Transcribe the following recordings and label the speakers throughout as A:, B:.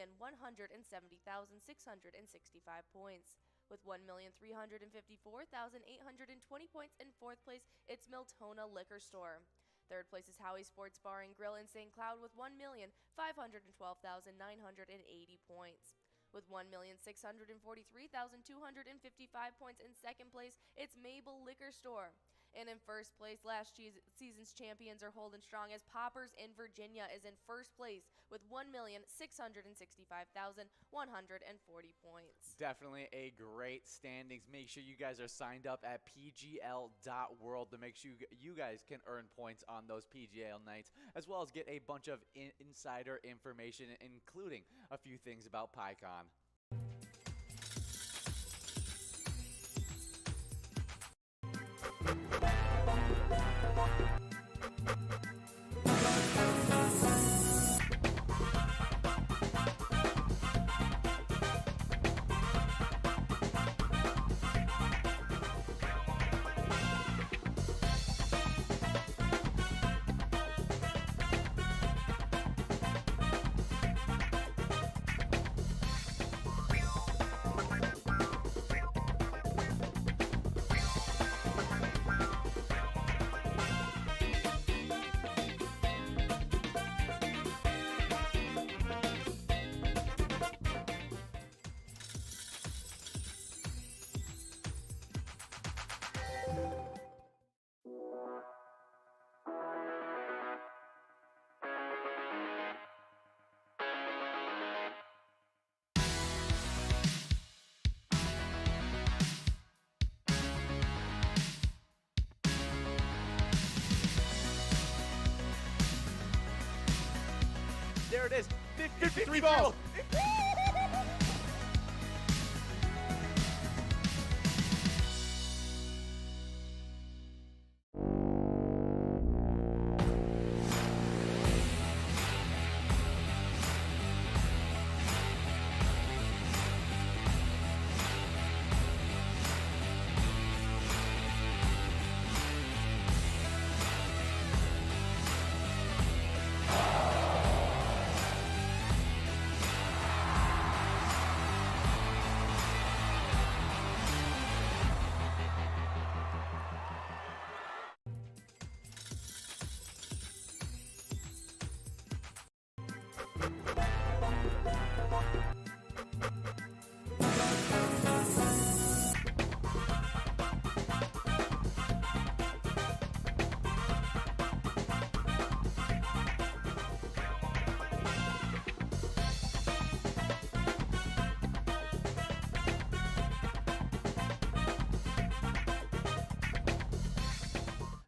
A: 1,170,665 points. With 1,354,820 points in fourth place, it's Miltona Liquor Store. Third place is Howie Sports Bar and Grill in St. Cloud with 1,512,980 points. With 1,643,255 points in second place, it's Mabel Liquor Store. And in first place, last season's champions are holding strong as Poppers in Virginia is in first place with 1,665,140 points.
B: Definitely a great standings. Make sure you guys are signed up at pgl.world to make sure you guys can earn points on those PGL nights, as well as get a bunch of insider information, including a few things about PyCon. There it is, 53 balls.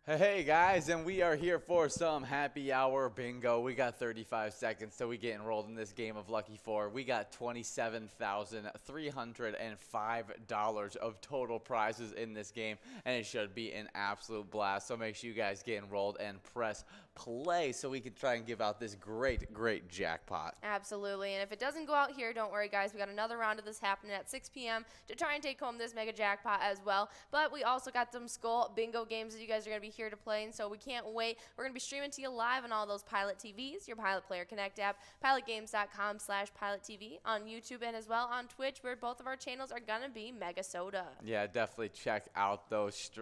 B: Hey guys, and we are here for some happy hour bingo. We got 35 seconds till we get enrolled in this game of Lucky Four. We got $27,305 of total prizes in this game, and it should be an absolute blast. So make sure you guys get enrolled and press play so we can try and give out this great jackpot.
A: Absolutely, and if it doesn't go out here, don't worry guys, we got another round of this happening at 6 p.m. to try and take home this mega jackpot as well. But we also got some Skull bingo games that you guys are going to be here to play, and so we can't wait. We're going to be streaming to you live on all those Pilot TVs, your Pilot Player Connect app, pilotgames.com/PilotTV, on YouTube, and as well on Twitch, where both of our channels are going to be MegaSota.
B: Yeah, definitely check out those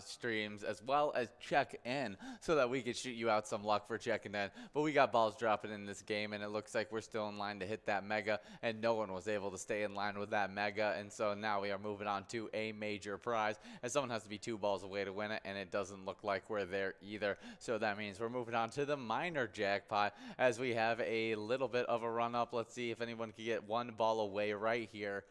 B: streams, as well as check in so that we can shoot you out some luck for checking in. But we got balls dropping in this game, and it looks like we're still in line to hit that mega, and no one was able to stay in line with that mega, and so now we are moving on to a major prize, and someone has to be 2 balls away to win it, and it doesn't look like we're there either. So that means we're moving on to the minor jackpot, as we have a little bit of a run up. Let's see if anyone can get 1 ball away right here.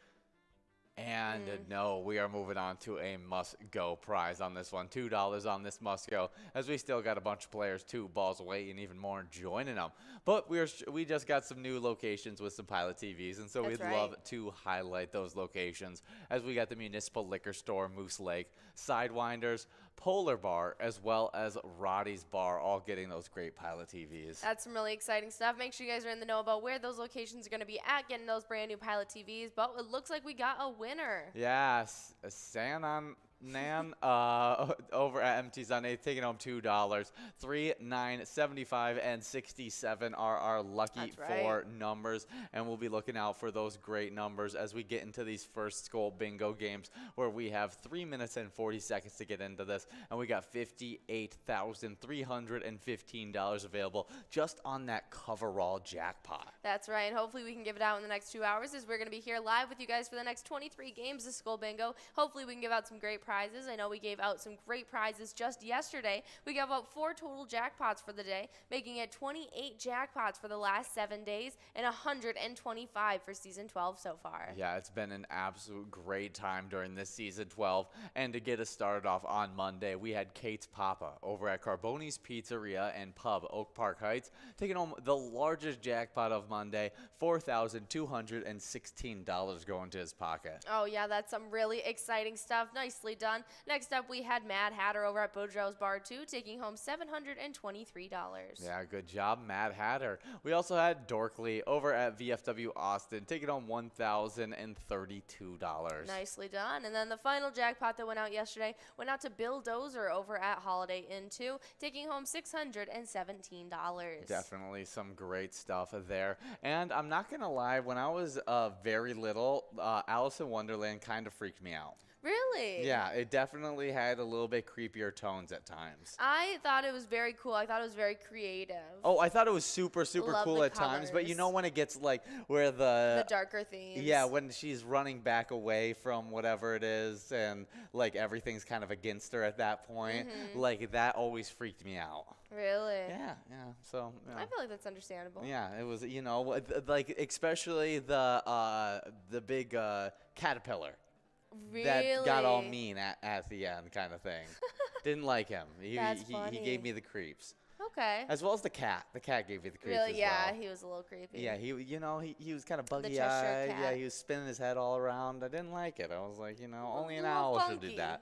B: And no, we are moving on to a must-go prize on this one. $2 on this must-go, as we still got a bunch of players 2 balls away and even more joining them. But we just got some new locations with some Pilot TVs, and so we'd love to highlight those locations, as we got the Municipal Liquor Store, Moose Lake, Sidewinders, Polar Bar, as well as Roddy's Bar, all getting those great Pilot TVs.
A: That's some really exciting stuff. Make sure you guys are in the know about where those locations are going to be at, getting those brand new Pilot TVs. But it looks like we got a winner.
B: Yes, San Nan over at MT Sunday, taking home $2. 3, 9, 75, and 67 are our lucky four numbers, and we'll be looking out for those great numbers as we get into these first Skull Bingo games, where we have 3 minutes and 40 seconds to get into this, and we got $58,315 available just on that coverall jackpot.
A: That's right, and hopefully we can give it out in the next 2 hours, as we're going to be here live with you guys for the next 23 games of Skull Bingo. Hopefully we can give out some great prizes. I know we gave out some great prizes just yesterday. We gave out 4 total jackpots for the day, making it 28 jackpots for the last 7 days and 125 for Season 12 so far.
B: Yeah, it's been an absolute great time during this Season 12. And to get us started off on Monday, we had Kate's Papa over at Carboni's Pizzeria and Pub, Oak Park Heights, taking home the largest jackpot of Monday, $4,216 going to his pocket.
A: Oh, yeah, that's some really exciting stuff. Nicely done. Next up, we had Mad Hatter over at Boudreaux's Bar 2, taking home $723.
B: Yeah, good job, Mad Hatter. We also had Dorkley over at VFW Austin, taking home $1,032.
A: Nicely done. And then the final jackpot that went out yesterday went out to Bill Dozer over at Holiday Inn 2, taking home $617.
B: Definitely some great stuff there. And I'm not going to lie, when I was very little, Alice in Wonderland kind of freaked me out.
A: Really?
B: Yeah, it definitely had a little bit creepier tones at times.
A: I thought it was very cool. I thought it was very creative.
B: Oh, I thought it was super
A: Love
B: cool
A: the
B: at times, but you
A: colors.
B: know when it gets like where
A: The darker themes.
B: yeah, when she's running back away from whatever it is and like everything's kind of against her at that point, like that always freaked me out.
A: Really?
B: Yeah. So,
A: I feel like that's understandable.
B: yeah, it was, like especially the big caterpillar.
A: Really?
B: That got all mean at the end, kind of thing. Didn't like him. He gave me the creeps.
A: Okay.
B: As well as the cat. The cat gave me the creeps
A: Really?
B: as
A: Yeah,
B: well.
A: he was a little creepy.
B: Yeah, he was kind of
A: Cheshire
B: buggy-eyed.
A: cat.
B: Yeah, he was spinning his head all around. I didn't like it. I was like, only an
A: A little
B: owl should do
A: funky.
B: that.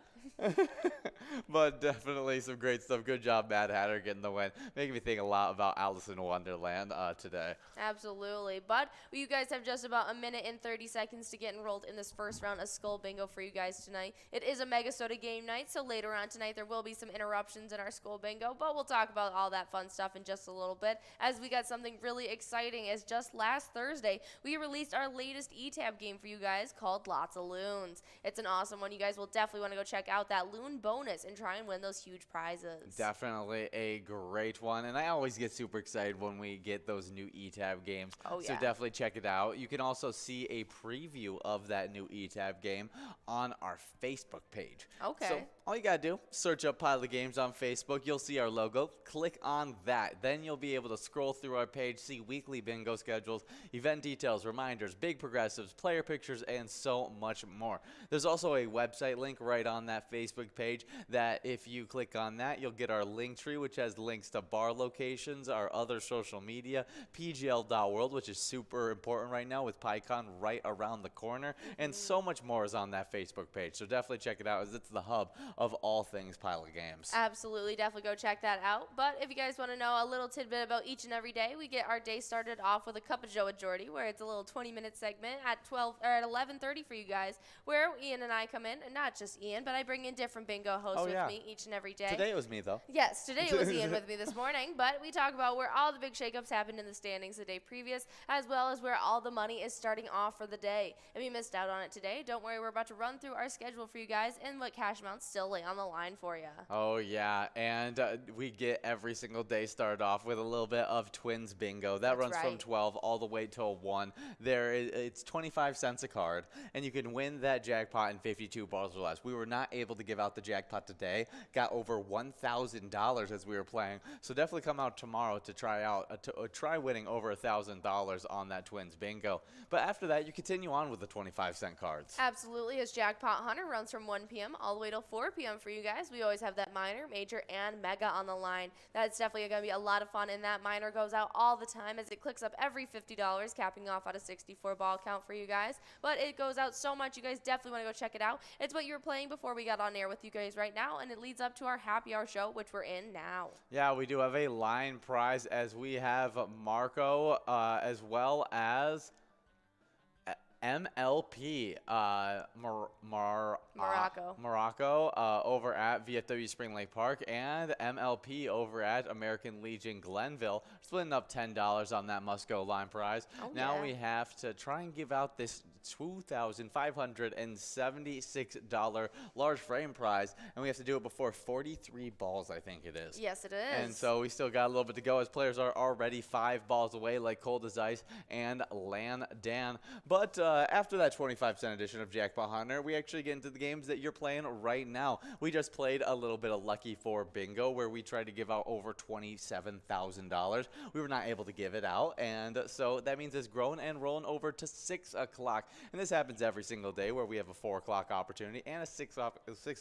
B: But definitely some great stuff. Good job, Mad Hatter, getting the win. Making me think a lot about Alice in Wonderland today.
A: Absolutely. But you guys have just about a minute and 30 seconds to get enrolled in this first round of Skull Bingo for you guys tonight. It is a MegaSota game night, so later on tonight there will be some interruptions in our Skull Bingo, but we'll talk about all that fun stuff in just a little bit, as we got something really exciting. As just last Thursday, we released our latest E-Tab game for you guys called Lots of Loons. It's an awesome one. You guys will definitely want to go check out that Loon bonus and try and win those huge prizes.
B: Definitely a great one, and I always get super excited when we get those new E-Tab games.
A: Oh,
B: So
A: yeah.
B: definitely check it out. You can also see a preview of that new E-Tab game on our Facebook page.
A: Okay.
B: So all you gotta do, search up Pilot Games on Facebook. You'll see our logo. Click on that. Then you'll be able to scroll through our page, see weekly bingo schedules, event details, reminders, big progressives, player pictures, and so much more. There's also a website link right on that Facebook page that if you click on that, you'll get our link tree, which has links to bar locations, our other social media, PGL.world, which is super important right now with PyCon right around the corner, and so much more is on that Facebook page. So definitely check it out, as it's the hub of all things Pilot Games.
A: Absolutely, definitely go check that out. But if you guys want to know a little tidbit about each and every day, we get our day started off with a Cup of Joe with Jordy, where it's a little 20-minute segment at 11:30 for you guys, where Ian and I come in, and not just Ian, but I bring in different bingo hosts with me each and every day.
B: Today it was me, though.
A: Yes, today it was Ian with me this morning, but we talk about where all the big shakeups happened in the standings the day previous, as well as where all the money is starting off for the day. If you missed out on it today, don't worry, we're about to run through our schedule for you guys and what cash amounts still lay on the line for you.
B: Oh, yeah, and we get every single day started off with a little bit of Twins Bingo. That runs from 12 all the way till 1. It's 25 cents a card, and you can win that jackpot in 52 balls or less. We were not able to give out the jackpot today. Got over $1,000 as we were playing, so definitely come out tomorrow to try winning over $1,000 on that Twins Bingo. But after that, you continue on with the 25-cent cards.
A: Absolutely, as Jackpot Hunter runs from 1 p.m. all the way till 4 p.m. for you guys. We always have that minor, major, and mega on the line. That's definitely going to be a lot of fun, and that minor goes out all the time as it clicks up every $50, capping off at a 64-ball count for you guys. But it goes out so much, you guys definitely want to go check it out. It's what you were playing before we got on air with you guys right now, and it leads up to our happy hour show, which we're in now.
B: Yeah, we do have a line prize, as we have Marco as well as MLP,
A: Morocco.
B: over at VFW Spring Lake Park, and MLP over at American Legion Glenville, splitting up $10 on that must-go line prize.
A: Oh,
B: now
A: yeah.
B: we have to try and give out this $2,576 large frame prize, and we have to do it before 43 balls, I think it is.
A: Yes, it is.
B: And so we still got a little bit to go, as players are already 5 balls away, like Cold as Ice and Lan Dan. But after that 25-cent edition of Jackpot Hunter, we actually get into the games that you're playing right now. We just played a little bit of Lucky 4 Bingo, where we tried to give out over $27,000. We were not able to give it out, and so that means it's grown and rolling over to 6 o'clock. And this happens every single day, where we have a 4 o'clock opportunity and a 6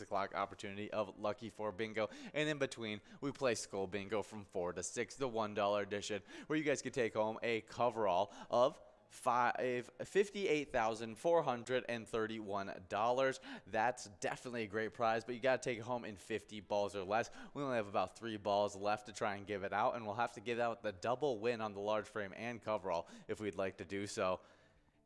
B: o'clock opportunity of Lucky 4 Bingo. And in between, we play Skull Bingo from 4 to 6, the $1 edition, where you guys can take home a coverall of $58,431. That's definitely a great prize, but you got to take it home in 50 balls or less. We only have about 3 balls left to try and give it out, and we'll have to give out the double win on the large frame and coverall if we'd like to do so.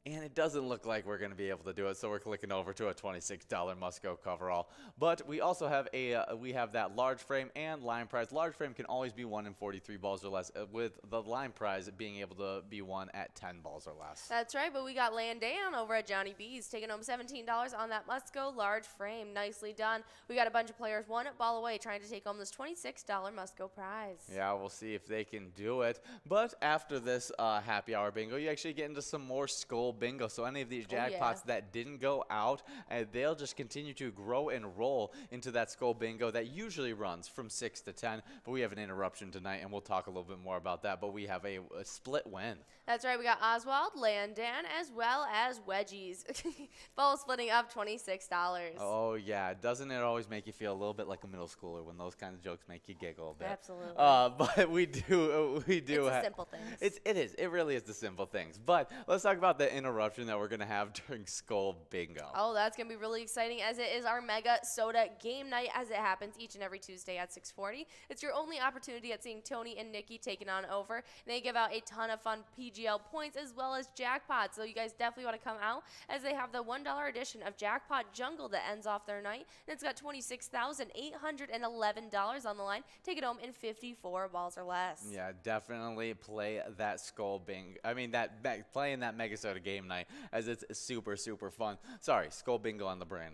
B: And it doesn't look like we're going to be able to do it, so we're clicking over to a $26 must-go coverall. But we also have that large frame and line prize. Large frame can always be won in 43 balls or less, with the line prize being able to be won at 10 balls or less.
A: That's right, but we got Landan over at Johnny B's taking home $17 on that must-go large frame. Nicely done. We got a bunch of players 1 ball away trying to take home this $26 must-go prize.
B: Yeah, we'll see if they can do it. But after this happy hour bingo, you actually get into some more Skull Bingo. So any of these jackpots that didn't go out, they'll just continue to grow and roll into that Skull Bingo that usually runs from 6 to 10. But we have an interruption tonight, and we'll talk a little bit more about that. But we have a split win.
A: That's right. We got Oswald, Landan, as well as Wedgies. Both splitting up $26.
B: Oh, yeah. Doesn't it always make you feel a little bit like a middle schooler when those kinds of jokes make you giggle a bit?
A: Absolutely.
B: But we do.
A: It's the simple things.
B: It is. It really is the simple things. But let's talk about the interruption that we're going to have during Skull Bingo.
A: Oh, that's going to be really exciting, as it is our MegaSota game night, as it happens each and every Tuesday at 6:40. It's your only opportunity at seeing Tony and Nikki taking on over. And they give out a ton of fun PGL points as well as jackpots. So you guys definitely want to come out, as they have the $1 edition of Jackpot Jungle that ends off their night. And it's got $26,811 on the line. Take it home in 54 balls or less.
B: Yeah, definitely play that Skull Bingo. I mean, playing that MegaSota game night, as it's super, super fun. Sorry, Skull Bingo on the brain.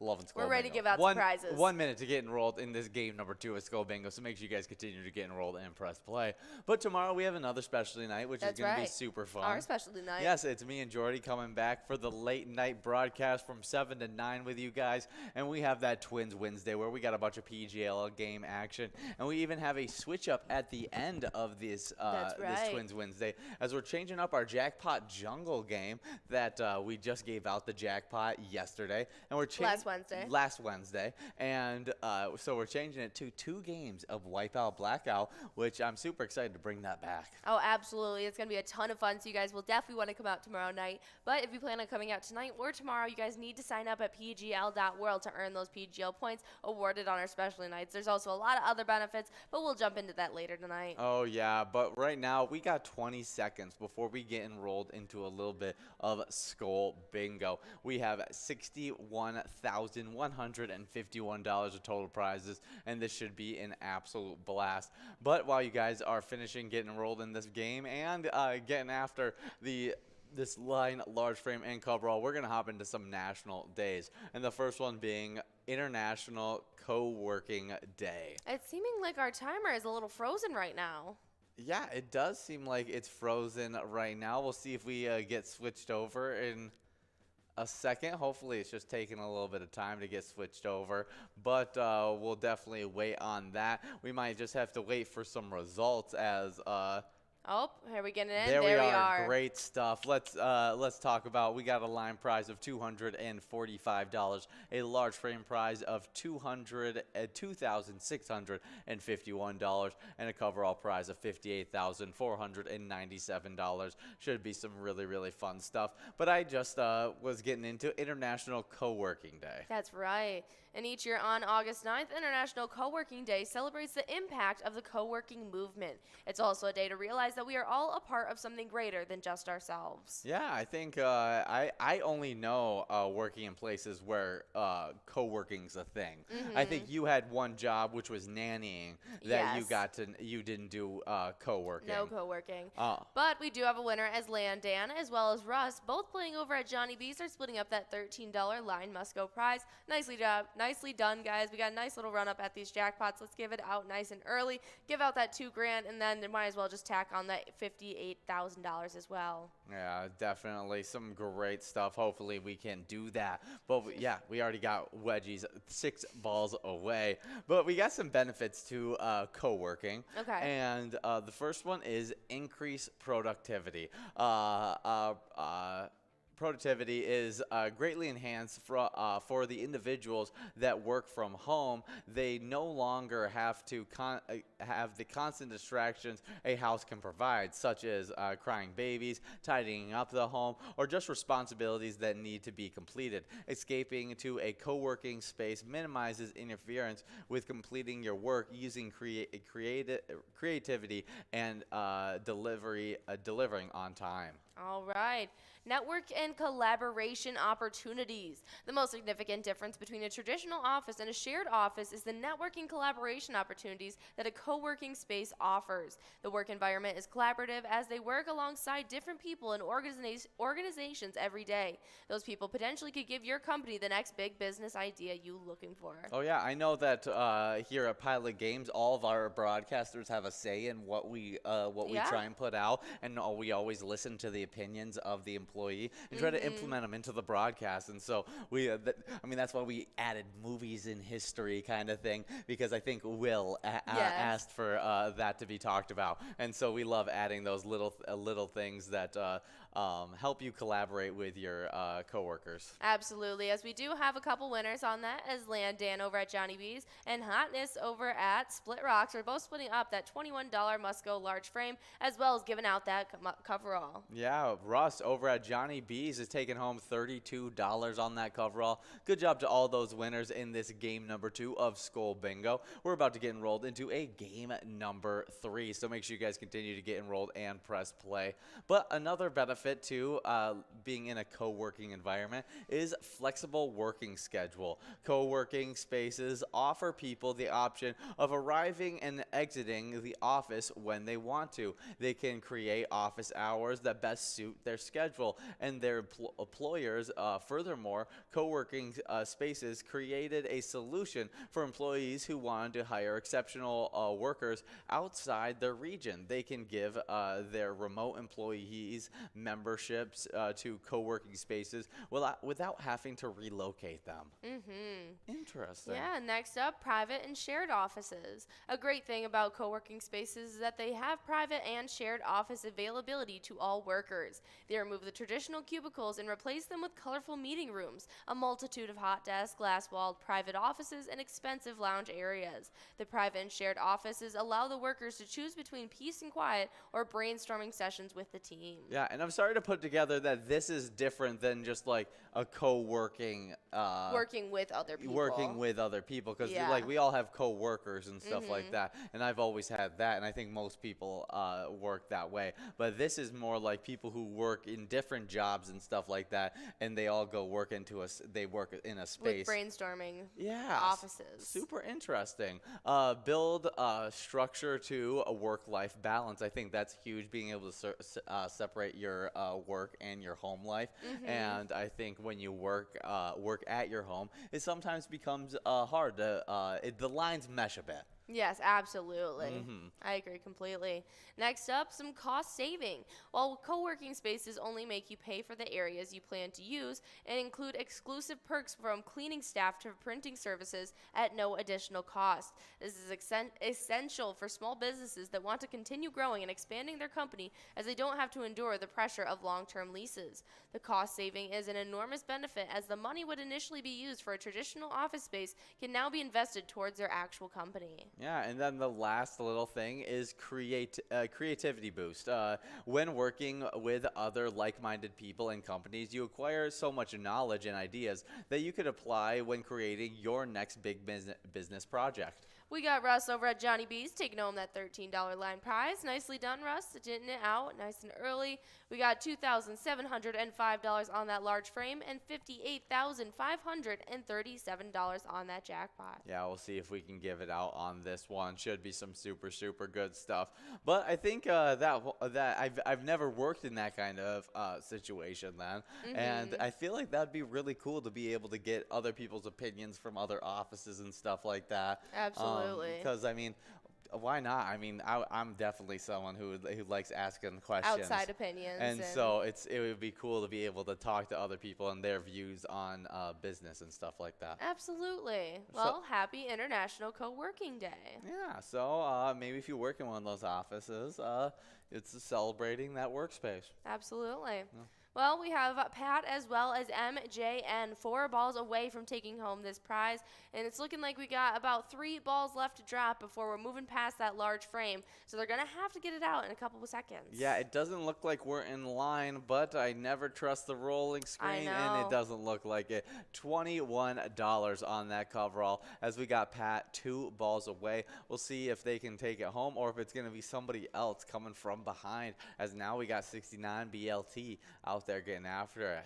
B: Loving Skull Bingo.
A: We're ready to give out some prizes.
B: 1 minute to get enrolled in this game number 2 of Skull Bingo, so make sure you guys continue to get enrolled and press play. But tomorrow we have another specialty night, which is going to be super fun.
A: Our specialty night.
B: Yes, it's me and Jordy coming back for the late night broadcast from 7 to 9 with you guys. And we have that TwinsWinsDay, where we got a bunch of PGL game action. And we even have a switch up at the end of this TwinsWinsDay, as we're changing up our Jackpot Jungle game that we just gave out the jackpot yesterday. And we're last Wednesday, and so we're changing it to 2 games of Wipeout Blackout, which I'm super excited to bring that back.
A: Oh, absolutely. It's going to be a ton of fun, so you guys will definitely want to come out tomorrow night. But if you plan on coming out tonight or tomorrow, you guys need to sign up at pgl.world to earn those PGL points awarded on our specialty nights. There's also a lot of other benefits, but we'll jump into that later tonight.
B: Oh, yeah, but right now we got 20 seconds before we get enrolled into a little bit of Skull Bingo. We have $61,151 of total prizes, and this should be an absolute blast. But while you guys are finishing getting enrolled in this game and getting after this line, large frame, and coverall, we're going to hop into some national days. And the first one being International Co-working Day.
A: It's seeming like our timer is a little frozen right now.
B: Yeah, it does seem like it's frozen right now. We'll see if we get switched over in a second. Hopefully it's just taking a little bit of time to get switched over, but we'll definitely wait on that. We might just have to wait for some results, as
A: oh, here we get it in.
B: There we are. Great stuff. Let's talk about, we got a line prize of $245, a large frame prize of $2,651, and a coverall prize of $58,497. Should be some really, really fun stuff. But I just was getting into International Co-working Day.
A: That's right. And each year on August 9th, International Co-working Day celebrates the impact of the co-working movement. It's also a day to realize realize that we are all a part of something greater than just ourselves.
B: Yeah, I think I only know working in places where co-working's a thing. I think you had one job, which was nannying, that you didn't do co-working.
A: No co-working.
B: Oh.
A: But we do have a winner as Leigh and Dan, as well as Russ, both playing over at Johnny B's, are splitting up that $13 Line Must Go prize. Nicely done, guys. We got a nice little run up at these jackpots. Let's give it out nice and early. Give out that $2,000, and then might as well just tack on that $58,000 as well.
B: Yeah, definitely some great stuff. Hopefully we can do that. But yeah, we already got wedgies 6 balls away. But we got some benefits to co-working.
A: Okay.
B: And the first one is increase productivity. Productivity is greatly enhanced for the individuals that work from home. They no longer have to have the constant distractions a house can provide, such as crying babies, tidying up the home, or just responsibilities that need to be completed. Escaping to a co-working space minimizes interference with completing your work using creativity and delivering on time.
A: All right. Network and collaboration opportunities. The most significant difference between a traditional office and a shared office is the networking collaboration opportunities that a co-working space offers. The work environment is collaborative as they work alongside different people and organizations every day. Those people potentially could give your company the next big business idea you're looking for.
B: Oh yeah, I know that here at Pilot Games, all of our broadcasters have a say in what we try and put out, and we always listen to the opinions of the employee and try to implement them into the broadcast. And so that's why we added movies in history kind of thing, because I think Will asked for that to be talked about. And so we love adding those little things that help you collaborate with your coworkers.
A: Absolutely, as we do have a couple winners on that, as Land Dan over at Johnny B's and Hotness over at Split Rocks are both splitting up that $21 Must Go large frame, as well as giving out that coverall.
B: Yeah, Russ over at Johnny B's is taking home $32 on that coverall. Good job to all those winners in this game number 2 of Skull Bingo. We're about to get enrolled into a game number 3, so make sure you guys continue to get enrolled and press play. But another benefit to being in a co-working environment is flexible working schedule. Co-working spaces offer people the option of arriving and exiting the office when they want to. They can create office hours that best suit their schedule and their employers. Furthermore, co-working spaces created a solution for employees who wanted to hire exceptional workers outside their region. They can give their remote employees memberships to co-working spaces without having to relocate them. Interesting.
A: Yeah, next up, private and shared offices. A great thing about co-working spaces is that they have private and shared office availability to all workers. They remove the traditional cubicles and replace them with colorful meeting rooms, a multitude of hot desks, glass-walled private offices, and expensive lounge areas. The private and shared offices allow the workers to choose between peace and quiet or brainstorming sessions with the team.
B: Yeah, and I'm sorry to put together that this is different than just like a co-working
A: working with other people.
B: Working with other people, because like we all have co-workers and stuff like that, and I've always had that, and I think most people work that way. But this is more like people who work in different jobs and stuff like that, and they all go work in a space
A: with brainstorming
B: Yeah,
A: offices.
B: Super interesting. Build structure to a work-life balance. I think that's huge, being able to separate your work and your home life. And I think when you work at your home, it sometimes becomes hard to the lines mesh a bit.
A: Yes, absolutely. I agree completely. Next up, some cost saving. While co-working spaces only make you pay for the areas you plan to use and include exclusive perks from cleaning staff to printing services at no additional cost. This is essential for small businesses that want to continue growing and expanding their company, as they don't have to endure the pressure of long-term leases. The cost saving is an enormous benefit, as the money would initially be used for a traditional office space can now be invested towards their actual company.
B: Yeah, and then the last little thing is creativity boost. When working with other like-minded people and companies, you acquire so much knowledge and ideas that you could apply when creating your next big business project.
A: We got Russ over at Johnny B's taking home that $13 line prize. Nicely done, Russ. Getting it out nice and early. We got $2,705 on that large frame and $58,537 on that jackpot.
B: Yeah, we'll see if we can give it out on this one. Should be some super good stuff. But I think that I've never worked in that kind of situation then, and I feel like that'd be really cool to be able to get other people's opinions from other offices and stuff like that.
A: Absolutely.
B: Because I mean, why not? I mean, I'm definitely someone who likes asking questions,
A: Outside opinions,
B: and so it would be cool to be able to talk to other people and their views on business and stuff like that.
A: Absolutely. Well, happy International Co-working Day.
B: Yeah. So maybe if you work in one of those offices, it's celebrating that workspace.
A: Absolutely.
B: Yeah.
A: Well, we have Pat as well as MJN, 4 balls away from taking home this prize, and it's looking like we got about 3 balls left to drop before we're moving past that large frame, so they're going to have to get it out in a couple of seconds.
B: Yeah, it doesn't look like we're in line, but I never trust the rolling screen, and it doesn't look like it. $21 on that coverall as we got Pat 2 balls away. We'll see if they can take it home or if it's going to be somebody else coming from behind, as now we got 69 BLT out there getting after it.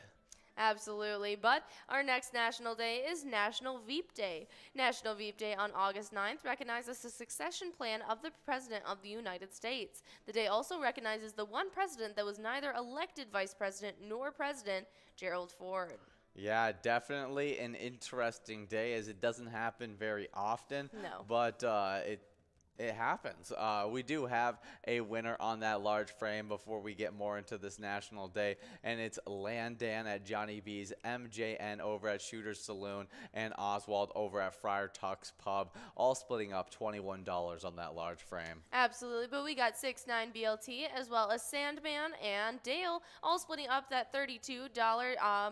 A: Absolutely, but our next national day is National Veep Day. National Veep Day on August 9th recognizes the succession plan of the President of the United States. The day also recognizes the one president that was neither elected vice president nor president, Gerald Ford.
B: Yeah, definitely an interesting day, as it doesn't happen very often.
A: No.
B: But it happens. We do have a winner on that large frame before we get more into this national day, and it's Landan at Johnny B's, MJN over at Shooter's Saloon, and Oswald over at Friar Tuck's Pub, all splitting up $21 on that large frame.
A: Absolutely, but we got 6-9 BLT as well as Sandman and Dale all splitting up that $32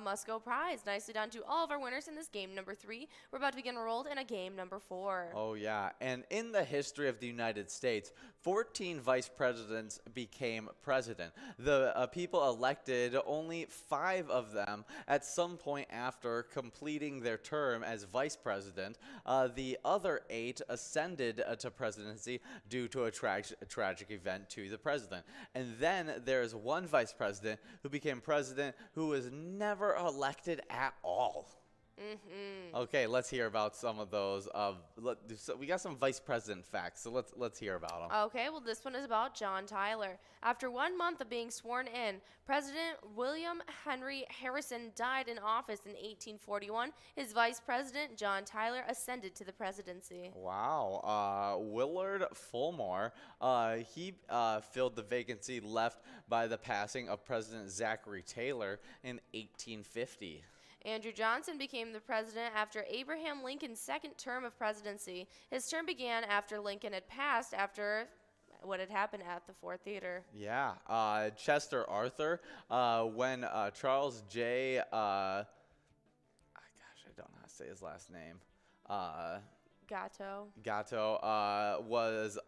A: Musco prize. Nicely done to all of our winners in this game number 3. We're about to begin enrolled in a game number 4.
B: Oh yeah, and in the history of the United States, 14 vice presidents became president. The people elected, only 5 of them at some point after completing their term as vice president. The other 8 ascended to presidency due to a tragic event to the president. And then there's one vice president who became president who was never elected at all. Okay, let's hear about some of those. So we got some vice president facts, so let's hear about them.
A: Okay, well, this one is about John Tyler. After 1 month of being sworn in, President William Henry Harrison died in office in 1841. His vice president, John Tyler, ascended to the presidency.
B: Wow. Willard Fulmore, he filled the vacancy left by the passing of President Zachary Taylor in 1850.
A: Andrew Johnson became the president after Abraham Lincoln's second term of presidency. His term began after Lincoln had passed after what had happened at the Ford Theater.
B: Yeah. Chester Arthur, when Charles J. I don't know how to say his last name.
A: Gatto
B: was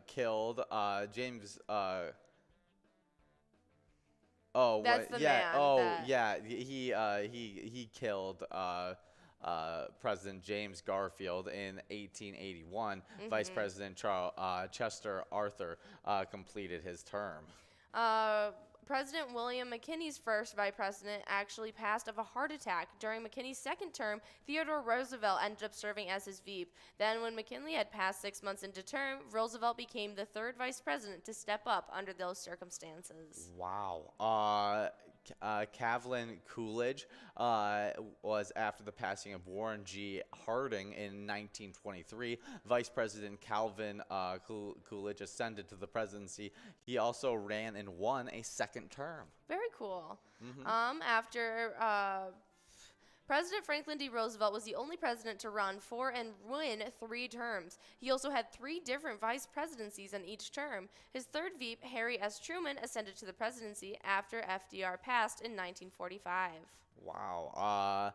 B: killed. James. Oh,
A: that's the
B: yeah.
A: man.
B: Oh, yeah. He killed President James Garfield in 1881. Vice President Chester Arthur completed his term.
A: President William McKinley's first vice president actually passed of a heart attack. During McKinley's second term, Theodore Roosevelt ended up serving as his VP. Then when McKinley had passed 6 months into term, Roosevelt became the third vice president to step up under those circumstances.
B: Wow. Calvin Coolidge was after the passing of Warren G. Harding in 1923. Vice President Calvin Coolidge ascended to the presidency. He also ran and won a second term.
A: Very cool. After President Franklin D. Roosevelt was the only president to run 4 and win 3 terms. He also had 3 different vice presidencies in each term. His third VP, Harry S. Truman, ascended to the presidency after FDR passed in 1945.
B: Wow.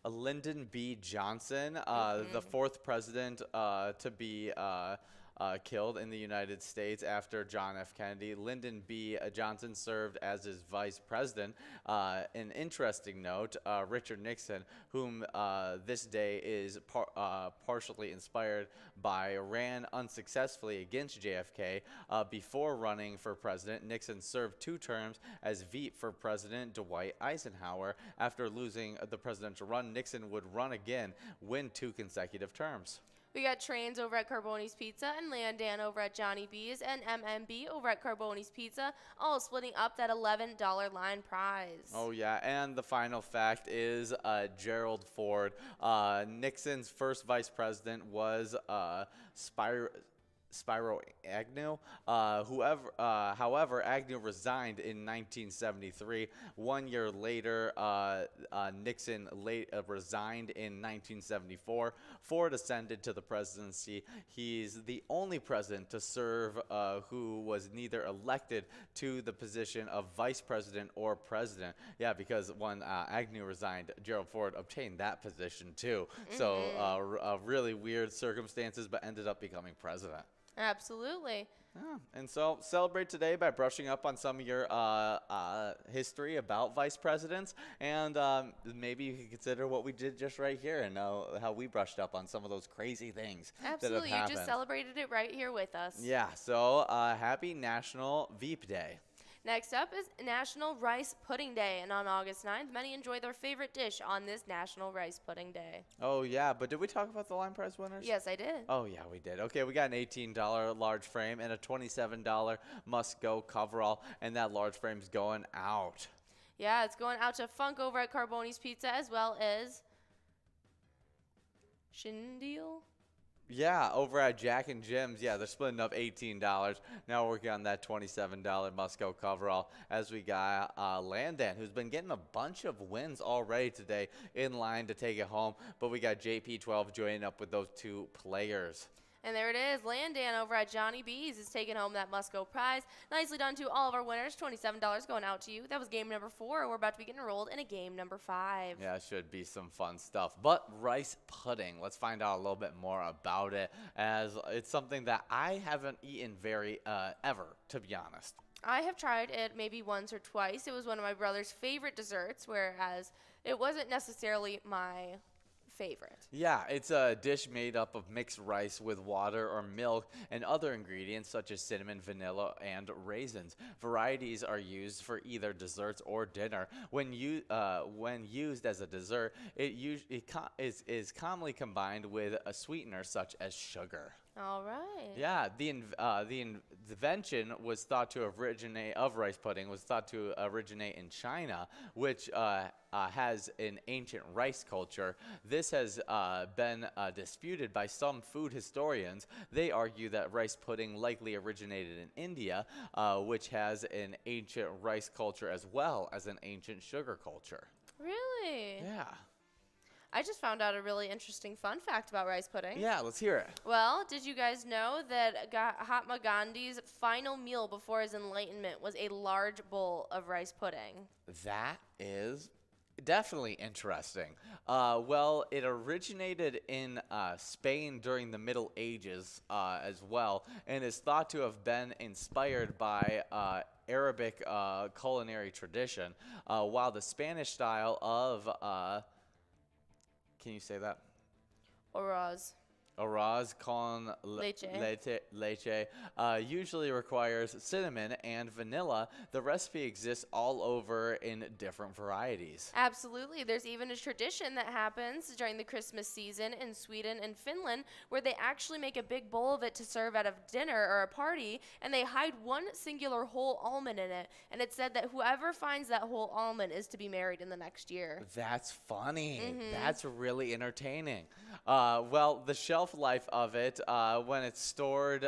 B: Lyndon B. Johnson, the 4th president to be killed in the United States after John F. Kennedy. Lyndon B. Johnson served as his vice president. An interesting note, Richard Nixon, whom this day is partially inspired by, ran unsuccessfully against JFK. Before running for president, Nixon served 2 terms as VP for President Dwight Eisenhower. After losing the presidential run, Nixon would run again, win 2 consecutive terms.
A: We got Trains over at Carboni's Pizza and Landan over at Johnny B's and MMB over at Carboni's Pizza, all splitting up that $11 line prize.
B: Oh, yeah. And the final fact is Gerald Ford. Nixon's first vice president was Spiro Agnew. However, Agnew resigned in 1973. 1 year later, Nixon resigned in 1974. Ford ascended to the presidency. He's the only president to serve who was neither elected to the position of vice president or president. Yeah, because when Agnew resigned, Gerald Ford obtained that position too. So really weird circumstances, but ended up becoming president.
A: Absolutely.
B: Yeah, and so celebrate today by brushing up on some of your history about vice presidents, and maybe you can consider what we did just right here and how we brushed up on some of those crazy things
A: Absolutely.
B: that have happened.
A: You just celebrated it right here with us.
B: Yeah, so happy National Veep Day.
A: Next up is National Rice Pudding Day, and on August 9th, many enjoy their favorite dish on this National Rice Pudding Day.
B: Oh, yeah, but did we talk about the line prize winners?
A: Yes, I did.
B: Oh, yeah, we did. Okay, we got an $18 large frame and a $27 must-go coverall, and that large frame's going out.
A: Yeah, it's going out to Funk over at Carboni's Pizza, as well as Shindeel.
B: Yeah, over at Jack and Jim's, yeah, they're splitting up $18. Now we're working on that $27 must-go coverall as we got Landan, who's been getting a bunch of wins already today in line to take it home. But we got JP12 joining up with those 2 players.
A: And there it is. Landan over at Johnny B's is taking home that must-go prize. Nicely done to all of our winners. $27 going out to you. That was game number 4. We're about to be getting rolled into game number 5.
B: Yeah, it should be some fun stuff. But rice pudding, let's find out a little bit more about it, as it's something that I haven't eaten very ever, to be honest.
A: I have tried it maybe once or twice. It was one of my brother's favorite desserts, whereas it wasn't necessarily my favorite.
B: Yeah, it's a dish made up of mixed rice with water or milk and other ingredients such as cinnamon, vanilla, and raisins. Varieties are used for either desserts or dinner. When used as a dessert, it is commonly combined with a sweetener such as sugar.
A: All right.
B: Yeah, the invention was thought to originate of rice pudding was thought to originate in China, which has an ancient rice culture. This has been disputed by some food historians. They argue that rice pudding likely originated in India, which has an ancient rice culture as well as an ancient sugar culture.
A: Really?
B: Yeah.
A: I just found out a really interesting fun fact about rice pudding.
B: Yeah, let's hear it.
A: Well, did you guys know that Mahatma Gandhi's final meal before his enlightenment was a large bowl of rice pudding?
B: That is definitely interesting. Well, it originated in Spain during the Middle Ages as well, and is thought to have been inspired by Arabic culinary tradition, while the Spanish style of can you say that?
A: Arroz.
B: Arroz con
A: Leche.
B: leche usually requires cinnamon and vanilla. The recipe exists all over in different varieties.
A: Absolutely. There's even a tradition that happens during the Christmas season in Sweden and Finland where they actually make a big bowl of it to serve at a dinner or a party, and they hide one singular whole almond in it, and it's said that whoever finds that whole almond is to be married in the next year.
B: That's funny. That's really entertaining. Well, the shelf life of it, when it's stored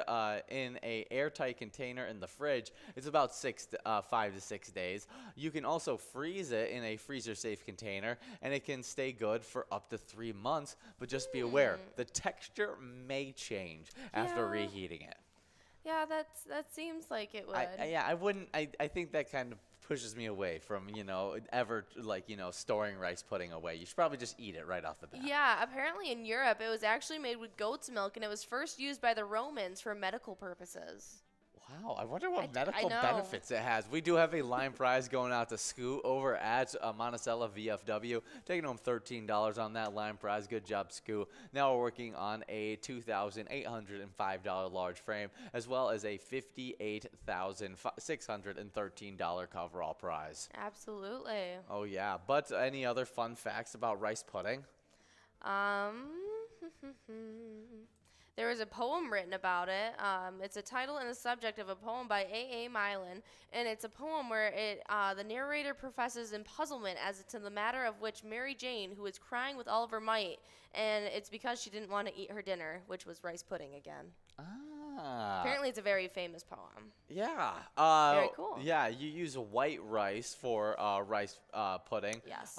B: in a airtight container in the fridge, it's about 5 to 6 days. You can also freeze it in a freezer-safe container, and it can stay good for up to 3 months. But just be aware, the texture may change after reheating it.
A: Yeah, that seems like it would.
B: I wouldn't. I think that kind of pushes me away from, ever, storing rice pudding away. You should probably just eat it right off the bat.
A: Yeah, apparently in Europe it was actually made with goat's milk, and it was first used by the Romans for medical purposes.
B: Wow, I wonder what medical
A: know.
B: benefits it has. We do have a line prize going out to Scoot over at Monticello VFW, taking home $13 on that line prize. Good job, Scoot. Now we're working on a $2,805 large frame, as well as a $58,613 coverall prize.
A: Absolutely.
B: Oh, yeah. But any other fun facts about rice pudding?
A: There was a poem written about it. It's a title and the subject of a poem by A.A. Milan, and it's a poem where the narrator professes in puzzlement as to the matter of which Mary Jane, who is crying with all of her might, and it's because she didn't want to eat her dinner, which was rice pudding again. Apparently, it's a very famous poem.
B: Yeah.
A: Very cool.
B: Yeah, you use white rice for rice pudding.
A: Yes.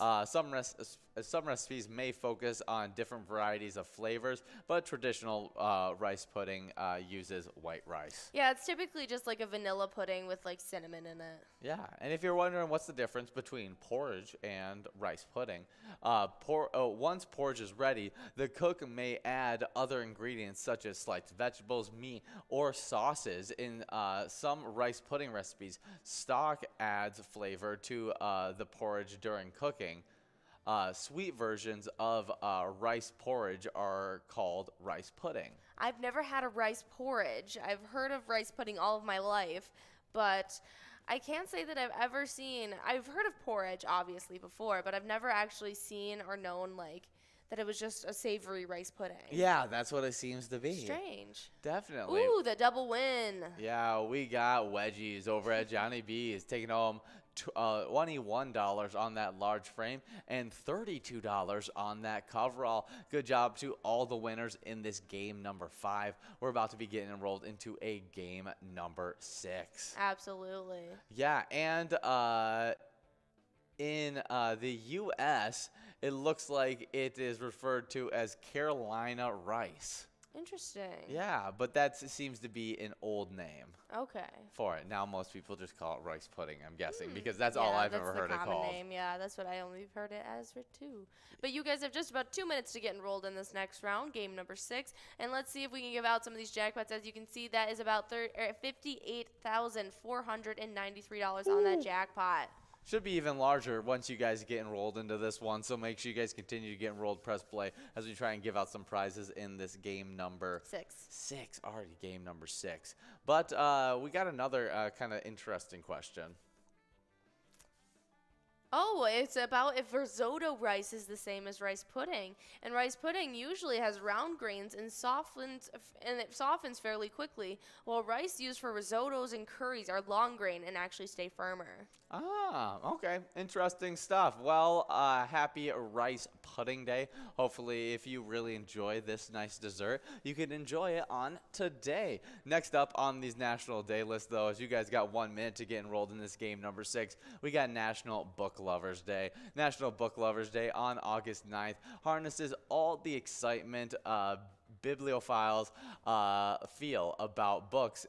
B: Some recipes may focus on different varieties of flavors, but traditional rice pudding uses white rice.
A: Yeah, it's typically just like a vanilla pudding with like cinnamon in it.
B: Yeah, and if you're wondering what's the difference between porridge and rice pudding, once porridge is ready, the cook may add other ingredients such as sliced vegetables, meat, or sauces. In some rice pudding recipes, stock adds flavor to the porridge during cooking. Sweet versions of rice porridge are called rice pudding.
A: I've never had a rice porridge. I've heard of rice pudding all of my life, but I can't say that I've ever seen. I've heard of porridge, obviously, before, but I've never actually seen or known, that it was just a savory rice pudding.
B: Yeah, that's what it seems to be.
A: Strange.
B: Definitely.
A: Ooh, the double win.
B: Yeah, we got wedgies over at Johnny B's taking home $21 on that large frame and $32 on that coverall. Good job to all the winners in this game number 5. We're about to be getting enrolled into a game number 6.
A: Absolutely.
B: Yeah, and in the U.S., it looks like it is referred to as Carolina rice.
A: Interesting.
B: Yeah, but that seems to be an old name.
A: Okay.
B: For it. Now most people just call it rice pudding, I'm guessing, because that's all I've ever heard it called.
A: That's the common name. Yeah, that's what I only heard it as too. But you guys have just about 2 minutes to get enrolled in this next round, game number 6, and let's see if we can give out some of these jackpots. As you can see, that is about $58,493 on that jackpot.
B: Should be even larger once you guys get enrolled into this one, so make sure you guys continue to get enrolled, press play, as we try and give out some prizes in this game number 6. Already game number 6. But we got another kind of interesting question.
A: Oh, it's about if risotto rice is the same as rice pudding. And rice pudding usually has round grains and it softens fairly quickly, while rice used for risottos and curries are long grain and actually stay firmer.
B: Ah, okay. Interesting stuff. Well, happy Rice Pudding Day. Hopefully, if you really enjoy this nice dessert, you can enjoy it on today. Next up on these National Day list, though, is you guys got 1 minute to get enrolled in this game number 6. We got National Book Lovers Day. National Book Lovers Day on August 9th harnesses all the excitement bibliophiles feel about books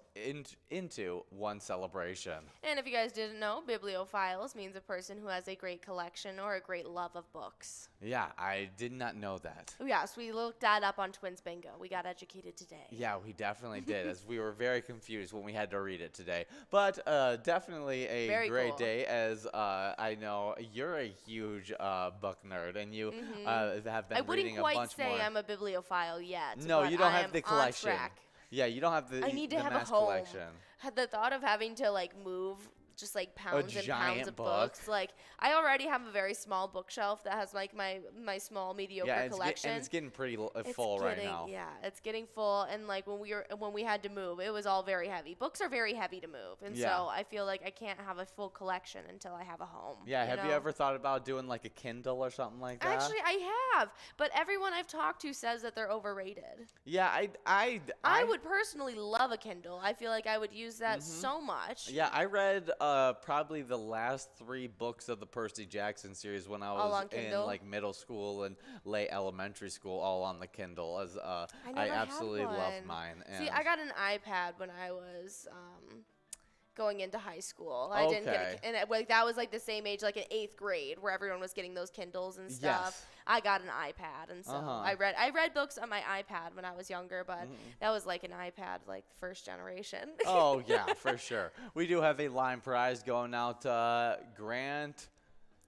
B: into one celebration.
A: And if you guys didn't know, bibliophiles means a person who has a great collection or a great love of books.
B: Yeah, I did not know that.
A: Yes, we looked that up on TwinsBingo. We got educated today.
B: Yeah, we definitely did, as we were very confused when we had to read it today. But definitely a
A: very
B: great
A: cool
B: day, as I know you're a huge book nerd, and you have been reading a bunch more.
A: I wouldn't quite say I'm a bibliophile yet.
B: No, you don't have the collection.
A: On track.
B: Yeah, you don't have the
A: I need to have a
B: mass
A: home.
B: collection.
A: The thought of having to move just pounds and pounds of
B: book.
A: books. I already have a very small bookshelf that has my small mediocre collection.
B: And it's getting pretty full right now.
A: Yeah, it's getting full, and when we had to move, it was all very heavy. Books are very heavy to move, and so I feel like I can't have a full collection until I have a home.
B: Yeah, have you ever thought about doing a Kindle or something like that?
A: Actually, I have, but everyone I've talked to says that they're overrated.
B: Yeah,
A: I would personally love a Kindle. I feel like I would use that so much.
B: Yeah, I read probably the last 3 books of the Percy Jackson series when I was in middle school and late elementary school, all on the Kindle. As I absolutely love mine.
A: See, I got an iPad when I was going into high school. I didn't get and that was like the same age, like in 8th grade, where everyone was getting those Kindles and stuff.
B: Yes.
A: I got an iPad, and so I read books on my iPad when I was younger, but that was like an iPad, like first generation.
B: Oh yeah, for sure. We do have a line prize going out to Grant.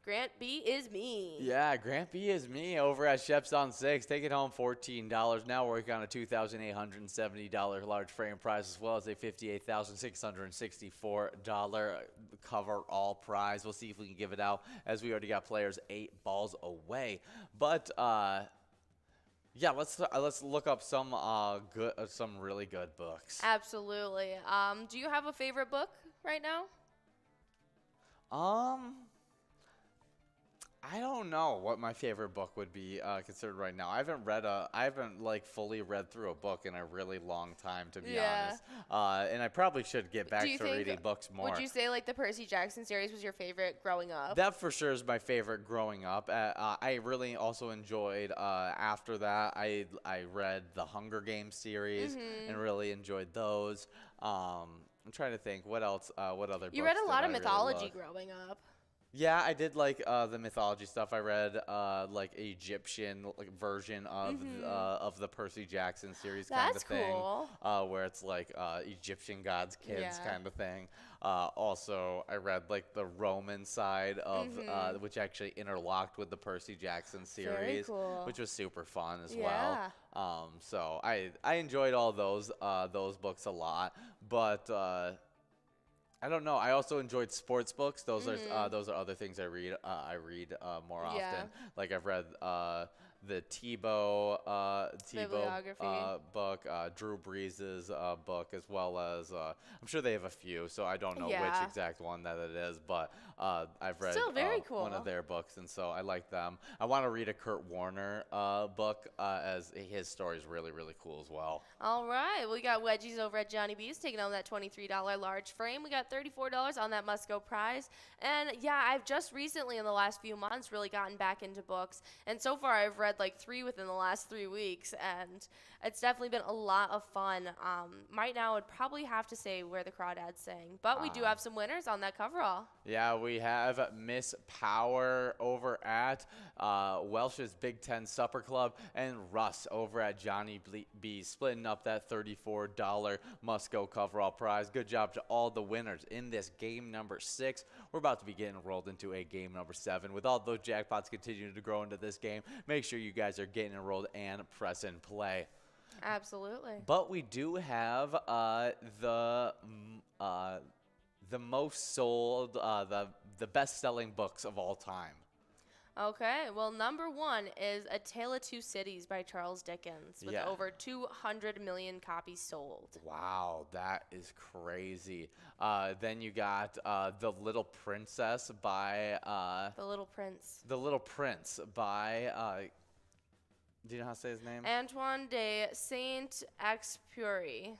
A: Grant B is me.
B: Yeah, Grant B is me over at Sheps on 6. Take it home $14. Now working on a $2,870 large frame prize, as well as a $58,664 cover all prize. We'll see if we can give it out, as we already got players 8 balls away. But yeah, let's look up some some really good books.
A: Absolutely. Do you have a favorite book right now?
B: I don't know what my favorite book would be considered right now. I haven't like fully read through a book in a really long time, to be honest. And I probably should get back to reading books more.
A: Would you say like the Percy Jackson series was your favorite growing up?
B: That for sure is my favorite growing up. I really also enjoyed after that. I read the Hunger Games series and really enjoyed those. I'm trying to think what else. What other?
A: You read a lot of mythology growing up.
B: Yeah, I did like the mythology stuff. I read like Egyptian version of the Percy Jackson series kind of thing.
A: Cool.
B: Where it's like Egyptian gods, kids kind of thing. Also, I read like the Roman side of which actually interlocked with the Percy Jackson series, which was super fun as well. So I enjoyed all those books a lot, but. I don't know. I also enjoyed sports books. Those are other things I read. I read more often. Like I've read the Tebow book, Drew Brees' book, as well as I'm sure they have a few, so I don't know which exact one that it is, but I've read one of their books, and so I like them. I want to read a Kurt Warner book, as his story is really, really cool as well. All
A: right. We got Wedgies over at Johnny B's taking on that $23 large frame. We got $34 on that must-go prize. And, yeah, I've just recently in the last few months really gotten back into books, and so far I've read like 3 within the last 3 weeks, and it's definitely been a lot of fun. Right now I'd probably have to say Where the Crawdads Sing, but we do have some winners on that coverall.
B: Yeah, we have Miss Power over at Welsh's Big Ten Supper Club, and Russ over at Johnny B, splitting up that $34 must-go coverall prize. Good job to all the winners in this game number 6. We're about to be getting rolled into a game number 7. With all those jackpots continuing to grow into this game, make sure you guys are getting enrolled and pressing play.
A: Absolutely.
B: But we do have the most sold, the best-selling books of all time.
A: Okay, well, number 1 is A Tale of Two Cities by Charles Dickens, with over 200 million copies sold.
B: Wow, that is crazy. Then you got The Little Princess by...
A: The Little Prince.
B: The Little Prince by... do you know how to say his name?
A: Antoine de Saint-Exupéry.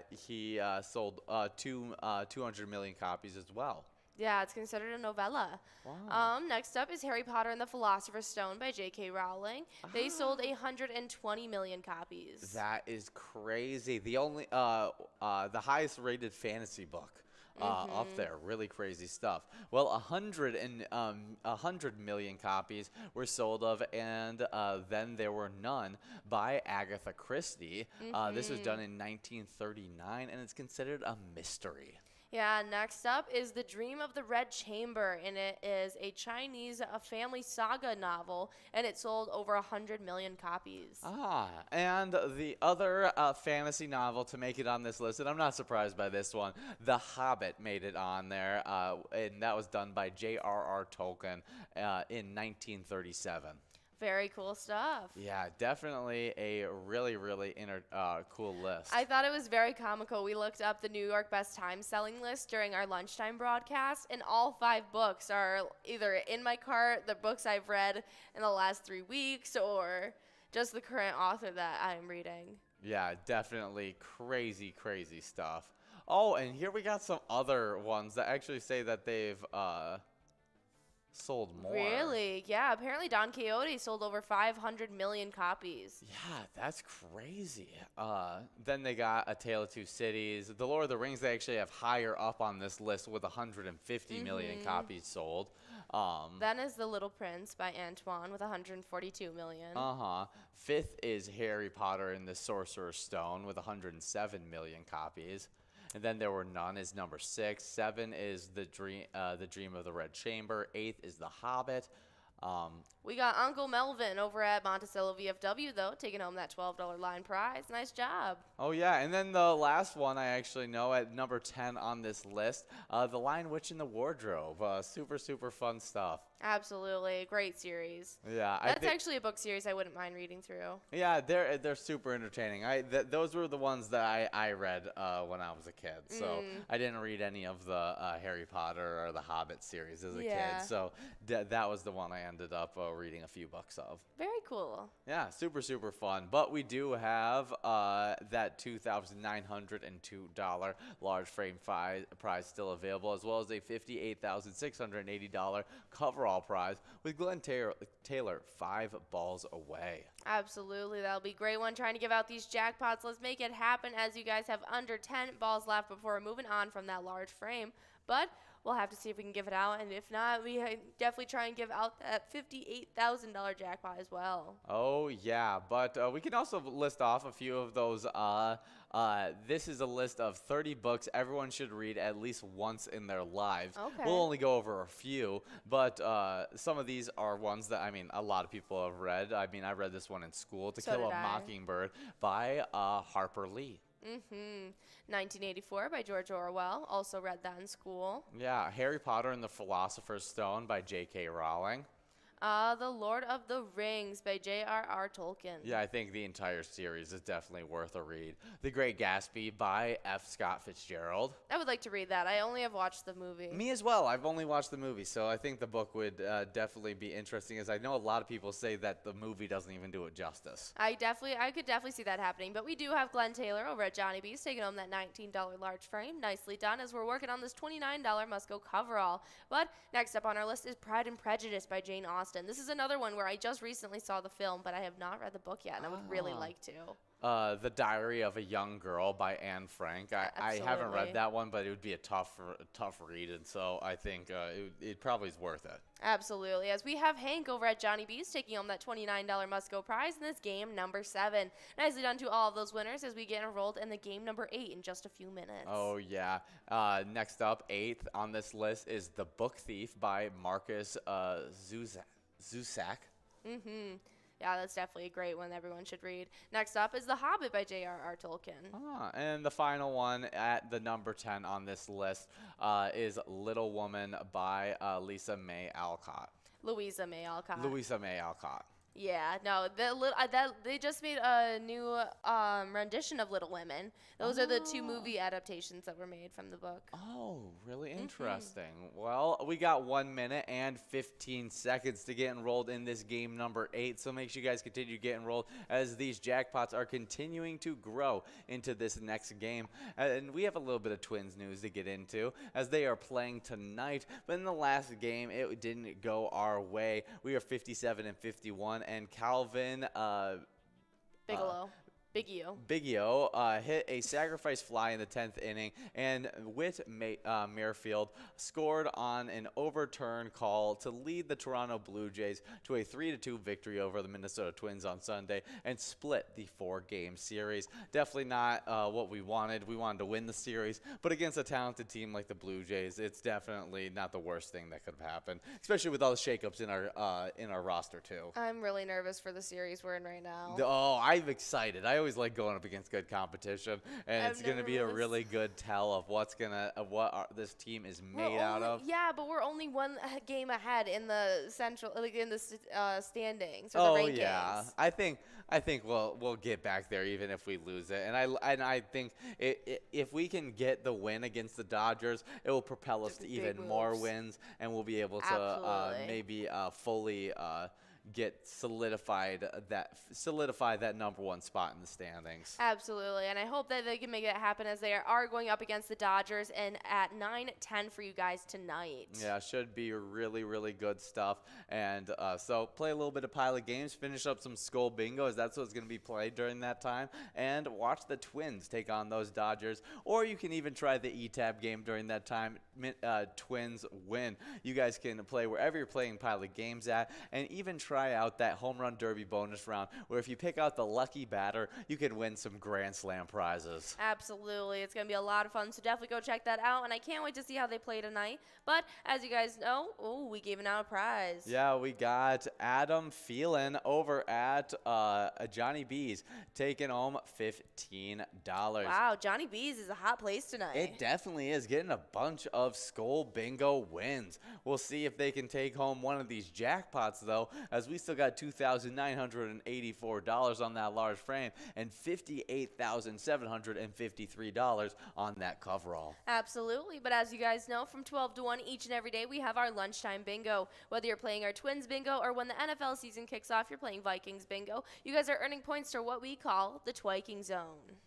B: He sold 200 million copies as well.
A: Yeah, it's considered a novella.
B: Wow.
A: Next up is Harry Potter and the Philosopher's Stone by J.K. Rowling. They sold 120 million copies.
B: That is crazy. The only the highest rated fantasy book up there. Really crazy stuff. Well, 100 million copies were sold of, and then there were none by Agatha Christie. This was done in 1939, and it's considered a mystery.
A: Yeah, next up is The Dream of the Red Chamber, and it is a Chinese family saga novel, and it sold over 100 million copies.
B: And the other fantasy novel to make it on this list, and I'm not surprised by this one, The Hobbit made it on there, and that was done by J.R.R. Tolkien in 1937.
A: Very cool stuff.
B: Yeah, definitely a really, really cool list.
A: I thought it was very comical. We looked up the New York Best Time Selling list during our lunchtime broadcast, and all 5 books are either in my cart, the books I've read in the last 3 weeks, or just the current author that I'm reading.
B: Yeah, definitely crazy, crazy stuff. Oh, and here we got some other ones that actually say that they've sold more.
A: Really? Yeah, apparently Don Quixote sold over 500 million copies.
B: Yeah, that's crazy. Then they got A Tale of Two Cities. The Lord of the Rings, they actually have higher up on this list with 150 million copies sold.
A: Then is The Little Prince by Antoine with 142 million.
B: Fifth is Harry Potter and the Sorcerer's Stone with 107 million copies. And then There Were None is number 6. 7 is The Dream of the Red Chamber. 8th is The Hobbit.
A: We got Uncle Melvin over at Monticello VFW, though, taking home that $12 line prize. Nice job.
B: Oh, yeah. And then the last one I actually know at number 10 on this list, The Lion, Witch, and the Wardrobe. Super, super fun stuff.
A: Absolutely. Great series.
B: Yeah.
A: That's actually a book series I wouldn't mind reading through.
B: Yeah, they're super entertaining. Those were the ones that I read when I was a kid. So I didn't read any of the Harry Potter or the Hobbit series as a kid. So that was the one I ended up reading a few books of.
A: Very cool.
B: Yeah, super, super fun. But we do have that $2,902 large frame prize still available, as well as a $58,680 coverall prize with Glenn Taylor 5 balls away.
A: Absolutely. That'll be a great one trying to give out these jackpots. Let's make it happen as you guys have under 10 balls left before we're moving on from that large frame. But we'll have to see if we can give it out. And if not, we definitely try and give out that $58,000 jackpot as well.
B: Oh, yeah. But we can also list off a few of those. This is a list of 30 books everyone should read at least once in their lives.
A: Okay.
B: We'll only go over a few, but some of these are ones that, a lot of people have read. I read this one in school, To Kill a Mockingbird by Harper Lee.
A: 1984 by George Orwell. Also read that in school.
B: Yeah, Harry Potter and the Philosopher's Stone by J.K. Rowling.
A: The Lord of the Rings by J.R.R. Tolkien.
B: Yeah, I think the entire series is definitely worth a read. The Great Gatsby by F. Scott Fitzgerald.
A: I would like to read that. I only have watched the movie.
B: Me as well. I've only watched the movie, so I think the book would definitely be interesting, as I know a lot of people say that the movie doesn't even do it justice.
A: I could definitely see that happening. But we do have Glenn Taylor over at Johnny B's taking home that $19 large frame. Nicely done, as we're working on this $29 must-go coverall. But next up on our list is Pride and Prejudice by Jane Austen. This is another one where I just recently saw the film, but I have not read the book yet, and I would really like to.
B: The Diary of a Young Girl by Anne Frank. I haven't read that one, but it would be a tough read, and so I think it probably is worth it.
A: Absolutely. As we have Hank over at Johnny B's taking home that $29 must-go prize in this game number 7. Nicely done to all of those winners as we get enrolled in the game number 8 in just a few minutes.
B: Oh, yeah. Next up, 8th on this list is The Book Thief by Marcus Zusak.
A: Yeah, that's definitely a great one everyone should read. Next up is The Hobbit by J.R.R. Tolkien.
B: And the final one at the number 10 on this list is Little Woman by Louisa May Alcott.
A: Louisa May Alcott.
B: Louisa May Alcott.
A: Yeah, no, they just made a new rendition of Little Women. Those are the 2 movie adaptations that were made from the book.
B: Oh, really interesting. Well, we got 1 minute and 15 seconds to get enrolled in this game number 8, so make sure you guys continue to get enrolled as these jackpots are continuing to grow into this next game. And we have a little bit of Twins news to get into, as they are playing tonight, but in the last game, it didn't go our way. We are 57 and 51. And Calvin Biggio hit a sacrifice fly in the 10th inning, and Whit Merrifield scored on an overturned call to lead the Toronto Blue Jays to a 3-2 victory over the Minnesota Twins on Sunday and split the 4-game series. Definitely not what we wanted. We wanted to win the series, but against a talented team like the Blue Jays, it's definitely not the worst thing that could have happened, especially with all the shakeups in our roster too.
A: I'm really nervous for the series we're in right now.
B: I'm excited. I always like going up against good competition, and it's going to be a really good tell of what this team is made out of.
A: Yeah, but we're only 1 game ahead in the standings or the rankings.
B: Yeah, I think we'll get back there even if we lose it, and I think if we can get the win against the Dodgers, it will propel us to even more wins, and we'll be able to maybe fully solidify that number one spot in the standings.
A: Absolutely, and I hope that they can make that happen as they are going up against the Dodgers and at 9-10 for you guys tonight.
B: Yeah, should be really, really good stuff. And so play a little bit of Pilot games, finish up some Skull Bingo, as that's what's going to be played during that time, and watch the Twins take on those Dodgers. Or you can even try the E-Tab game during that time. Twins win. You guys can play wherever you're playing Pilot games at, and even try out that Home Run Derby bonus round, where if you pick out the lucky batter, you can win some Grand Slam prizes.
A: Absolutely. It's going to be a lot of fun, so definitely go check that out, and I can't wait to see how they play tonight. But as you guys know, we gave out a prize.
B: Yeah, we got Adam Phelan over at Johnny B's taking home $15.
A: Wow, Johnny B's is a hot place tonight.
B: It definitely is, getting a bunch of Skull Bingo wins. We'll see if they can take home one of these jackpots, though, as we still got $2,984 on that large frame and $58,753 on that coverall.
A: Absolutely, but as you guys know, from 12 to 1 each and every day, we have our lunchtime bingo. Whether you're playing our Twins bingo or when the NFL season kicks off, you're playing Vikings bingo, you guys are earning points for what we call the Twiking Zone.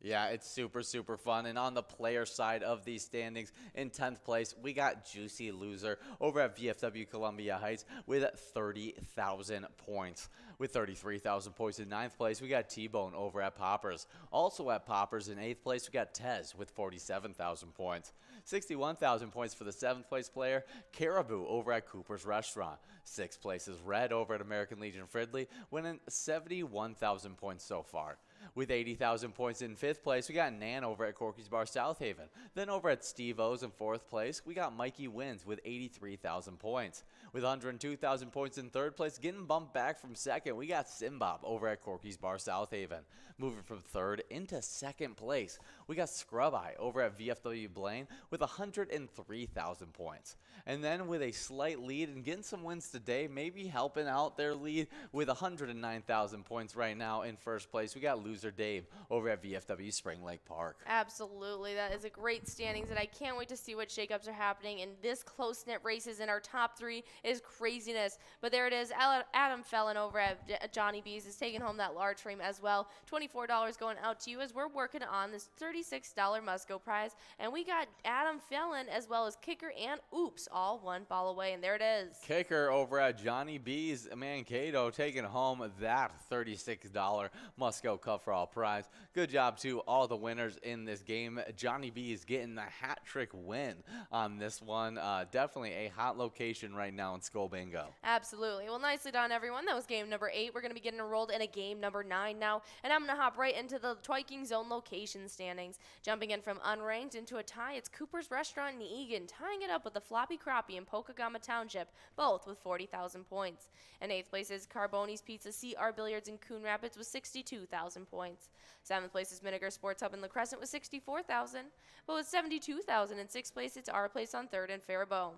B: Yeah, it's super, super fun. And on the player side of these standings, in 10th place, we got Juicy Loser over at VFW Columbia Heights with 30,000 points. With 33,000 points in 9th place, we got T-Bone over at Poppers. Also at Poppers in 8th place, we got Tez with 47,000 points. 61,000 points for the 7th place player, Caribou over at Cooper's Restaurant. 6th place is Red over at American Legion Fridley, winning 71,000 points so far. With 80,000 points in 5th place, we got Nan over at Corky's Bar South Haven. Then over at Steve O's in 4th place, we got Mikey Wins with 83,000 points. With 102,000 points in 3rd place, getting bumped back from 2nd, we got Simbob over at Corky's Bar South Haven. Moving from 3rd into 2nd place, we got Scrub Eye over at VFW Blaine with 103,000 points. And then with a slight lead and getting some wins today, maybe helping out their lead with 109,000 points right now in 1st place, we got Loser Dave over at VFW Spring Lake Park.
A: Absolutely. That is a great standings, and I can't wait to see what shakeups are happening in this close-knit races. In our top 3 is craziness. But there it is. Adam Felon over at Johnny B's is taking home that large frame as well. $24 going out to you as we're working on this $36 Musco prize. And we got Adam Felon as well as Kicker and Oops all one ball away. And there it is.
B: Kicker over at Johnny B's Mankato taking home that $36 Musco coverall prize. Good job to all the winners in this game. Johnny B is getting the hat trick win on this one. Definitely a hot location right now in Skull Bingo.
A: Absolutely. Well, nicely done, everyone. That was game number 8. We're going to be getting enrolled in a game number 9 now, and I'm going to hop right into the Twiking Zone location standings. Jumping in from unranked into a tie, it's Cooper's Restaurant in Egan, tying it up with the Floppy Crappie in Pokegama Township, both with 40,000 points. In 8th place is Carboni's Pizza CR Billiards in Coon Rapids with 62,000 points. 7th place is Miniger Sports Hub in La Crescent with 64,000, but with 72,000. In 6th place, it's our place on 3rd in Faribault.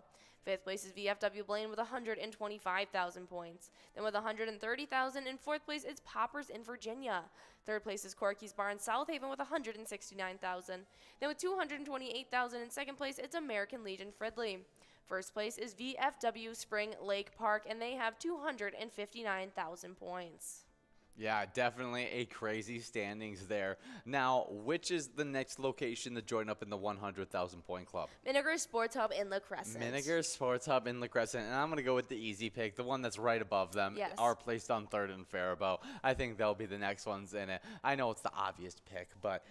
A: 5th place is VFW Blaine with 125,000 points. Then with 130,000 in 4th place, it's Poppers in Virginia. 3rd place is Corky's Bar in South Haven with 169,000. Then with 228,000 in 2nd place, it's American Legion Fridley. 1st place is VFW Spring Lake Park, and they have 259,000 points.
B: Yeah, definitely a crazy standings there. Now, which is the next location to join up in the 100,000 point club?
A: Miniger Sports Hub in La Crescent.
B: Miniger Sports Hub in La Crescent, and I'm going to go with the easy pick, the one that's right above them.
A: Yes.
B: Are placed on 3rd in Faribault. I think they'll be the next ones in it. I know it's the obvious pick, but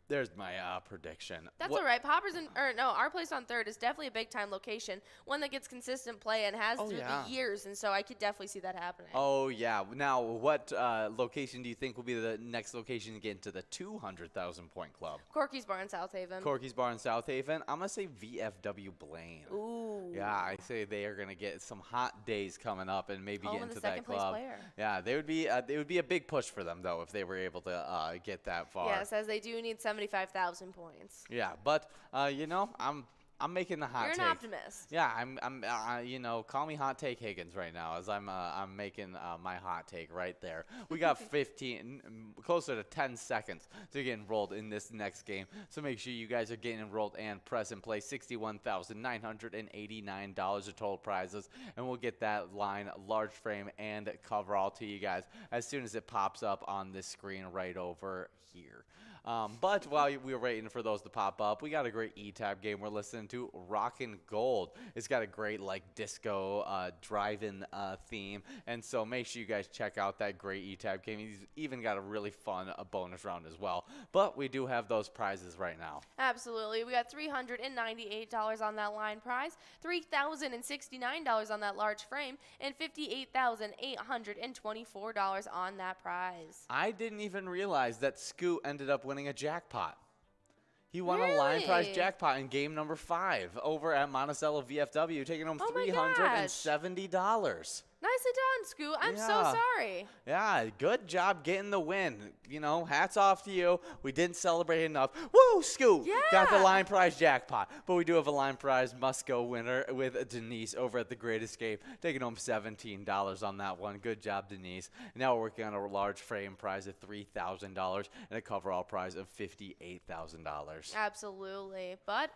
B: there's my prediction.
A: That's all right. Poppers our place on 3rd is definitely a big time location, one that gets consistent play and has through the years, and so I could definitely see that happening.
B: Oh yeah. Now, what location do you think will be the next location to get into the 200,000 point club?
A: Corky's Bar in South Haven.
B: Corky's Bar in South Haven. I'm gonna say VFW Blaine.
A: Ooh.
B: Yeah, I say they are gonna get some hot days coming up and maybe get into that club.
A: Player.
B: Yeah, they would be. It would be a big push for them though if they were able to get that far.
A: Yes, as they do need 75,000 points.
B: Yeah, but I'm I'm making the hot
A: You're
B: take.
A: an optimist.
B: Yeah, I'm you know, call me Hot Take Higgins right now, as I'm making my hot take right there. We got closer to 10 seconds to get enrolled in this next game, so make sure you guys are getting enrolled and press and play. $61,989 of total prizes, and we'll get that line, large frame, and coverall to you guys as soon as it pops up on this screen right over here. But while we were waiting for those to pop up, we got a great E-Tab game we're listening to, Rockin' Gold. It's got a great like disco drive-in theme, and so make sure you guys check out that great E-Tab game. He's even got a really fun bonus round as well. But we do have those prizes right now.
A: Absolutely. We got $398 on that line prize, $3,069 on that large frame, and $58,824 on that prize.
B: I didn't even realize that Scoot ended up winning a jackpot. He won a line prize jackpot in game number 5 over at Monticello VFW, taking home $370.
A: Nicely done, Scoot. I'm so sorry.
B: Yeah, good job getting the win. You know, hats off to you. We didn't celebrate enough. Woo, Scoot!
A: Yeah.
B: Got the line prize jackpot. But we do have a line prize must-go winner with Denise over at The Great Escape, taking home $17 on that one. Good job, Denise. Now we're working on a large frame prize of $3,000 and a coverall prize of $58,000.
A: Absolutely.
B: But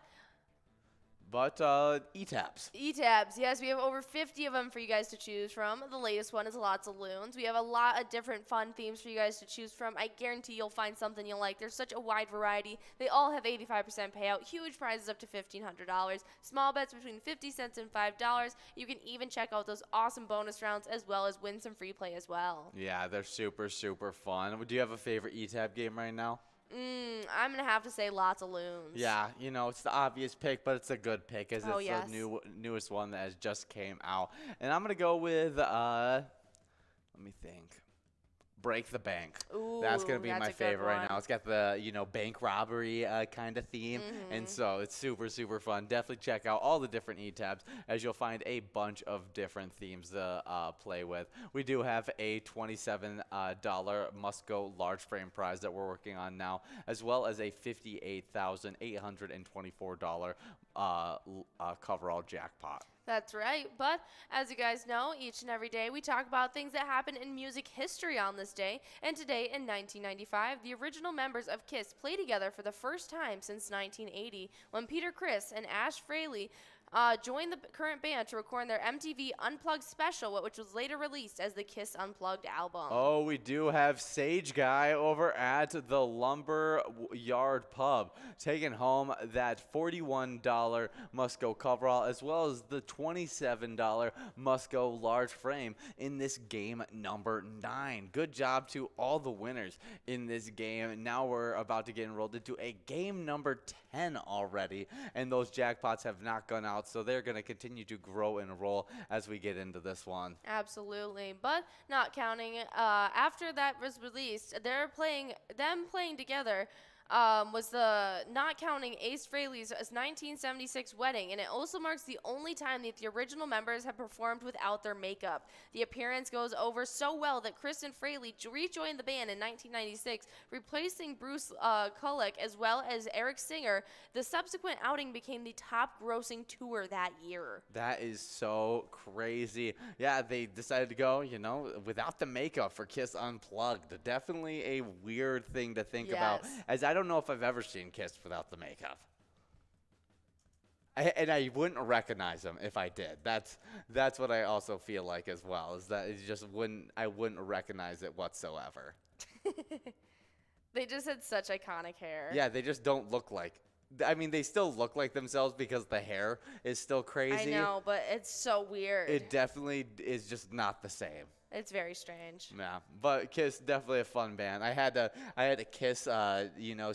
B: E-Tabs.
A: E-Tabs, yes, we have over 50 of them for you guys to choose from. The latest one is Lots of Loons. We have a lot of different fun themes for you guys to choose from. I guarantee you'll find something you'll like. There's such a wide variety. They all have 85% payout, huge prizes up to $1,500, small bets between 50 cents and $5. You can even check out those awesome bonus rounds as well as win some free play as well.
B: Yeah, they're super, super fun. Do you have a favorite E-Tab game right now?
A: I'm going to have to say Lots of Loons.
B: Yeah, you know, it's the obvious pick, but it's a good pick as it's
A: yes.
B: the newest one that has just came out. And I'm going to go with, let me think. Break the Bank.
A: Ooh,
B: that's going to be my favorite right
A: one.
B: now. It's got the, you know, bank robbery kind of theme. And so it's super, super fun. Definitely check out all the different E-Tabs as you'll find a bunch of different themes to play with. We do have a $27 must-go large frame prize that we're working on now, as well as a $58,824 coverall jackpot.
A: That's right. But as you guys know, each and every day we talk about things that happened in music history on this day. And today in 1995, the original members of KISS played together for the first time since 1980 when Peter Criss and Ash Frehley joined the current band to record their MTV Unplugged special, which was later released as the KISS Unplugged album.
B: Oh, we do have Sage Guy over at the Lumber Yard Pub taking home that $41 must-go coverall as well as the $27 must-go large frame in this game number 9. Good job to all the winners in this game. Now we're about to get enrolled into a game number 10 already, and those jackpots have not gone out, so they're going to continue to grow and roll as we get into this one.
A: Absolutely, but not counting after that was released, them playing together was the not counting Ace Frehley's 1976 wedding, and it also marks the only time that the original members have performed without their makeup. The appearance goes over so well that Chris and Frehley rejoined the band in 1996, replacing Bruce Kulick as well as Eric Singer. The subsequent outing became the top-grossing tour that year.
B: That is so crazy. Yeah, they decided to go, you know, without the makeup for KISS Unplugged. Definitely a weird thing to think about, as I don't know if I've ever seen KISS without the makeup. And I wouldn't recognize them if I did. That's what I also feel like as well, is that I wouldn't recognize it whatsoever.
A: They just had such iconic hair.
B: Yeah, they just don't look like, I mean, they still look like themselves because the hair is still crazy.
A: I know, but it's so weird.
B: It definitely is just not the same.
A: It's very strange.
B: Yeah, but KISS, definitely a fun band. I had to KISS, you know,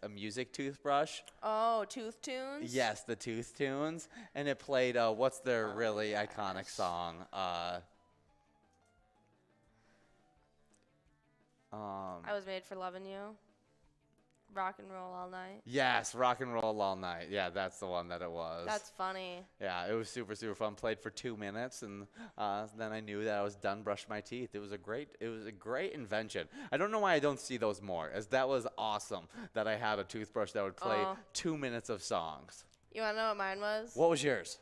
B: a music toothbrush.
A: Oh, Tooth Tunes?
B: Yes, the Tooth Tunes, and it played what's their really iconic song?
A: I Was Made for Loving You. Rock and Roll All Night.
B: Yes, Rock and Roll All Night. Yeah, that's the one that it was.
A: That's funny.
B: Yeah, it was super, super fun. Played for 2 minutes, and then I knew that I was done brushing my teeth. It was a great invention. I don't know why I don't see those more, as that was awesome that I had a toothbrush that would play 2 minutes of songs.
A: You want to know what mine was?
C: What was yours?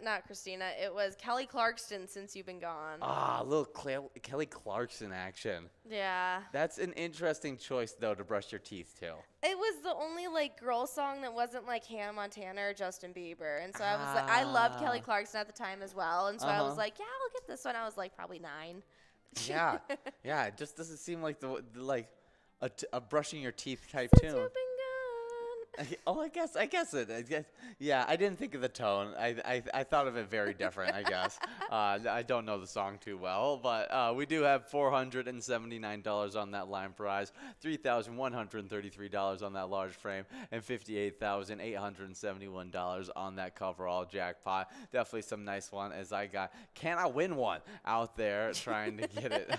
A: Not Christina. It was Kelly Clarkson, Since You've Been Gone.
C: Ah, a little Kelly Clarkson action.
A: Yeah.
C: That's an interesting choice, though, to brush your teeth to.
A: It was the only like girl song that wasn't like Hannah Montana or Justin Bieber, and so I was like, I loved Kelly Clarkson at the time as well, and so I was like, yeah, I'll get this one. I was like probably 9.
C: Yeah, yeah. It just doesn't seem like a brushing your teeth type
A: Since
C: tune.
A: you've been gone.
C: Oh, I guess it. Yeah, I didn't think of the tone. I thought of it very different, I guess. I don't know the song too well, but we do have $479 on that line prize, $3,133 on that large frame, and $58,871 on that coverall jackpot. Definitely some nice one as I got Can I Win One out there trying to get it,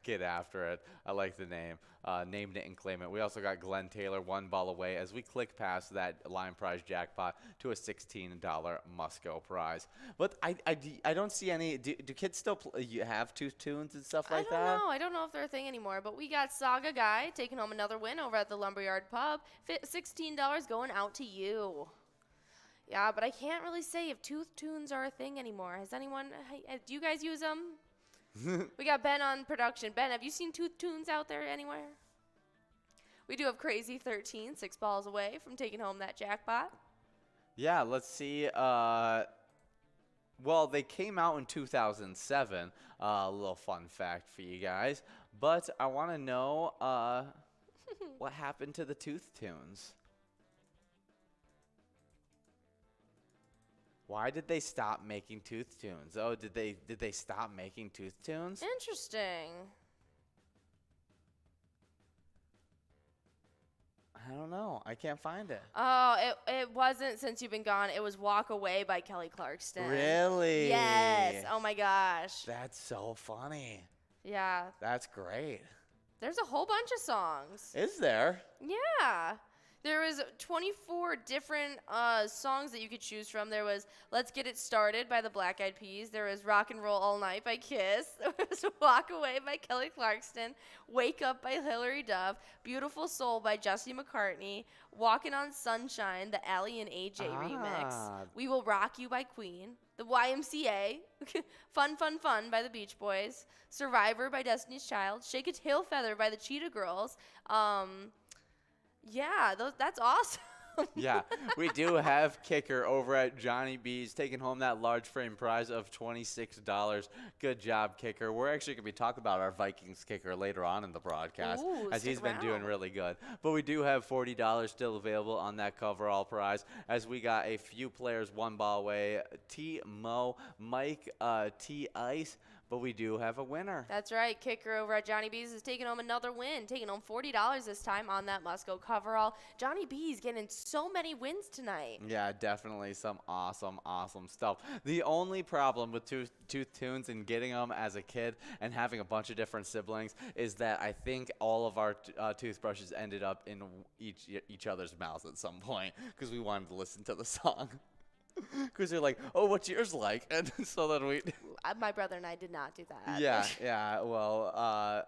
C: get after it. I like the name. Named it and claim it. We also got Glenn Taylor, 1 ball away as we click past that line prize jackpot to a $16 must-go prize. But I don't see any. Do kids still you have tooth tunes and stuff like that?
A: I don't know. I don't know if they're a thing anymore. But we got Saga Guy taking home another win over at the Lumberyard Pub. $16 going out to you. Yeah, but I can't really say if tooth tunes are a thing anymore. Has anyone? Do you guys use them? We got Ben on production. Ben, have you seen tooth tunes out there anywhere? We do have Crazy 13, 6 balls away from taking home that jackpot.
C: Yeah, let's see. Well, they came out in 2007. A little fun fact for you guys. But I want to know what happened to the tooth tunes. Why did they stop making tooth tunes? Oh, did they stop making tooth tunes?
A: Interesting.
C: I don't know. I can't find it.
A: Oh, it wasn't Since You've Been Gone. It was Walk Away by Kelly Clarkson.
C: Really?
A: Yes. Oh, my gosh.
C: That's so funny.
A: Yeah.
C: That's great.
A: There's a whole bunch of songs.
C: Is there?
A: Yeah. There was 24 different songs that you could choose from. There was Let's Get It Started by the Black Eyed Peas. There was Rock and Roll All Night by Kiss. There was Walk Away by Kelly Clarkson. Wake Up by Hilary Duff. Beautiful Soul by Jesse McCartney. Walking on Sunshine, the Ally and AJ remix. We Will Rock You by Queen. The YMCA. Fun, Fun, Fun by the Beach Boys. Survivor by Destiny's Child. Shake a Tail Feather by the Cheetah Girls. Yeah, that's awesome.
C: Yeah, we do have kicker over at Johnny B's taking home that large frame prize of $26. Good job, kicker. We're actually going to be talking about our Vikings kicker later on in the broadcast.
A: Ooh,
C: as he's been doing really good. But we do have $40 still available on that coverall prize as we got a few players 1 ball away. T. Mo, Mike, T. Ice. But we do have a winner.
A: That's right. Kicker over at Johnny B's is taking home another win, taking home $40 this time on that must-go coverall. Johnny B's getting so many wins tonight.
C: Yeah, definitely some awesome, awesome stuff. The only problem with tooth tunes and getting them as a kid and having a bunch of different siblings is that I think all of our toothbrushes ended up in each other's mouths at some point because we wanted to listen to the song. Because they're like, oh, what's yours like? And so then we...
A: My brother and I did not do that.
C: Yeah. Well,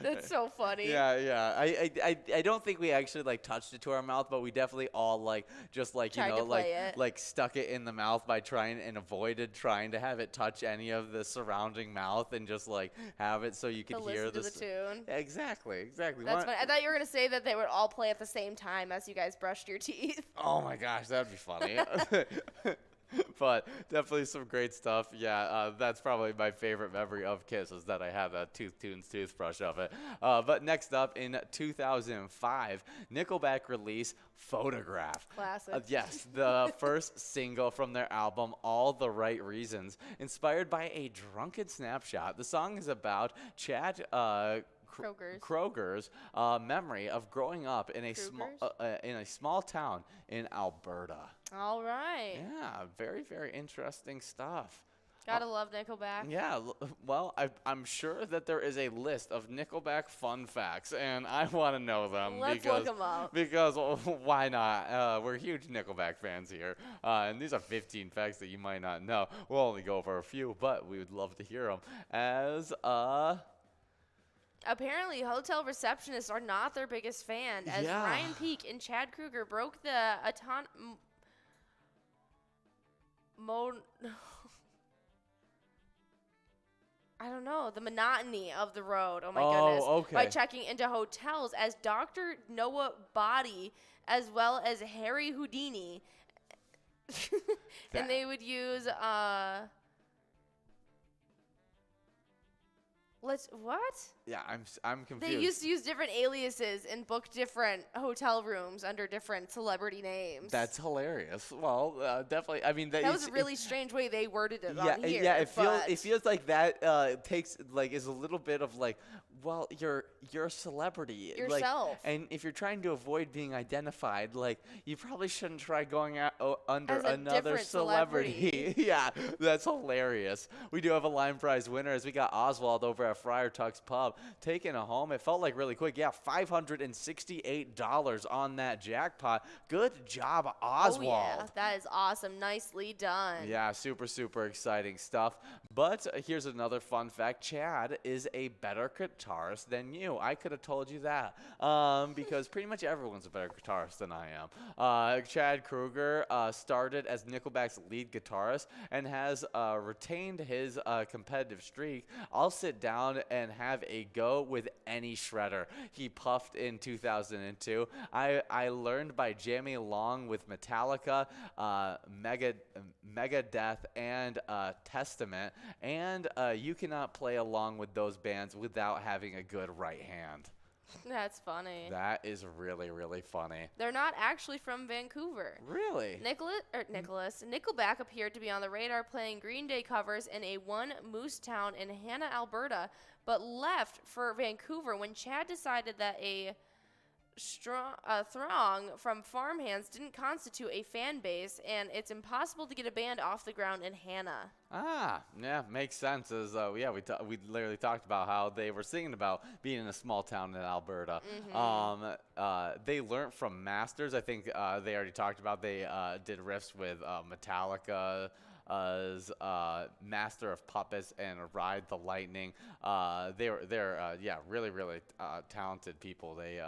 A: that's so funny.
C: Yeah. I don't think we actually like touched it to our mouth, but we definitely all stuck it in the mouth by trying and avoided trying to have it touch any of the surrounding mouth and just like have it so you could hear
A: the tune.
C: Exactly.
A: That's funny. I thought you were gonna say that they would all play at the same time as you guys brushed your teeth.
C: Oh my gosh, that'd be funny. But definitely some great stuff. Yeah, that's probably my favorite memory of Kiss is that I had a Tooth Tunes toothbrush of it. But next up in 2005, Nickelback release Photograph.
A: Classic.
C: Yes, the first single from their album, All the Right Reasons, inspired by a drunken snapshot. The song is about Chad Kroger's memory of growing up in a small town in Alberta.
A: All right.
C: Yeah, very, very interesting stuff.
A: Gotta love Nickelback.
C: Yeah, well, I'm sure that there is a list of Nickelback fun facts, and I want to know them.
A: Let's look them up.
C: Because why not? We're huge Nickelback fans here, and these are 15 facts that you might not know. We'll only go over a few, but we would love to hear them.
A: Apparently, hotel receptionists are not their biggest fan, as
B: Yeah.
A: Ryan Peake and Chad Kruger broke the the monotony of the road. Oh my goodness! By
B: Okay.
A: checking into hotels as Dr. Noah Body, as well as Harry Houdini, and they would use what?
B: Yeah, I'm confused.
A: They used to use different aliases and book different hotel rooms under different celebrity names.
B: That's hilarious. Well, definitely. I mean,
A: That was a really strange way they worded it
B: yeah,
A: on here.
B: yeah. It
A: but
B: feels like that takes like is a little bit of like, well, you're a celebrity.
A: Yourself.
B: Like, and if you're trying to avoid being identified, like you probably shouldn't try going out under
A: As a
B: another
A: different
B: celebrity. Yeah, that's hilarious. We do have a line prize winner as we got Oswald over at Friar Tuck's Pub taking a home. It felt like really quick. Yeah, $568 on that jackpot. Good job, Oswald.
A: Oh, yeah. That is awesome. Nicely done.
B: Yeah, super, super exciting stuff. But here's another fun fact. Chad is a better guitarist than you. I could have told you that because pretty much everyone's a better guitarist than I am. Chad Kruger started as Nickelback's lead guitarist and has retained his competitive streak. I'll sit down and have a go with any shredder. He puffed in 2002. I learned by jamming along with Metallica, Megadeth, and Testament, and you cannot play along with those bands without having a good right hand.
A: That's funny.
B: That is really, really funny.
A: They're not actually from Vancouver.
B: Really?
A: Nickelback appeared to be on the radar playing Green Day covers in a one moose town in Hanna, Alberta, but left for Vancouver when Chad decided that a throng from farmhands didn't constitute a fan base, and it's impossible to get a band off the ground in Hanna.
B: Ah, yeah, makes sense. As we literally talked about how they were singing about being in a small town in Alberta. They learned from masters. I think they already talked about they did riffs with Metallica. As Master of Puppets and Ride the Lightning. They're really, really talented people. They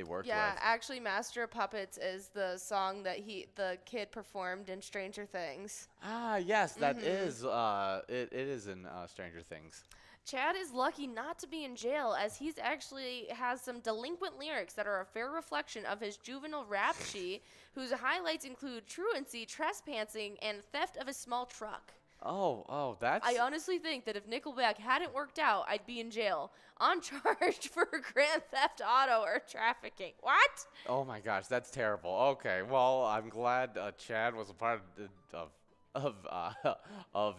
B: worked with.
A: Yeah, actually, Master of Puppets is the song that the kid performed in Stranger Things.
B: Ah, yes, that is. It is in Stranger Things.
A: Chad is lucky not to be in jail, as he's actually has some delinquent lyrics that are a fair reflection of his juvenile rap sheet, whose highlights include truancy, trespassing, and theft of a small truck.
B: Oh, that's.
A: I honestly think that if Nickelback hadn't worked out, I'd be in jail on charge for grand theft auto or trafficking. What?
B: Oh my gosh, that's terrible. Okay, well, I'm glad Chad was a part of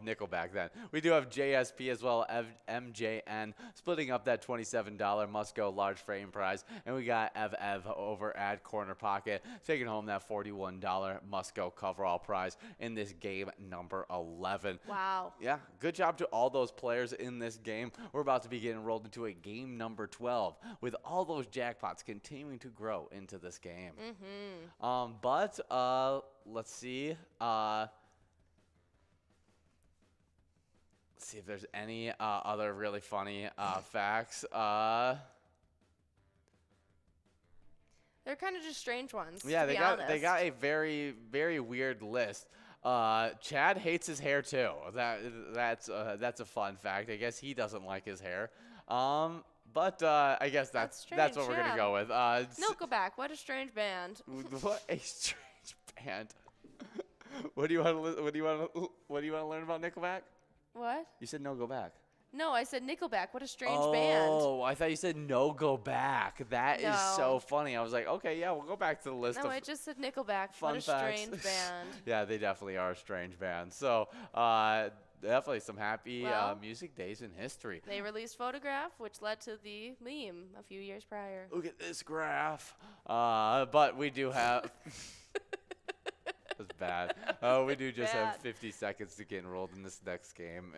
B: Nickelback then. We do have JSP as well, MJN, splitting up that $27 must-go large frame prize. And we got Ev over at Corner Pocket, taking home that $41 must-go coverall prize in this game number 11.
A: Wow.
B: Yeah, good job to all those players in this game. We're about to be getting rolled into a game number 12 with all those jackpots continuing to grow into this game. But let's see. See if there's any other really funny facts.
A: They're kind of just strange ones.
B: Yeah,
A: to be honest.
B: they got a very, very weird list. Chad hates his hair too. That's a fun fact. I guess he doesn't like his hair. But I guess that's what we're gonna go with.
A: Nickelback, what a strange band.
B: What a strange band. What do you want to learn about Nickelback?
A: What?
B: You said no go back.
A: No, I said Nickelback. What a strange band.
B: Oh, I thought you said no go back. That is so funny. I was like, okay, yeah, we'll go back to the list
A: No,
B: of
A: I just said Nickelback.
B: fun
A: What a
B: facts.
A: strange band.
B: Yeah, they definitely are a strange band. So definitely some happy music days in history.
A: They released Photograph, which led to the meme a few years prior.
B: Look at this graph. But we do have... That's bad. We do just have 50 seconds to get enrolled in this next game,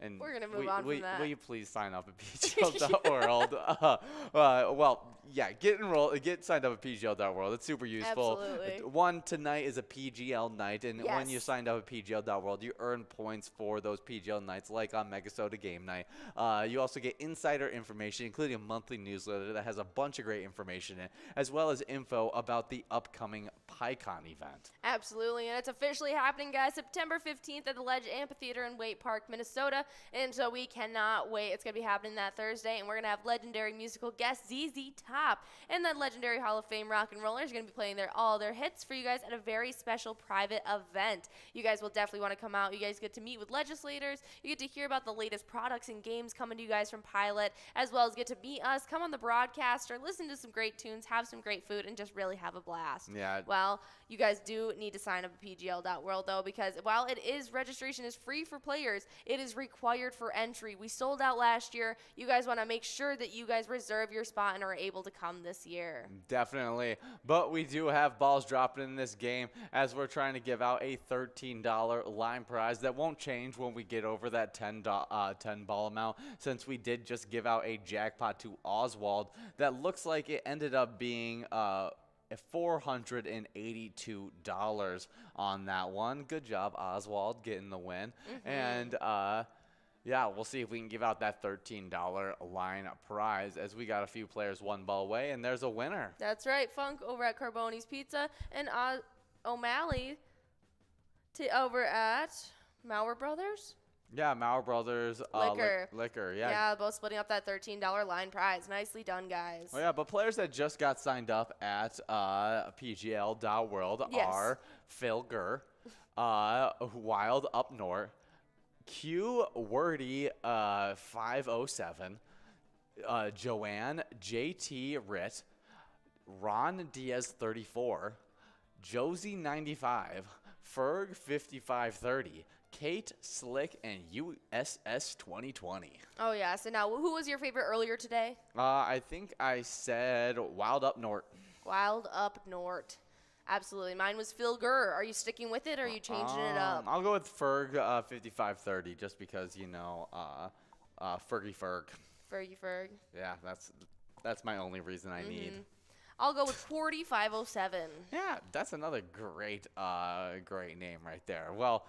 B: And
A: We're gonna move on from that.
B: Will you please sign up at PGL.world? Well, yeah, get signed up at PGL.world. It's super useful.
A: Absolutely.
B: One tonight is a PGL night, and when you
A: Yes.
B: signed up at PGL.world, you earn points for those PGL nights, like on MegaSota game night. You also get insider information, including a monthly newsletter that has a bunch of great information in it, as well as info about the upcoming PyCon event.
A: Absolutely, and it's officially happening, guys, September 15th at the Ledge Amphitheater in Waite Park, Minnesota, and so we cannot wait. It's going to be happening that Thursday, and we're going to have legendary musical guest ZZ Top, and then legendary Hall of Fame rock and rollers are going to be playing all their hits for you guys at a very special private event. You guys will definitely want to come out. You guys get to meet with legislators. You get to hear about the latest products and games coming to you guys from Pilot, as well as get to meet us, come on the broadcast, or listen to some great tunes, have some great food, and just really have a blast.
B: Yeah.
A: Well, you guys do need to sign up at PGL.world, though, because while registration is free for players, it is required for entry. We sold out last year. You guys want to make sure that you guys reserve your spot and are able to come this year.
B: Definitely. But we do have balls dropping in this game, as we're trying to give out a $13 line prize that won't change when we get over that 10 ball amount, since we did just give out a jackpot to Oswald that looks like it ended up being $482 on that one. Good job, Oswald, getting the win. And yeah, we'll see if we can give out that $13 line prize, as we got a few players one ball away, and there's a winner.
A: That's right. Funk over at Carboni's Pizza, and O'Malley over at Maurer Brothers.
B: Yeah, Maurer Brothers
A: Liquor.
B: Liquor, yeah.
A: Yeah, both splitting up that $13 line prize. Nicely done, guys.
B: Oh, yeah, but players that just got signed up at PGL.world
A: Yes.
B: are Phil Gurr, Wild Up North, Q Wordy 507, Joanne JT Ritt, Ron Diaz 34, Josie 95, Ferg 5530, Kate Slick, and USS 2020.
A: Oh, yeah. So now, who was your favorite earlier today?
B: I think I said Wild Up North.
A: Wild Up North. Absolutely. Mine was Phil Gurr. Are you sticking with it, or are you changing it up?
B: I'll go with Ferg 5530, just because, Fergie Ferg.
A: Fergie Ferg.
B: Yeah, that's my only reason I need.
A: I'll go with Cordy 507.
B: Yeah, that's another great name right there. Well,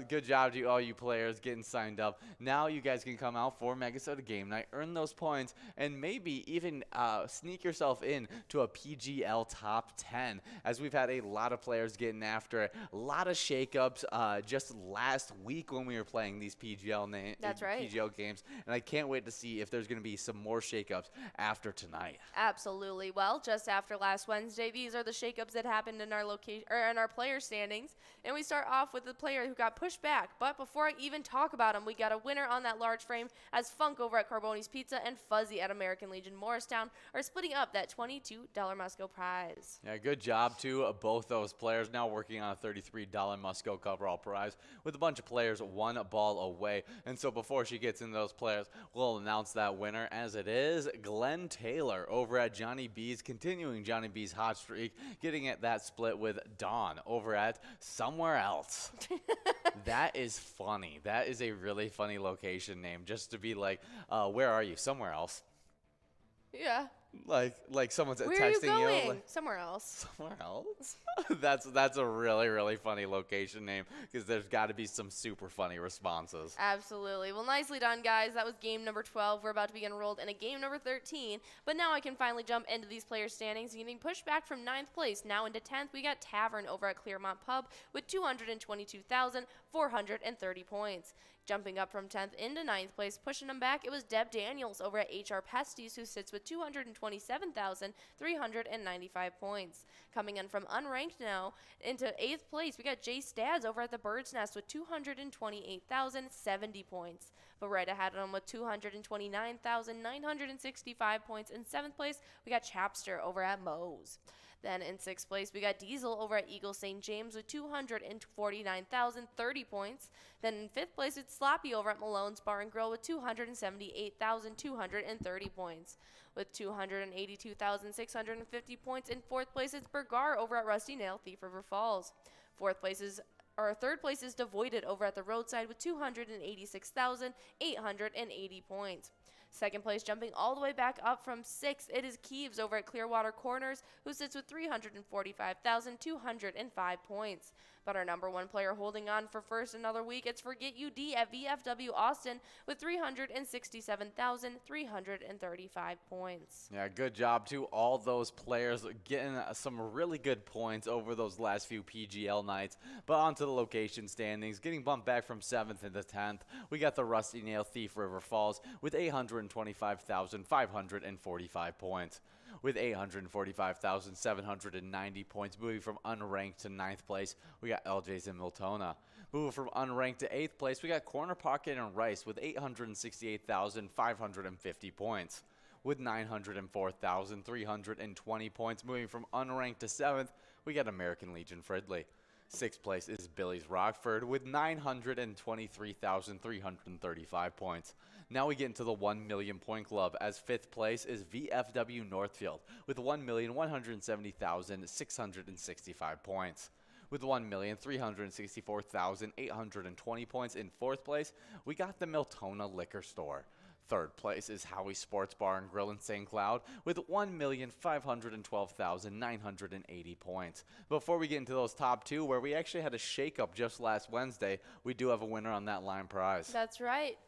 B: good job to all you players getting signed up. Now you guys can come out for MegaSota game night, earn those points, and maybe even sneak yourself in to a PGL top 10, as we've had a lot of players getting after it. A lot of shakeups just last week when we were playing these
A: That's right.
B: PGL games, and I can't wait to see if there's going to be some more shakeups after tonight.
A: Absolutely. Well, just after last Wednesday, these are the shakeups that happened in our location or in our player standings, and we start off with the player who got pushed back. But before I even talk about him, we got a winner on that large frame, as Funk over at Carboni's Pizza and Fuzzy at American Legion Morristown are splitting up that $22 Musco prize.
B: Yeah, good job to both those players. Now working on a $33 Musco coverall prize, with a bunch of players one ball away. And so before she gets into those players, we'll announce that winner, as it is Glenn Taylor over at Johnny B's, continuing Johnny B's hot streak, getting at that split with Dawn over at Somewhere Else. That is funny. That is a really funny location name, just to be like, where are you? Somewhere else.
A: Yeah.
B: Like someone's
A: Where are you
B: texting
A: going?
B: you. Like,
A: Somewhere else.
B: somewhere else? That's a really, really funny location name, because there's got to be some super funny responses.
A: Absolutely. Well, nicely done, guys. That was game number 12. We're about to be enrolled in a game number 13. But now I can finally jump into these player standings. Getting pushed back from 9th place now into 10th, we got Tavern over at Clearmont Pub with 222,430 points. Jumping up from 10th into 9th place, pushing them back, it was Deb Daniels over at HR Pesties, who sits with 227,395 points. Coming in from unranked now into 8th place, we got Jay Stads over at the Bird's Nest with 228,070 points. But right ahead of them with 229,965 points in 7th place, we got Chapster over at Moe's. Then in 6th place, we got Diesel over at Eagle St. James with 249,030 points. Then in 5th place, it's Sloppy over at Malone's Bar and Grill with 278,230 points. With 282,650 points in 4th place, it's Bergar over at Rusty Nail Thief River Falls. 4th place is third place is Devoided over at the roadside with 286,880 points. Second place, jumping all the way back up from 6th, it is Keeves over at Clearwater Corners, who sits with 345,205 points. But our number one player holding on for first another week, it's Forget You D at VFW Austin with 367,335 points.
B: Yeah, good job to all those players getting some really good points over those last few PGL nights. But onto the location standings, getting bumped back from 7th into 10th, we got the Rusty Nail Thief River Falls with 825,545 points. With 845,790 points, moving from unranked to 9th place, we got LJ's in Miltona. Moving from unranked to 8th place, we got Corner Pocket and Rice with 868,550 points. With 904,320 points, moving from unranked to 7th, we got American Legion Fridley. 6th place is Billy's Rockford with 923,335 points. Now we get into the 1 million point club, as 5th place is VFW Northfield with 1,170,665 points. With 1,364,820 points in 4th place, we got the Miltona Liquor Store. 3rd place is Howie Sports Bar and Grill in St. Cloud with 1,512,980 points. Before we get into those top two, where we actually had a shakeup just last Wednesday, we do have a winner on that line prize.
A: That's right.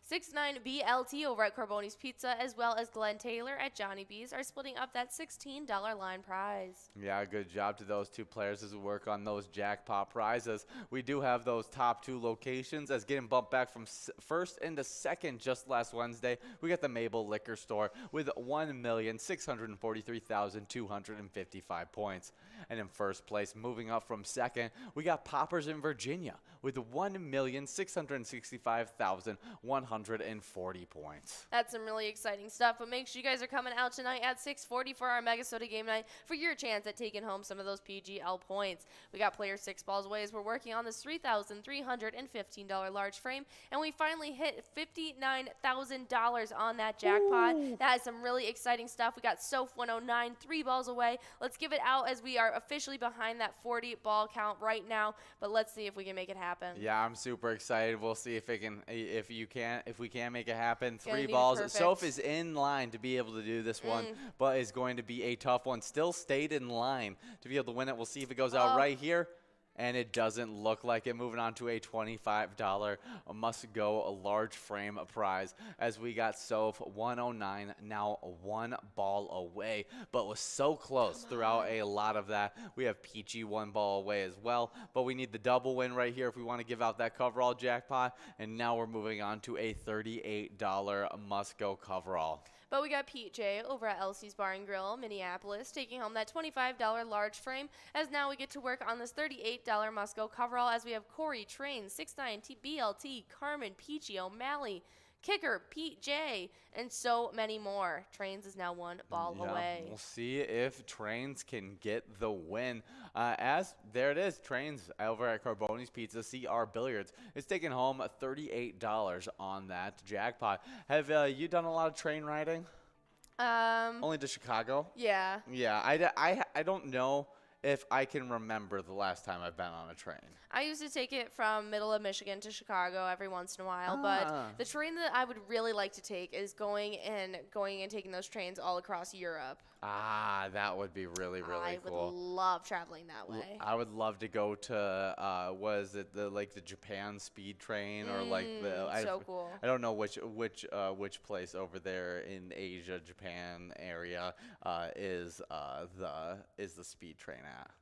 A: 69BLT over at Carboni's Pizza, as well as Glenn Taylor at Johnny B's, are splitting up that $16 line prize.
B: Yeah, good job to those two players as we work on those jackpot prizes. We do have those top two locations as getting bumped back from first into second just last Wednesday. We got the Mabel Liquor Store with 1,643,255 points. And in first place, moving up from second, we got Poppers in Virginia with 1,665,140 points.
A: That's some really exciting stuff, but make sure you guys are coming out tonight at 6:40 for our MegaSota game night for your chance at taking home some of those PGL points. We got player 6 balls away as we're working on this $3,315 large frame, and we finally hit $59,000 on that jackpot. Ooh. That is some really exciting stuff. We got Soph 109, 3 balls away. Let's give it out as we are officially behind that 40 ball count right now, but let's see if we can make it happen.
B: Yeah, I'm super excited. We'll see if we can make it happen. 3 balls. Soph is in line to be able to do this one, but is going to be a tough one. Still stayed in line to be able to win it. We'll see if it goes out right here. And it doesn't look like it. Moving on to a $25 must-go large frame prize, as we got Soph 109, now 1 ball away, but was so close throughout a lot of that. We have Peachy 1 ball away as well, but we need the double win right here if we want to give out that coverall jackpot. And now we're moving on to a $38 must-go coverall.
A: But we got Pete J over at Elsie's Bar and Grill, Minneapolis, taking home that $25 large frame, as now we get to work on this $38 must-go coverall, as we have Corey, Train, 69T, BLT, Carmen, Peachy, O'Malley, Kicker, Pete J, and so many more. Trains is now 1 ball away.
B: We'll see if Trains can get the win. There it is, Trains over at Carboni's Pizza, CR Billiards is taking home $38 on that jackpot. Have you done a lot of train riding? Only to Chicago?
A: Yeah.
B: Yeah, I don't know if I can remember the last time I've been on a train.
A: I used to take it from middle of Michigan to Chicago every once in a while, but the train that I would really like to take is going and taking those trains all across Europe.
B: That would be really, really cool.
A: I would love traveling that way.
B: I would love to go to was it the Japan speed train, or
A: so cool.
B: I don't know which place over there in Asia, Japan area is the speed train at.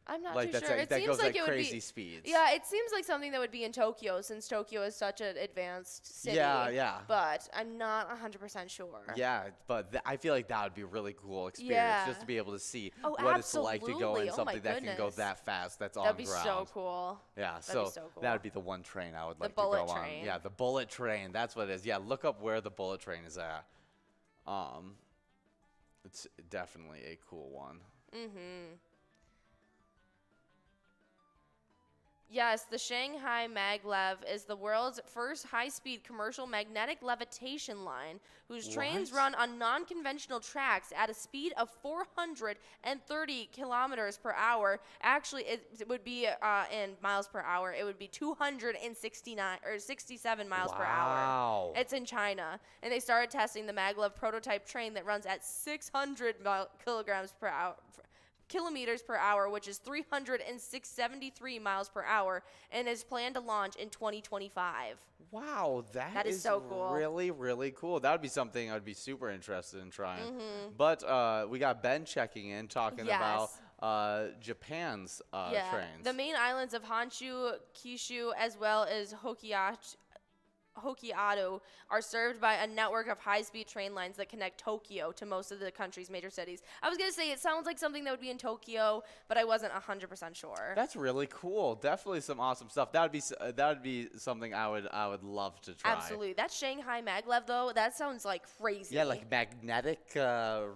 A: I'm not too sure.
B: It seems like it would crazy speeds.
A: Yeah, it seems like something that would be in Tokyo, since Tokyo is such an advanced city.
B: Yeah.
A: But I'm not 100% sure.
B: Yeah, but I feel like that would be a really cool experience, just to be able to see what it's like to go in something that can go that fast. That's on ground.
A: That'd be so cool.
B: Yeah,
A: so cool.
B: That would be the one train I would like to
A: go
B: on.
A: Train.
B: Yeah, the bullet train. That's what it is. Yeah, look up where the bullet train is at. It's definitely a cool one.
A: Yes, the Shanghai Maglev is the world's first high-speed commercial magnetic levitation line whose trains
B: What?
A: run on non-conventional tracks at a speed of 430 kilometers per hour. Actually, it would be in miles per hour. It would be 269 or 67 miles per hour.
B: Wow.
A: It's in China, and they started testing the maglev prototype train that runs at 600 kilometers per hour, which is 373 miles per hour, and is planned to launch in 2025.
B: Wow,
A: That is so cool.
B: really, really cool. That would be something I'd be super interested in trying.
A: Mm-hmm.
B: But we got Ben checking in, talking about
A: Yes.
B: Japan's
A: Yeah,
B: trains.
A: the main islands of Honshu, Kyushu, as well as Hokkaido are served by a network of high-speed train lines that connect Tokyo to most of the country's major cities. I was going to say it sounds like something that would be in Tokyo, but I wasn't 100% sure.
B: That's really cool. Definitely some awesome stuff. That would be something I would love to try.
A: Absolutely. That Shanghai Maglev, though, that sounds like crazy.
B: Yeah, like magnetic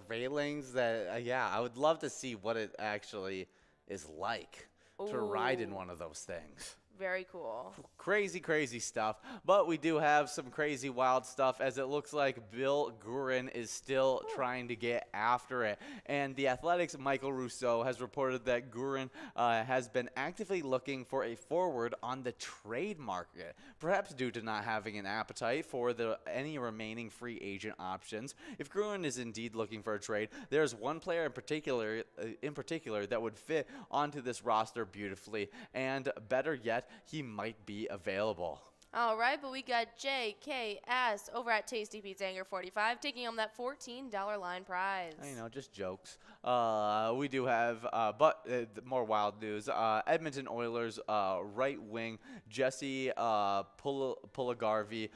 B: railings. Yeah, I would love to see what it actually is like to ride in
A: Ooh.
B: one of those things.
A: Very cool.
B: Crazy, crazy stuff. But we do have some crazy, wild stuff as it looks like Bill Guerin is still trying to get after it. And the Athletics' Michael Rousseau has reported that Guerin has been actively looking for a forward on the trade market, perhaps due to not having an appetite for any remaining free agent options. If Guerin is indeed looking for a trade, there's one player in particular that would fit onto this roster beautifully, and better yet, he might be available.
A: All right, but we got JKS over at Tasty Pete's Anger 45 taking home that $14 line prize.
B: Just jokes. We do have, more wild news. Edmonton Oilers right wing Jesse Puligarvi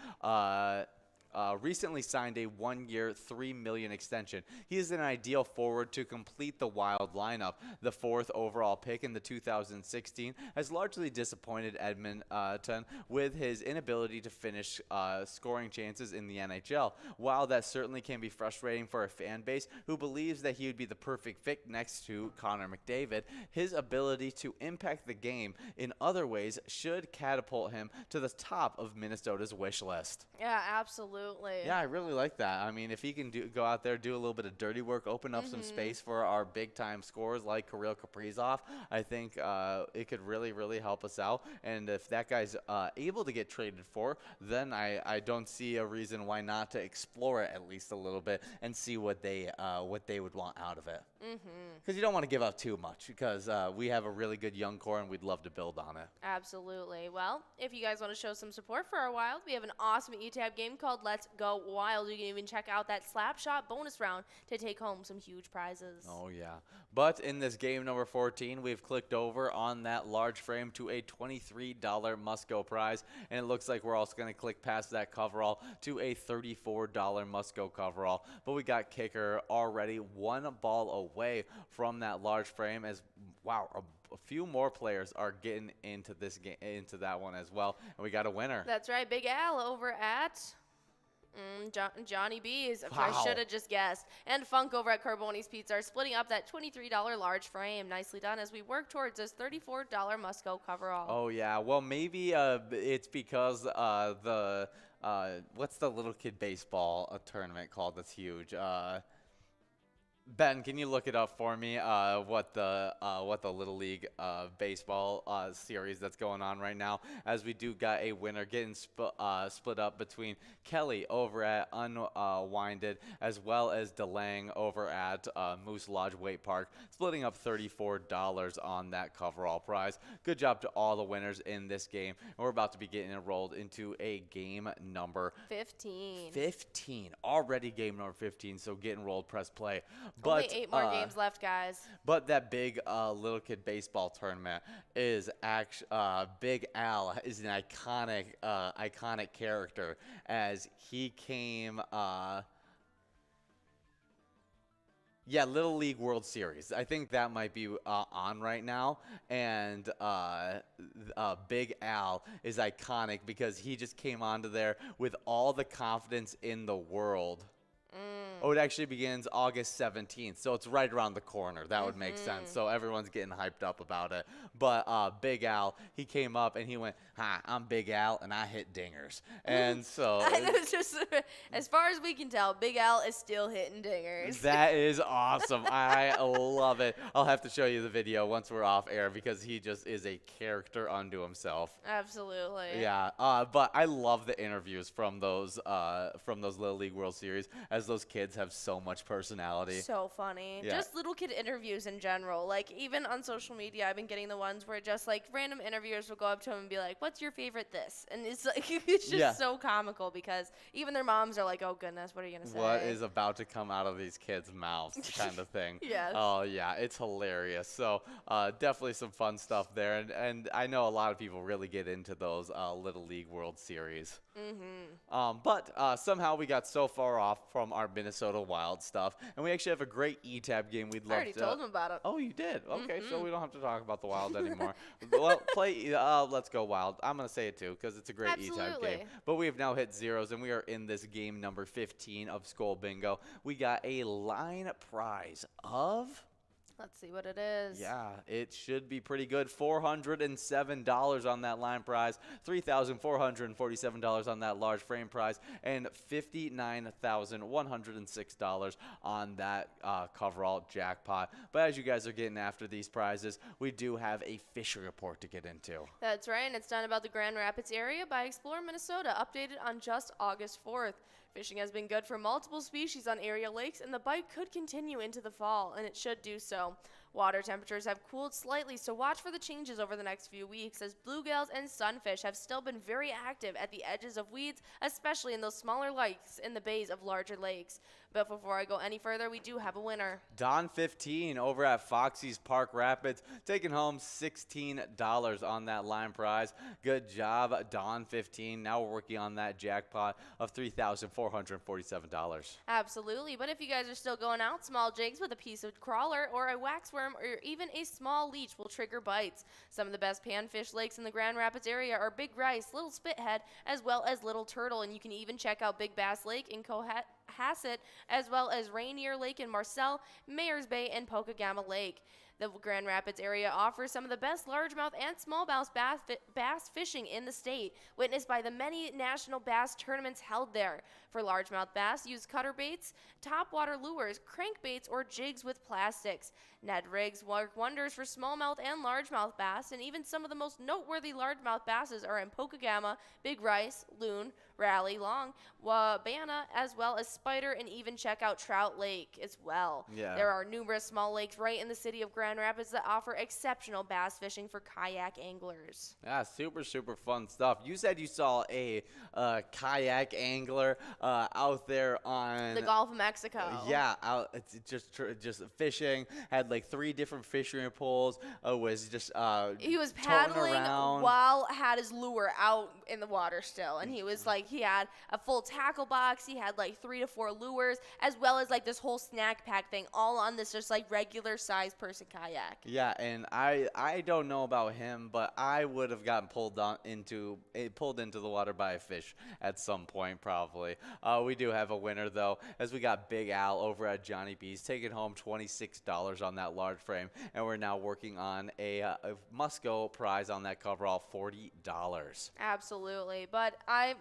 B: recently signed a 1-year, $3 million extension. He is an ideal forward to complete the Wild lineup. The 4th overall pick in the 2016 has largely disappointed Edmonton with his inability to finish scoring chances in the NHL. While that certainly can be frustrating for a fan base who believes that he would be the perfect fit next to Connor McDavid, his ability to impact the game in other ways should catapult him to the top of Minnesota's wish list.
A: Yeah, absolutely.
B: Yeah, I really like that. I mean, if he can go out there, do a little bit of dirty work, open up some space for our big-time scorers like Kirill Kaprizov, I think it could really, really help us out. And if that guy's able to get traded for, then I don't see a reason why not to explore it at least a little bit and see what they would want out of it. Because you don't want to give up too much, because we have a really good young core and we'd love to build on it.
A: Absolutely. Well, if you guys want to show some support for our Wild, we have an awesome E-Tab game called Let's Go Wild. You can even check out that slap shot bonus round to take home some huge prizes.
B: Oh, yeah. But in this game number 14, we've clicked over on that large frame to a $23 must-go prize. And it looks like we're also going to click past that coverall to a $34 must-go coverall. But we got kicker already one ball away from that large frame as, wow, a few more players are getting into this game, into that one as well. And we got a winner.
A: That's right. Big Al over at... Johnny B's.
B: Wow.
A: I should have just guessed. And Funk over at Carboni's Pizza are splitting up that $23 large frame. Nicely done as we work towards this $34 must-go coverall.
B: Oh, yeah. Well, maybe it's because what's the little kid baseball tournament called that's huge? Ben, can you look it up for me? What the Little League baseball series that's going on right now? As we do got a winner getting split up between Kelly over at Unwinded as well as DeLang over at Moose Lodge Weight Park, splitting up $34 on that coverall prize. Good job to all the winners in this game. And we're about to be getting enrolled into a game number
A: 15.
B: 15. Already game number 15. So get enrolled, press play. But,
A: only 8 more games left, guys.
B: But that big little kid baseball tournament is actually Big Al is an iconic character as he came. Yeah, Little League World Series. I think that might be on right now. And Big Al is iconic because he just came onto there with all the confidence in the world. Oh, it actually begins August 17th, so it's right around the corner. That would make sense. So everyone's getting hyped up about it. But Big Al, he came up and he went, "Hi, I'm Big Al, and I hit dingers." And so
A: And it's just, as far as we can tell, Big Al is still hitting dingers.
B: that is awesome. I love it. I'll have to show you the video once we're off air because he just is a character unto himself.
A: Absolutely.
B: Yeah, but I love the interviews from those Little League World Series, as those kids have so much personality.
A: So funny.
B: Yeah.
A: Just little kid interviews in general. Like, even on social media, I've been getting the ones where just, like, random interviewers will go up to him and be like, "What's your favorite this?" And it's like, it's just so comical because even their moms are like, "Oh, goodness, what are you going to say?"
B: What is about to come out of these kids' mouths kind of thing.
A: Yes.
B: Oh, yeah, it's hilarious. So definitely some fun stuff there. And I know a lot of people really get into those Little League World Series. But somehow we got so far off from our Minnesota Wild stuff, and we actually have a great ETAB game we'd
A: I
B: love
A: already
B: to.
A: told him about it.
B: Oh, you did? Okay, so we don't have to talk about the Wild anymore. Well, Let's Go Wild. I'm going to say it too because it's a great ETAB
A: Absolutely.
B: game. But we have now hit zeros, and we are in this game number 15 of Skull Bingo. We got a line prize of...
A: Let's see what it is.
B: Yeah, it should be pretty good. $407 on that line prize, $3,447 on that large frame prize, and $59,106 on that coverall jackpot. But as you guys are getting after these prizes, we do have a fishing report to get into.
A: That's right, and it's done about the Grand Rapids area by Explore Minnesota, updated on just August 4th. Fishing has been good for multiple species on area lakes, and the bite could continue into the fall, and it should do so. Water temperatures have cooled slightly, so watch for the changes over the next few weeks, as bluegills and sunfish have still been very active at the edges of weeds, especially in those smaller lakes in the bays of larger lakes. But before I go any further, we do have a winner.
B: Don 15 over at Foxy's Park Rapids, taking home $16 on that line prize. Good job, Don 15. Now we're working on that jackpot of $3,447.
A: Absolutely, but if you guys are still going out, small jigs with a piece of crawler or a waxworm or even a small leech will trigger bites. Some of the best panfish lakes in the Grand Rapids area are Big Rice, Little Spithead, as well as Little Turtle, and you can even check out Big Bass Lake in Cohasset, as well as Rainier Lake in Marcel, Mayors Bay, and Pokegama Lake. The Grand Rapids area offers some of the best largemouth and smallmouth bass fishing in the state, witnessed by the many national bass tournaments held there. For largemouth bass, use cutter baits, topwater lures, crankbaits, or jigs with plastics. Ned rigs work wonders for smallmouth and largemouth bass, and even some of the most noteworthy largemouth basses are in Pokegama, Big Rice, Loon, Raleigh, Long, Wabana, as well as Spider, and even check out Trout Lake as well.
B: Yeah.
A: There are numerous small lakes right in the city of Grand Rapids that offer exceptional bass fishing for kayak anglers.
B: Yeah, super, super fun stuff. You said you saw a kayak angler out there on
A: The Gulf of Mexico.
B: Yeah, it's just fishing. Had like 3 different fishing poles. Was just
A: He was
B: toting
A: paddling
B: around.
A: while had his lure out in the water still, and he was like, he had a full tackle box, he had like 3 to 4 lures, as well as like this whole snack pack thing, all on this just like regular sized person kayak.
B: Yeah, and I don't know about him, but I would have gotten pulled into the water by a fish at some point probably. We do have a winner though, as we got Big Al over at Johnny B's taking home $26 on that large frame, and we're now working on a must-go prize on that coverall, $40.
A: Absolutely, but I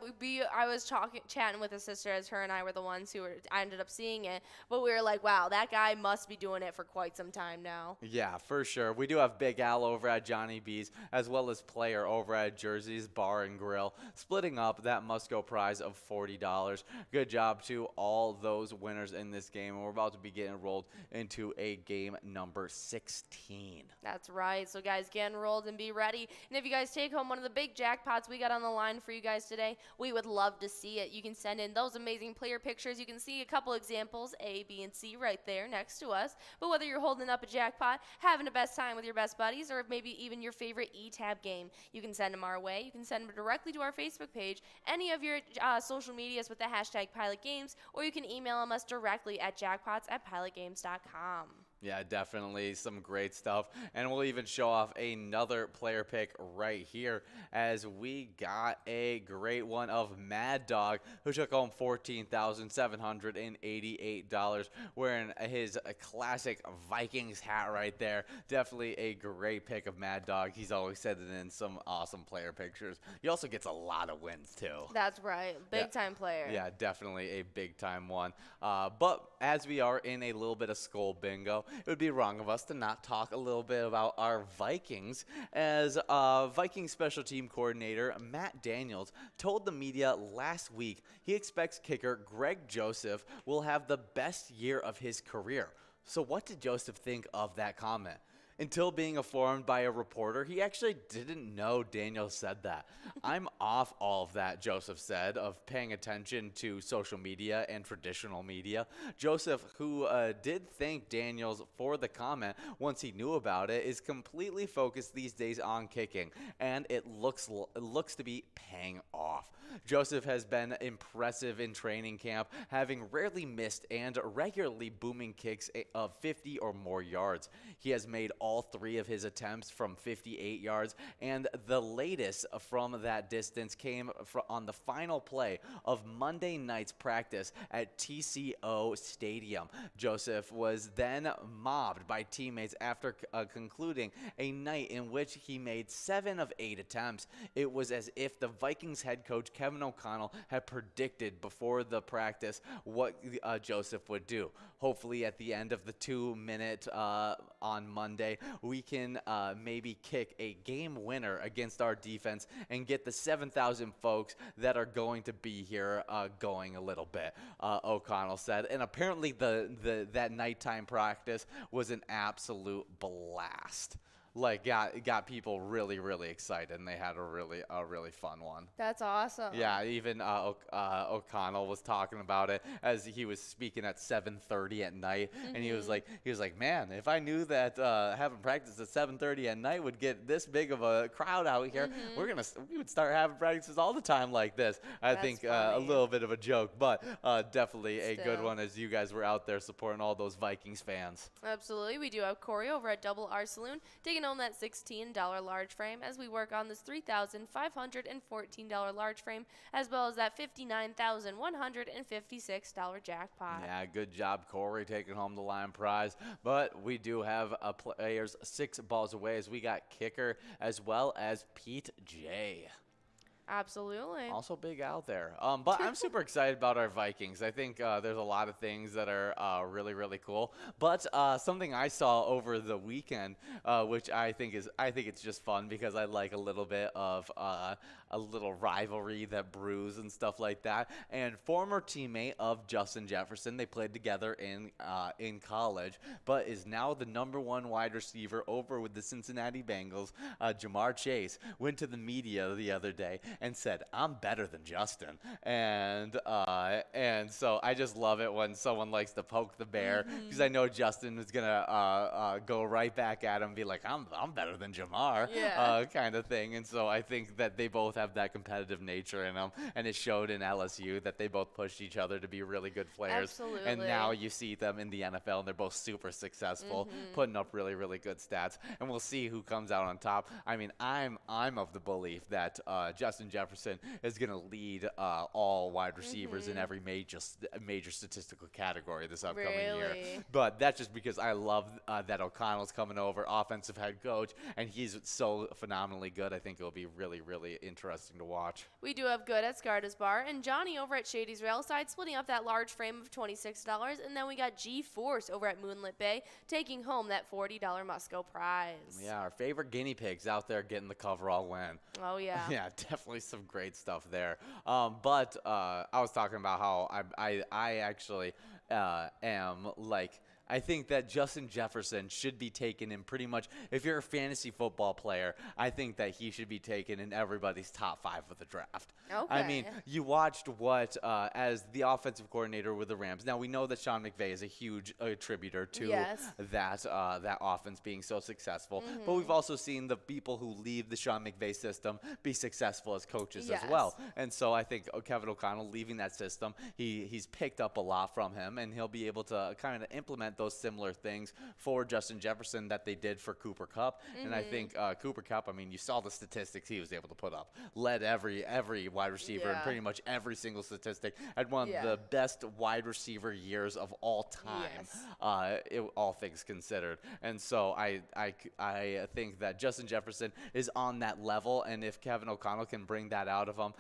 A: was chatting with his sister, as her and I were the ones I ended up seeing it, but we were like, wow, that guy must be doing it for quite some time now.
B: Yeah, for sure. We do have Big Al over at Johnny B's, as well as Player over at Jersey's Bar and Grill, splitting up that must-go prize of $40. Good job to all those winners in this game, and we're about to be getting rolled into a game number 16.
A: That's right. So, guys, get enrolled and be ready. And if you guys take home one of the big jackpots we got on the line for you guys today, we would love to see it. You can send in those amazing player pictures. You can see a couple examples, A, B, and C, right there next to us. But whether you're holding up a jackpot, having the best time with your best buddies, or maybe even your favorite ETAB game, you can send them our way. You can send them directly to our Facebook page, any of your social medias with the hashtag PilotGames, or you can email them us directly at jackpots@pilotgames.com.
B: Yeah, definitely some great stuff. And we'll even show off another player pick right here as we got a great one of Mad Dog, who took home $14,788 wearing his classic Vikings hat right there. Definitely a great pick of Mad Dog. He's always said it in some awesome player pictures. He also gets a lot of wins, too.
A: That's right. Big time player.
B: Yeah, definitely a big time one. But as we are in a little bit of Skull Bingo, it would be wrong of us to not talk a little bit about our Vikings, as Viking special team coordinator Matt Daniels told the media last week he expects kicker Greg Joseph will have the best year of his career. So what did Joseph think of that comment? Until being informed by a reporter, he actually didn't know Daniel said that. I'm off all of that, Joseph said, of paying attention to social media and traditional media. Joseph, who did thank Daniels for the comment once he knew about it, is completely focused these days on kicking, and it looks to be paying off. Joseph has been impressive in training camp, having rarely missed and regularly booming kicks of 50 or more yards. He has made all 3 of his attempts from 58 yards, and the latest from that distance came on the final play of Monday night's practice at TCO Stadium. Joseph was then mobbed by teammates after concluding a night in which he made 7 of 8 attempts. It was as if the Vikings head coach Kevin O'Connell had predicted before the practice what Joseph would do. Hopefully at the end of the 2-minute on Monday, we can maybe kick a game winner against our defense and get the 7,000 folks that are going to be here going a little bit, O'Connell said. And apparently that nighttime practice was an absolute blast. Like got people really, really excited, and they had a really fun one.
A: That's awesome.
B: Yeah, even O'Connell was talking about it as he was speaking at 7:30 at night, and he was like, man, if I knew that having practice at 7:30 at night would get this big of a crowd out here, we would start having practices all the time like this. I think a little bit of a joke, but definitely a good one as you guys were out there supporting all those Vikings fans.
A: Absolutely. We do have Corey over at Double R Saloon taking home that $16 large frame as we work on this $3,514 large frame, as well as that $59,156 jackpot.
B: Yeah, good job, Corey, taking home the Lion prize. But we do have players 6 balls away as we got kicker as well as Pete J.
A: Absolutely.
B: Also big out there. But I'm super excited about our Vikings. I think there's a lot of things that are really, really cool. But something I saw over the weekend, which I think it's just fun because I like a little bit of a little rivalry that brews and stuff like that. And former teammate of Justin Jefferson, they played together in college, but is now the #1 wide receiver over with the Cincinnati Bengals. Jamar Chase went to the media the other day and said, "I'm better than Justin," and so I just love it when someone likes to poke the bear, because I know Justin is gonna go right back at him and be like, "I'm better than Jamar," kind of thing. And so I think that they both have that competitive nature in them, and it showed in LSU that they both pushed each other to be really good players.
A: Absolutely.
B: And now you see them in the NFL, and they're both super successful, putting up really, really good stats. And we'll see who comes out on top. I mean, I'm of the belief that Justin Jefferson is going to lead all wide receivers in every major statistical category this upcoming year. But that's just because I love that O'Connell's coming over, offensive head coach, and he's so phenomenally good. I think it'll be really, really interesting to watch.
A: We do have Good at Scarda's Bar, and Johnny over at Shady's Railside splitting up that large frame of $26, and then we got G-Force over at Moonlit Bay taking home that $40 Musco prize.
B: Yeah, our favorite guinea pigs out there getting the coverall win.
A: Oh, yeah.
B: Yeah, definitely some great stuff there. But I was talking about how I actually am like, I think that Justin Jefferson should be taken in pretty much, if you're a fantasy football player, I think that he should be taken in everybody's top 5 of the draft.
A: Okay.
B: I mean, you watched what, as the offensive coordinator with the Rams. Now, we know that Sean McVay is a huge attributor to that offense being so successful. But we've also seen the people who leave the Sean McVay system be successful as coaches as well. And so I think Kevin O'Connell leaving that system, he's picked up a lot from him, and he'll be able to kind of implement those similar things for Justin Jefferson that they did for Cooper Kupp. And I think Cooper Kupp, I mean, you saw the statistics he was able to put up. Led every wide receiver in pretty much every single statistic. Had one of the best wide receiver years of all time, all things considered. And so I think that Justin Jefferson is on that level, and if Kevin O'Connell can bring that out of him,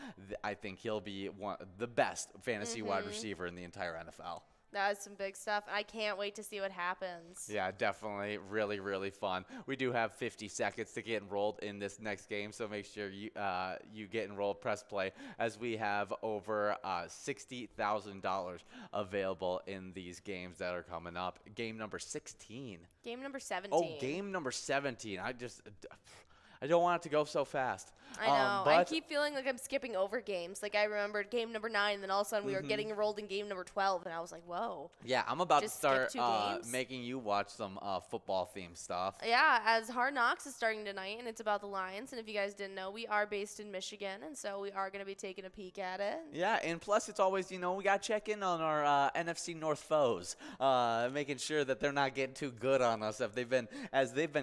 B: I think he'll be the best fantasy wide receiver in the entire NFL.
A: That is some big stuff. I can't wait to see what happens.
B: Yeah, definitely. Really, really fun. We do have 50 seconds to get enrolled in this next game, so make sure you get enrolled, press play, as we have over $60,000 available in these games that are coming up. Game number 16.
A: Game number 17.
B: Oh, game number 17. I don't want it to go so fast.
A: I know. I keep feeling like I'm skipping over games. Like I remembered game number 9, and then all of a sudden we were getting enrolled in game number 12, and I was like, whoa.
B: Yeah, I'm about to start
A: games?
B: making you watch some football-themed stuff.
A: Yeah, as Hard Knocks is starting tonight, and it's about the Lions. And if you guys didn't know, we are based in Michigan, and so we are going to be taking a peek at it.
B: Yeah, and plus it's always, we got to check in on our NFC North foes, making sure that they're not getting too good on us they've been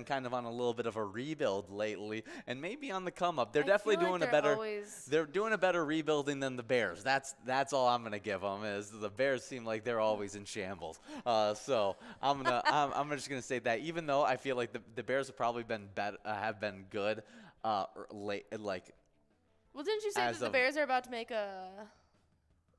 B: kind of on a little bit of a rebuild lately, and maybe on the come up. They're definitely doing they're doing a better rebuilding than the Bears. That's all I'm gonna give them. Is the Bears seem like they're always in shambles. So I'm just gonna say that, even though I feel like the Bears have probably been good late, like.
A: Well, didn't you say that the Bears are about to make a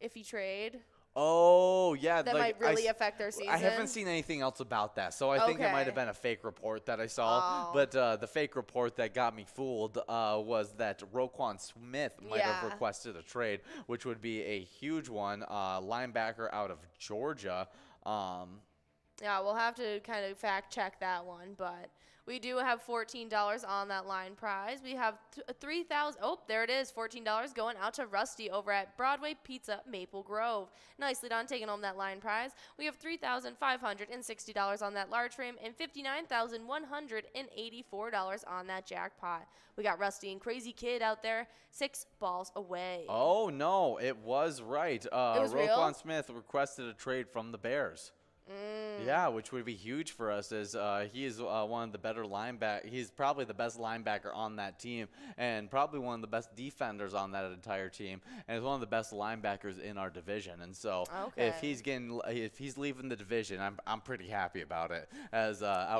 A: iffy trade?
B: Oh, yeah.
A: That might really affect their season.
B: I haven't seen anything else about that, so I think it might have been a fake report that I saw.
A: Oh.
B: But the fake report that got me fooled was that Roquan Smith might have requested a trade, which would be a huge one. Linebacker out of Georgia.
A: Yeah, we'll have to kind of fact check that one, but we do have $14 on that line prize. We have $3,000. Oh, there it is. $14 going out to Rusty over at Broadway Pizza, Maple Grove. Nicely done, taking home that line prize. We have $3,560 on that large frame and $59,184 on that jackpot. We got Rusty and Crazy Kid out there, 6 balls away.
B: Oh, no, it was right.
A: Was
B: Roquan
A: real?
B: Smith requested a trade from the Bears. Yeah, which would be huge for us, as he is one of the better linebackers. He's probably the best linebacker on that team, and probably one of the best defenders on that entire team, and is one of the best linebackers in our division. And so, if he's leaving the division, I'm pretty happy about it. As I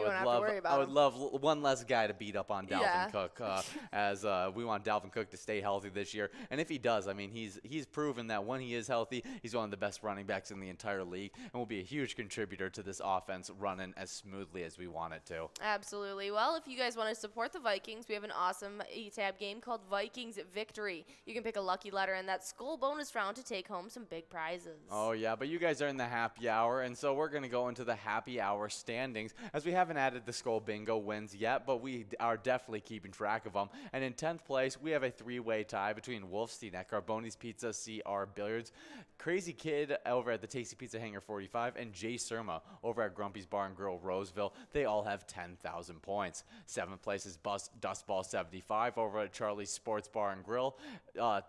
B: would love one less guy to beat up on Dalvin Cook, as we want Dalvin Cook to stay healthy this year. And if he does, I mean, he's proven that when he is healthy, he's one of the best running backs in the entire league, and will be a huge contributor to this offense running as smoothly as we want it to.
A: Absolutely. Well, if you guys want to support the Vikings, we have an awesome E-Tab game called Vikings Victory. You can pick a lucky letter in that skull bonus round to take home some big prizes.
B: Oh, yeah, but you guys are in the happy hour, and so we're going to go into the happy hour standings, as we haven't added the skull bingo wins yet, but we are definitely keeping track of them. And in 10th place, we have a 3-way tie between Wolfstein at Carboni's Pizza, CR Billiards, Crazy Kid over at the Tasty Pizza Hangar 45, and Jay Surma over at Grumpy's Bar and Grill Roseville. They all have 10,000 points. 7th place is Dustball 75 over at Charlie's Sports Bar and Grill.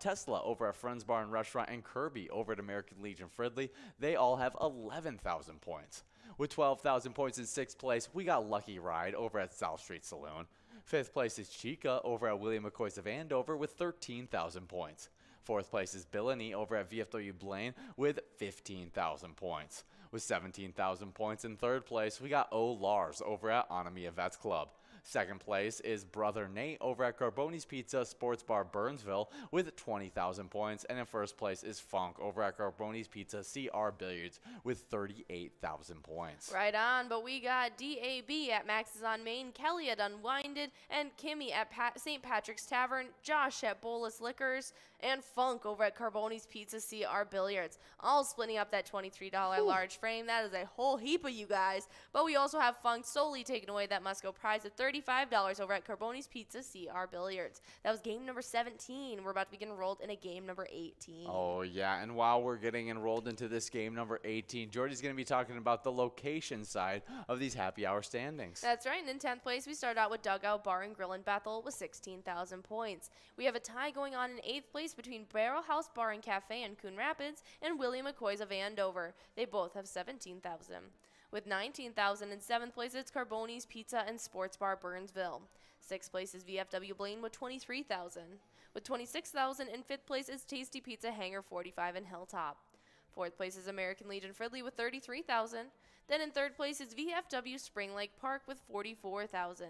B: Tesla over at Friends Bar and Restaurant, and Kirby over at American Legion Fridley. They all have 11,000 points. With 12,000 points in 6th place, we got Lucky Ride over at South Street Saloon. 5th place is Chica over at William McCoy's of Andover with 13,000 points. 4th place is Billany over at VFW Blaine with 15,000 points. With 17,000 points in 3rd place, we got O. Lars over at Anamia Vets Club. 2nd place is Brother Nate over at Carboni's Pizza Sports Bar Burnsville with 20,000 points. And in 1st place is Funk over at Carboni's Pizza CR Billiards with 38,000 points.
A: Right on, but we got DAB at Max's on Main, Kelly at Unwinded, and Kimmy at St. Patrick's Tavern, Josh at Bolus Liquors, and Funk over at Carboni's Pizza CR Billiards. All splitting up that $23 large frame. That is a whole heap of you guys. But we also have Funk solely taking away that must-go prize of $35 over at Carboni's Pizza CR Billiards. That was game number 17. We're about to begin enrolled in a game number 18.
B: Oh, yeah, and while we're getting enrolled into this game number 18, Jordy's going to be talking about the location side of these happy hour standings.
A: That's right, and in 10th place, we start out with Dugout Bar and Grill in Bethel with 16,000 points. We have a tie going on in 8th place between Barrel House Bar and Cafe in Coon Rapids and William McCoy's of Andover. They both have 17,000. With 19,000 in 7th place, it's Carboni's Pizza and Sports Bar Burnsville. 6th place is VFW Blaine with 23,000. With 26,000 in 5th place is Tasty Pizza Hangar 45 in Hilltop. 4th place is American Legion Fridley with 33,000. Then in 3rd place is VFW Spring Lake Park with 44,000.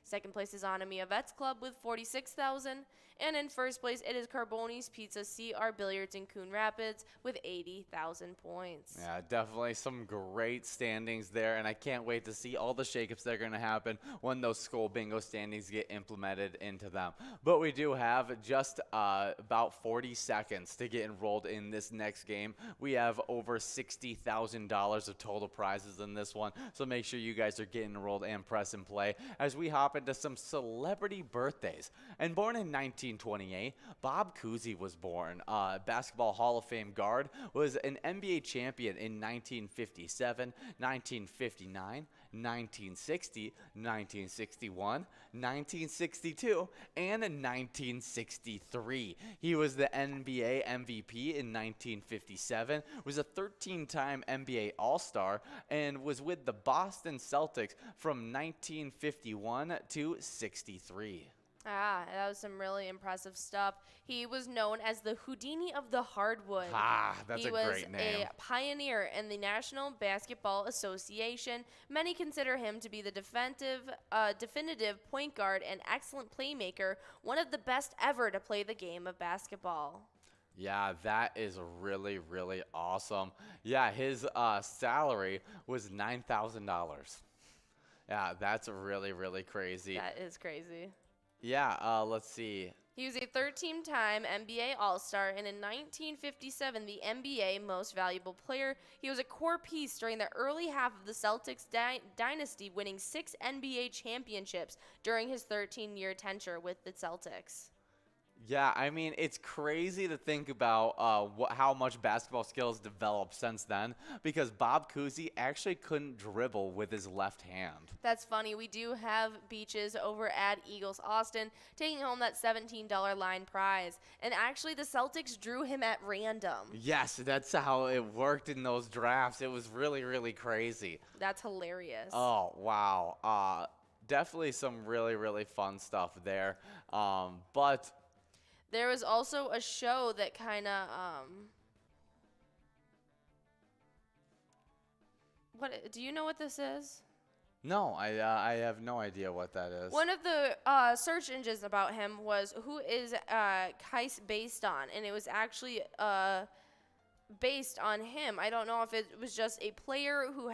A: 2nd place is Anamia Vets Club with 46,000. And in 1st place, it is Carboni's Pizza CR Billiards in Coon Rapids with 80,000 points.
B: Yeah, definitely some great standings there, and I can't wait to see all the shakeups that are going to happen when those school bingo standings get implemented into them. But we do have just about 40 seconds to get enrolled in this next game. We have over $60,000 of total prizes in this one, so make sure you guys are getting enrolled and press and play as we hop into some celebrity birthdays. And born in 1928, Bob Cousy was born. Basketball Hall of Fame guard, was an NBA champion in 1957, 1959, 1960, 1961, 1962, and 1963. He was the NBA MVP in 1957, was a 13-time NBA All-Star, and was with the Boston Celtics from 1951 to 63.
A: Ah, that was some really impressive stuff. He was known as the Houdini of the hardwood.
B: Ah, that's a great name.
A: He was a pioneer in the National Basketball Association. Many consider him to be the definitive point guard and excellent playmaker, one of the best ever to play the game of basketball.
B: Yeah, that is really, really awesome. Yeah, his salary was $9,000. Yeah, that's really, really crazy.
A: That is crazy.
B: Yeah, let's see.
A: He was a 13-time NBA All-Star, and in 1957, the NBA Most Valuable Player. He was a core piece during the early half of the Celtics dynasty, winning 6 NBA championships during his 13-year tenure with the Celtics.
B: Yeah, I mean, it's crazy to think about how much basketball skills developed since then, because Bob Cousy actually couldn't dribble with his left hand.
A: That's funny. We do have Beaches over at Eagles Austin taking home that $17 line prize. And actually, the Celtics drew him at random.
B: Yes, that's how it worked in those drafts. It was really, really crazy.
A: That's hilarious.
B: Oh, wow. Definitely some really, really fun stuff there. But
A: there was also a show that kind of, what, do you know what this is?
B: no, I have no idea what that is.
A: One of the search engines about him was who is Kais based on, and it was actually based on him. I don't know if it was just a player who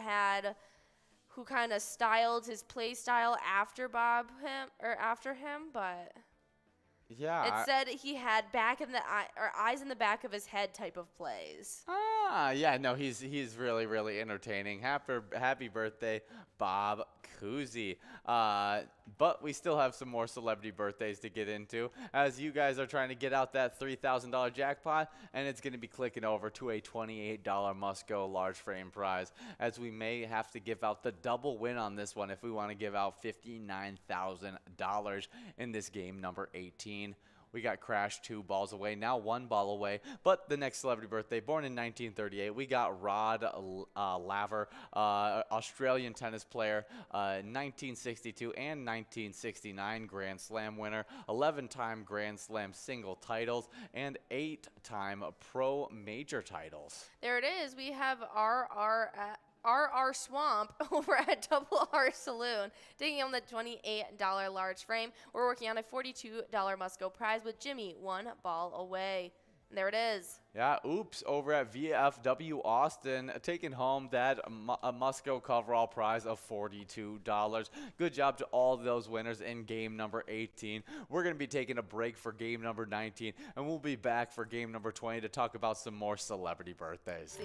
A: kind of styled his play style after him, but
B: Yeah.
A: it said he had eyes in the back of his head type of plays.
B: Yeah, no, he's really, really entertaining. Happy birthday, Bob Cousy. But we still have some more celebrity birthdays to get into as you guys are trying to get out that $3,000 jackpot, and it's going to be clicking over to a $28 must-go large frame prize, as we may have to give out the double win on this one if we want to give out $59,000 in this game number 18. We got Crash 2 balls away, now 1 ball away. But the next celebrity birthday, born in 1938, we got Rod Laver, Australian tennis player, 1962 and 1969 Grand Slam winner, 11-time Grand Slam single titles, and 8-time pro major titles.
A: There it is. We have RR Swamp over at Double R Saloon, taking on the $28 large frame. We're working on a $42 must-go prize with Jimmy 1 ball away. And there it is.
B: Yeah, oops, over at VFW Austin, taking home that must-go coverall prize of $42. Good job to all those winners in game number 18. We're going to be taking a break for game number 19, and we'll be back for game number 20 to talk about some more celebrity birthdays.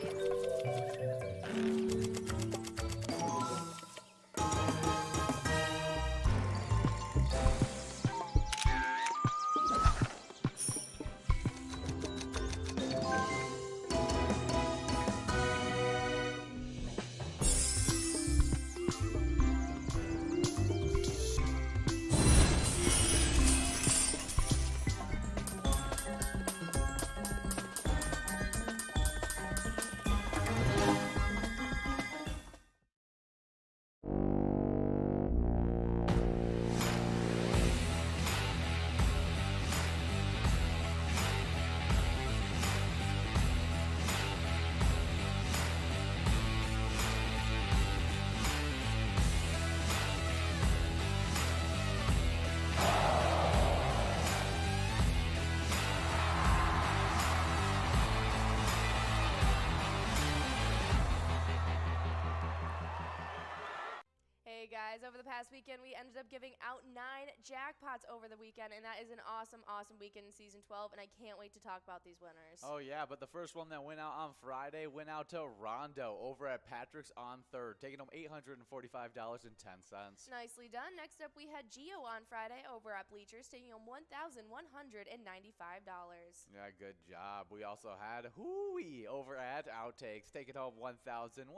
A: guys, over the past weekend, we ended up giving out 9 jackpots over the weekend, and that is an awesome, awesome weekend in Season 12, and I can't wait to talk about these winners.
B: Oh, yeah, but the first one that went out on Friday went out to Rondo over at Patrick's on third, taking home $845.10.
A: Nicely done. Next up, we had Gio on Friday over at Bleachers, taking home $1,195.
B: Yeah, good job. We also had Hooey over at Outtakes, taking home $1,120.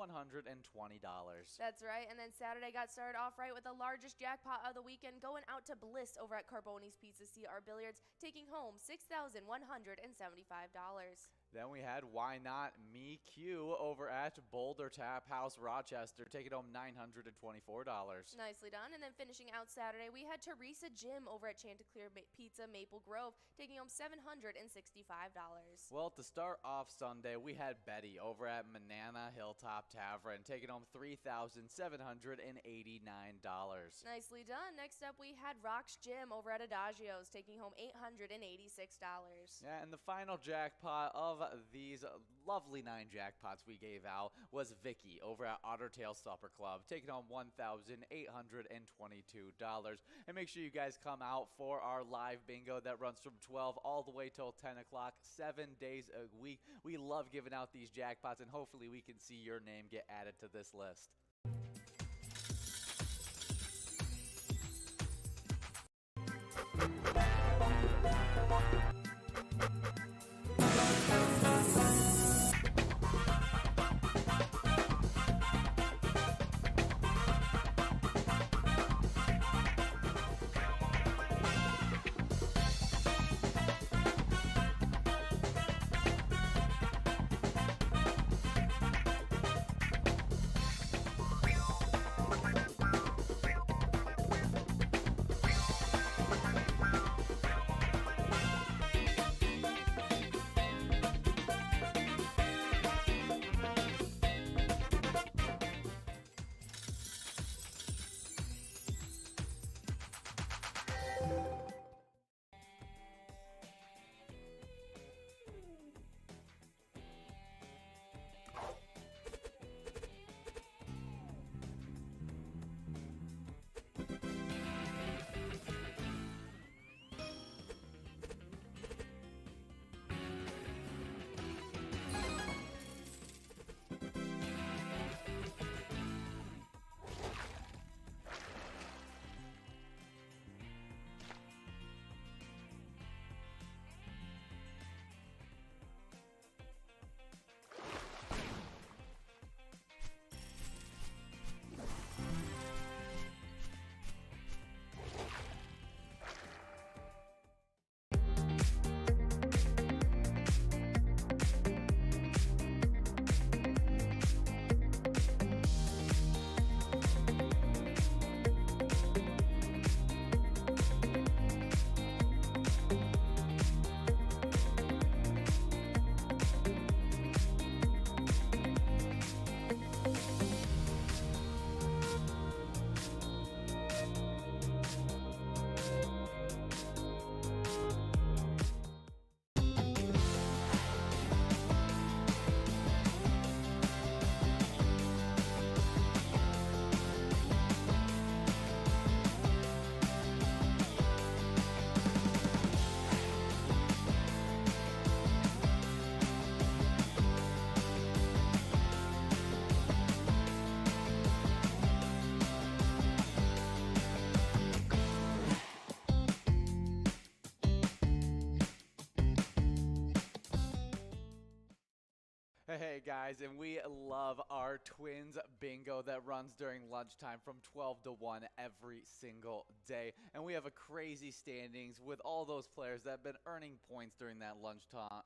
A: That's right, and then Saturday got started off right with the largest jackpot of the weekend, going out to Bliss over at Carboni's Pizza CR Billiards, taking home $6,175.
B: Then we had Why Not Me Q over at Boulder Tap House Rochester, taking home $924.
A: Nicely done. And then finishing out Saturday, we had Teresa Jim over at Chanticleer Pizza Maple Grove, taking home $765.
B: Well, to start off Sunday, we had Betty over at Manana Hilltop Tavern, taking home $3,789.
A: Nicely done. Next up, we had Rox Jim over at Adagio's, taking home $886.
B: Yeah, and the final jackpot of these lovely 9 jackpots we gave out was Vicky over at Ottertail Supper Club, taking home $1,822. And make sure you guys come out for our live bingo that runs from 12 all the way till 10 o'clock, 7 days a week. We love giving out these jackpots, and hopefully we can see your name get added to this list. Hey guys, and we love our Twins bingo that runs during lunchtime from 12 to 1 every single day. And we have a crazy standings with all those players that have been earning points during that lunchtime.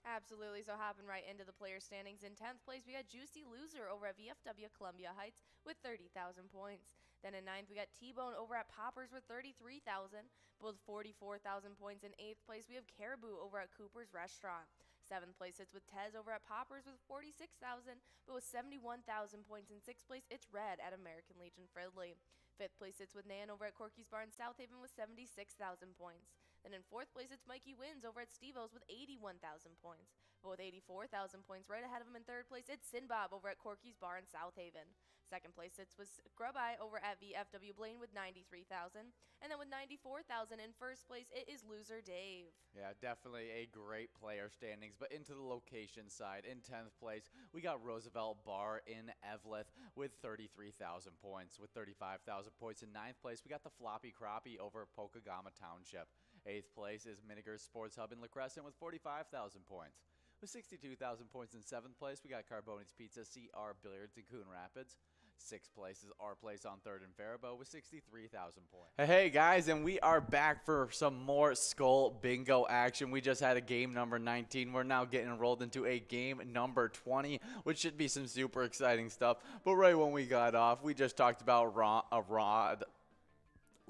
A: Absolutely, so hopping right into the player standings. In 10th place, we got Juicy Loser over at VFW Columbia Heights with 30,000 points. Then in 9th, we got T-Bone over at Poppers with 33,000, both 44,000 points. In 8th place, we have Caribou over at Cooper's Restaurant. 7th place, it's with Tez over at Poppers with 46,000, but with 71,000 points. In 6th place, it's Red at American Legion Fridley. 5th place sits with Nan over at Corky's Bar in South Haven with 76,000 points. Then in 4th place, it's Mikey Wins over at Steve-O's with 81,000 points. But with 84,000 points right ahead of him in 3rd place, it's Sinbob over at Corky's Bar in South Haven. Second place sits with Grub-Eye over at VFW Blaine with 93,000. And then with 94,000 in first place, it is Loser Dave.
B: Yeah, definitely a great player standings. But into the location side, in 10th place, we got Roosevelt Bar in Eveleth with 33,000 points. With 35,000 points in 9th place, we got the Floppy Crappie over Pokegama Township. 8th place is Miniger's Sports Hub in La Crescent with 45,000 points. With 62,000 points in 7th place, we got Carboni's Pizza CR Billiards in Coon Rapids. 6th place is our place on 3rd in Faribault with 63,000 points. Hey guys, and we are back for some more Skull Bingo action. We just had a game number 19. We're now getting enrolled into a game number 20, which should be some super exciting stuff. But right when we got off, we just talked about Rod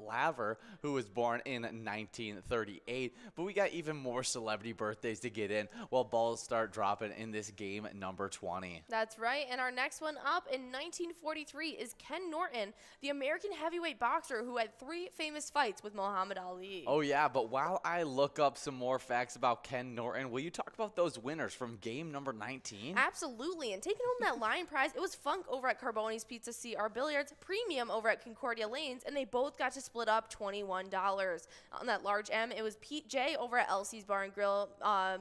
B: Laver, who was born in 1938, but we got even more celebrity birthdays to get in while balls start dropping in this game number 20.
A: That's right, and our next one up in 1943 is Ken Norton, the American heavyweight boxer who had 3 famous fights with Muhammad Ali.
B: Oh yeah, but while I look up some more facts about Ken Norton, will you talk about those winners from game number 19?
A: Absolutely, and taking home that line prize, it was Funk over at Carboni's Pizza CR Billiards, Premium over at Concordia Lanes, and they both got to split up $21. On that large M, it was Pete J over at Elsie's Bar and Grill,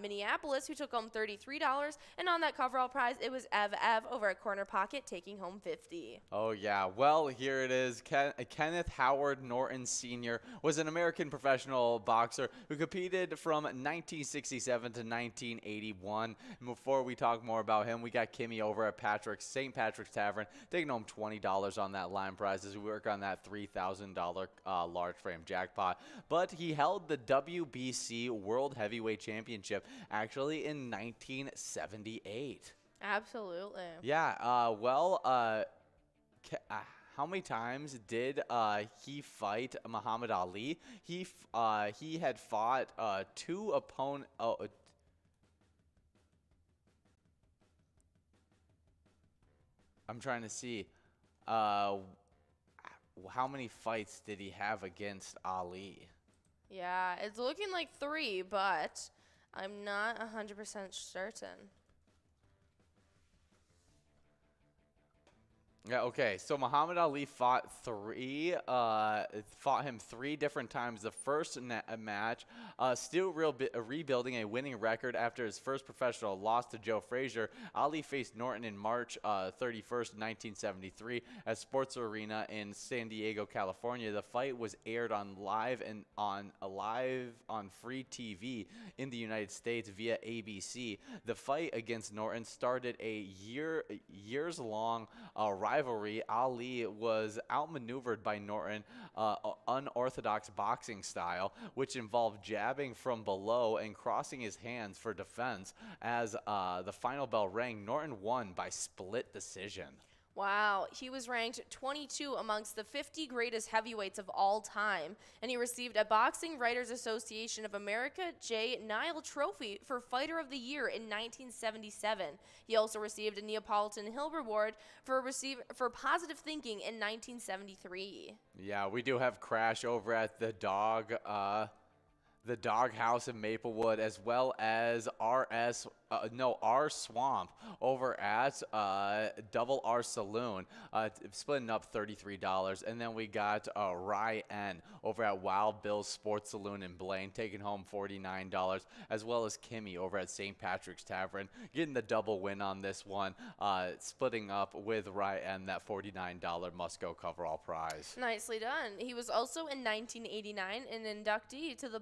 A: Minneapolis, who took home $33. And on that coverall prize, it was Ev over at Corner Pocket, taking home $50.
B: Oh yeah, well here it is. Kenneth Howard Norton Sr. was an American professional boxer who competed from 1967 to 1981. And before we talk more about him, we got Kimmy over at St. Patrick's Tavern, taking home $20 on that line prize as we work on that $3,000 large frame jackpot. But he held the WBC World Heavyweight Championship actually in 1978.
A: Absolutely.
B: Yeah, how many times did he fight Muhammad Ali? He had fought 2 opponents. I'm trying to see. How many fights did he have against Ali?
A: Yeah, it's looking like 3, but I'm not 100% certain.
B: Yeah, okay. So Muhammad Ali fought him 3 different times. The first match, still rebuilding a winning record after his first professional loss to Joe Frazier. Ali faced Norton in March 31st, 1973 at Sports Arena in San Diego, California. The fight was aired on live on free TV in the United States via ABC. The fight against Norton started a years-long rivalry. Ali was outmaneuvered by Norton, unorthodox boxing style, which involved jabbing from below and crossing his hands for defense. As the final bell rang, Norton won by split decision.
A: Wow, he was ranked 22 amongst the 50 greatest heavyweights of all time, and he received a Boxing Writers Association of America J. Nile Trophy for Fighter of the Year in 1977. He also received a Neapolitan Hill Reward for positive thinking in 1973.
B: Yeah, we do have Crash over at the Dog House in Maplewood, as well as R Swamp over at Double R Saloon, splitting up $33. And then we got Rye N over at Wild Bill's Sports Saloon in Blaine, taking home $49, as well as Kimmy over at St. Patrick's Tavern, getting the double win on this one, splitting up with Rye N that $49 Musco coverall prize.
A: Nicely done. He was also in 1989 an inductee to the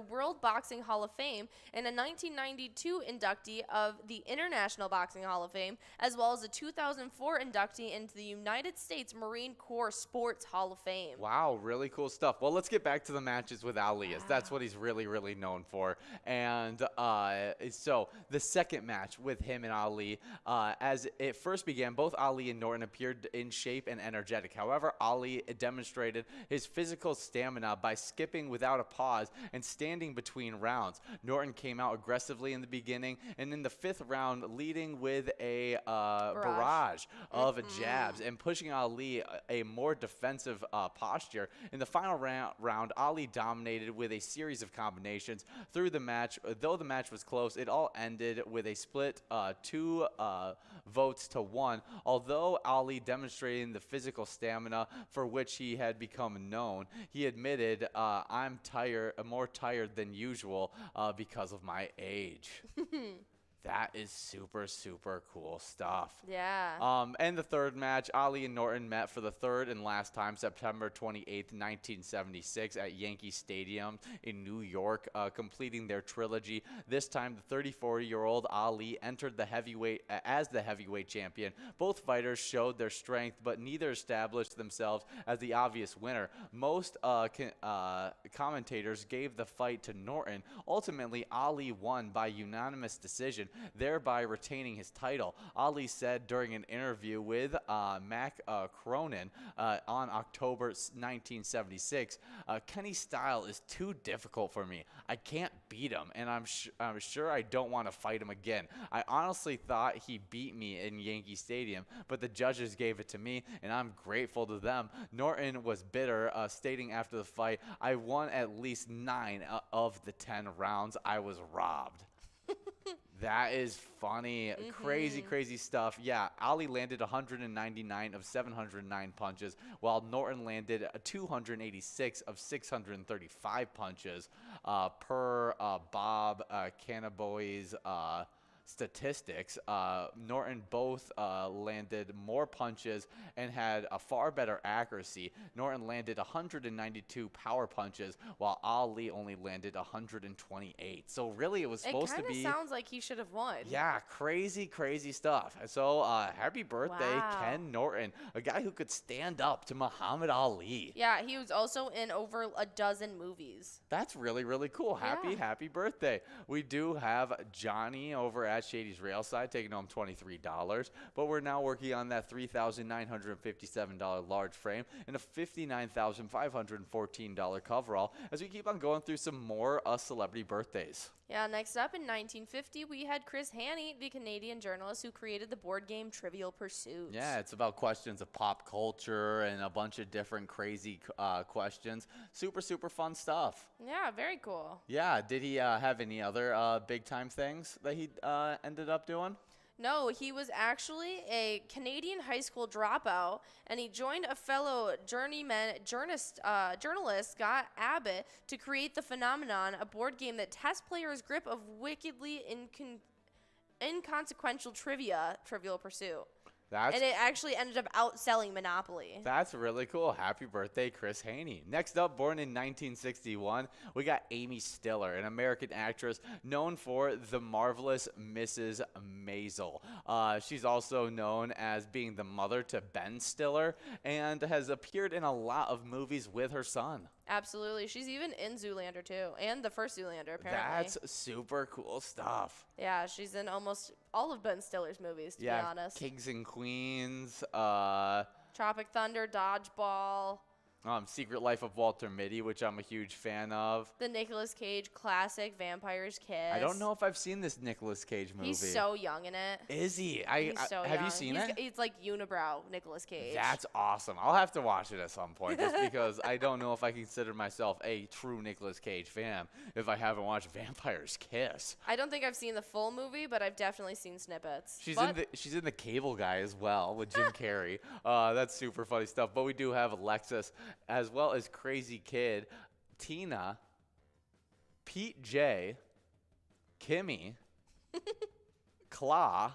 A: World Boxing Hall of Fame and a 1992 inductee of the International Boxing Hall of Fame, as well as a 2004 inductee into the United States Marine Corps Sports Hall of Fame.
B: Wow, really cool stuff. Well, let's get back to the matches with Ali, as that's what he's really, really known for. And so the second match with him and Ali, as it first began, both Ali and Norton appeared in shape and energetic. However, Ali demonstrated his physical stamina by skipping without a pause and standing between rounds. Norton came out aggressively in the beginning, and in the 5th round, leading with a barrage of jabs and pushing Ali a more defensive posture. In the final round, Ali dominated with a series of combinations through the match. Though the match was close, it all ended with a split 2 votes to 1. Although Ali demonstrating the physical stamina for which he had become known, he admitted, "I'm more tired than usual because of my age." That is super, super cool stuff.
A: Yeah.
B: And the 3rd match, Ali and Norton met for the 3rd and last time, September 28th, 1976 at Yankee Stadium in New York, completing their trilogy. This time, the 34-year-old Ali entered the as the heavyweight champion. Both fighters showed their strength, but neither established themselves as the obvious winner. Most commentators gave the fight to Norton. Ultimately, Ali won by unanimous decision, thereby retaining his title. Ali said during an interview with Mac Cronin on October 1976, "Kenny's style is too difficult for me. I can't beat him, and I'm sure I don't want to fight him again. I honestly thought he beat me in Yankee Stadium, but the judges gave it to me, and I'm grateful to them." Norton was bitter, stating after the fight, "I won at least 9 of the 10 rounds. I was robbed." That is funny. Crazy, crazy stuff. Yeah, Ali landed 199 of 709 punches, while Norton landed 286 of 635 punches per Bob Cannabow's statistics. Norton both landed more punches and had a far better accuracy. Norton landed 192 power punches, while Ali only landed 128. So really, it was supposed to be.
A: It kind of sounds like he should have won.
B: Yeah, crazy, crazy stuff. So happy birthday, Ken Norton, a guy who could stand up to Muhammad Ali.
A: Yeah, he was also in over a dozen movies.
B: That's really, really cool. Happy birthday. We do have Johnny over at Shady's Rail Side taking home $23, but we're now working on that $3,957 large frame and a $59,514 coverall as we keep on going through some more celebrity birthdays.
A: Yeah, next up in 1950, we had Chris Haney, the Canadian journalist who created the board game Trivial Pursuit.
B: Yeah, it's about questions of pop culture and a bunch of different crazy questions. Super, super fun stuff.
A: Yeah, very cool.
B: Yeah, did he have any other big-time things that he ended up doing?
A: No, he was actually a Canadian high school dropout, and he joined a fellow journalist, Scott Abbott, to create the Phenomenon, a board game that tests players' grip of wickedly inconsequential trivia, Trivial Pursuit. And it actually ended up outselling Monopoly.
B: That's really cool. Happy birthday, Chris Haney. Next up, born in 1961, we got Amy Stiller, an American actress known for The Marvelous Mrs. Maisel. She's also known as being the mother to Ben Stiller and has appeared in a lot of movies with her son.
A: Absolutely. She's even in Zoolander, too, and the first Zoolander, apparently.
B: That's super cool stuff.
A: Yeah, she's in almost all of Ben Stiller's movies, to be honest.
B: Kings and Queens.
A: Tropic Thunder, Dodgeball.
B: Secret Life of Walter Mitty, which I'm a huge fan of.
A: The Nicolas Cage classic, Vampire's Kiss.
B: I don't know if I've seen this Nicolas Cage movie.
A: He's so young in it.
B: Is he?
A: He's so
B: have
A: young.
B: you seen it?
A: It's like unibrow Nicolas Cage.
B: That's awesome. I'll have to watch it at some point just because I don't know if I consider myself a true Nicolas Cage fan if I haven't watched Vampire's Kiss.
A: I don't think I've seen the full movie, but I've definitely seen snippets.
B: She's in the Cable Guy as well with Jim Carrey. That's super funny stuff. But we do have Alexis as well as Crazy Kid, Tina, Pete J, Kimmy, Claw,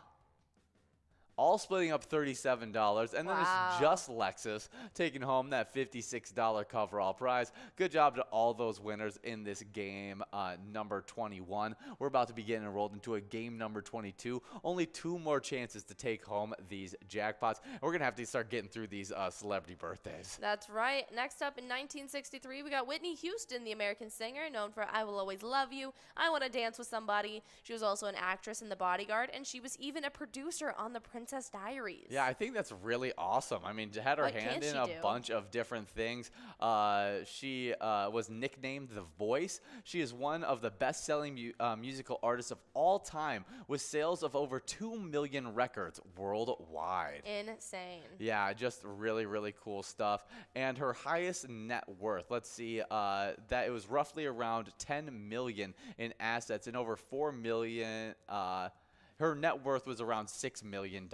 B: all splitting up $37, and then it's just Lexus taking home that $56 coverall prize. Good job to all those winners in this game number 21. We're about to be getting enrolled into a game number 22. Only 2 more chances to take home these jackpots. And we're going to have to start getting through these celebrity birthdays.
A: That's right. Next up in 1963, we got Whitney Houston, the American singer, known for I Will Always Love You, I Want to Dance with Somebody. She was also an actress in The Bodyguard, and she was even a producer on The Prince Princess Diaries.
B: Yeah, I think that's really awesome. I mean, had her
A: What
B: hand
A: can't
B: in
A: she
B: a
A: do?
B: bunch of different things. She was nicknamed The Voice. She is one of the best-selling musical artists of all time, with sales of over 2 million records worldwide.
A: Insane.
B: Yeah, just really, really cool stuff. And her highest net worth, let's see, that it was roughly around 10 million in assets and over 4 million. Her net worth was around $6 million.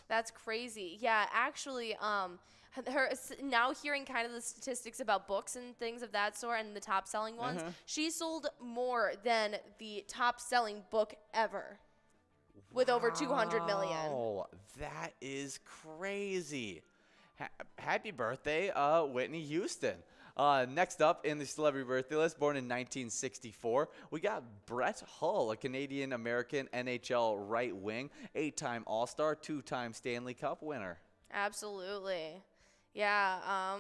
A: That's crazy. Yeah, actually, now hearing kind of the statistics about books and things of that sort and the top selling ones, she sold more than the top selling book ever, with over 200 million.
B: Oh, that is crazy. Happy birthday, Whitney Houston. Next up in the celebrity birthday list, born in 1964, we got Brett Hull, a Canadian-American NHL right wing, 8-time All-Star, 2-time Stanley Cup winner.
A: Absolutely. Yeah,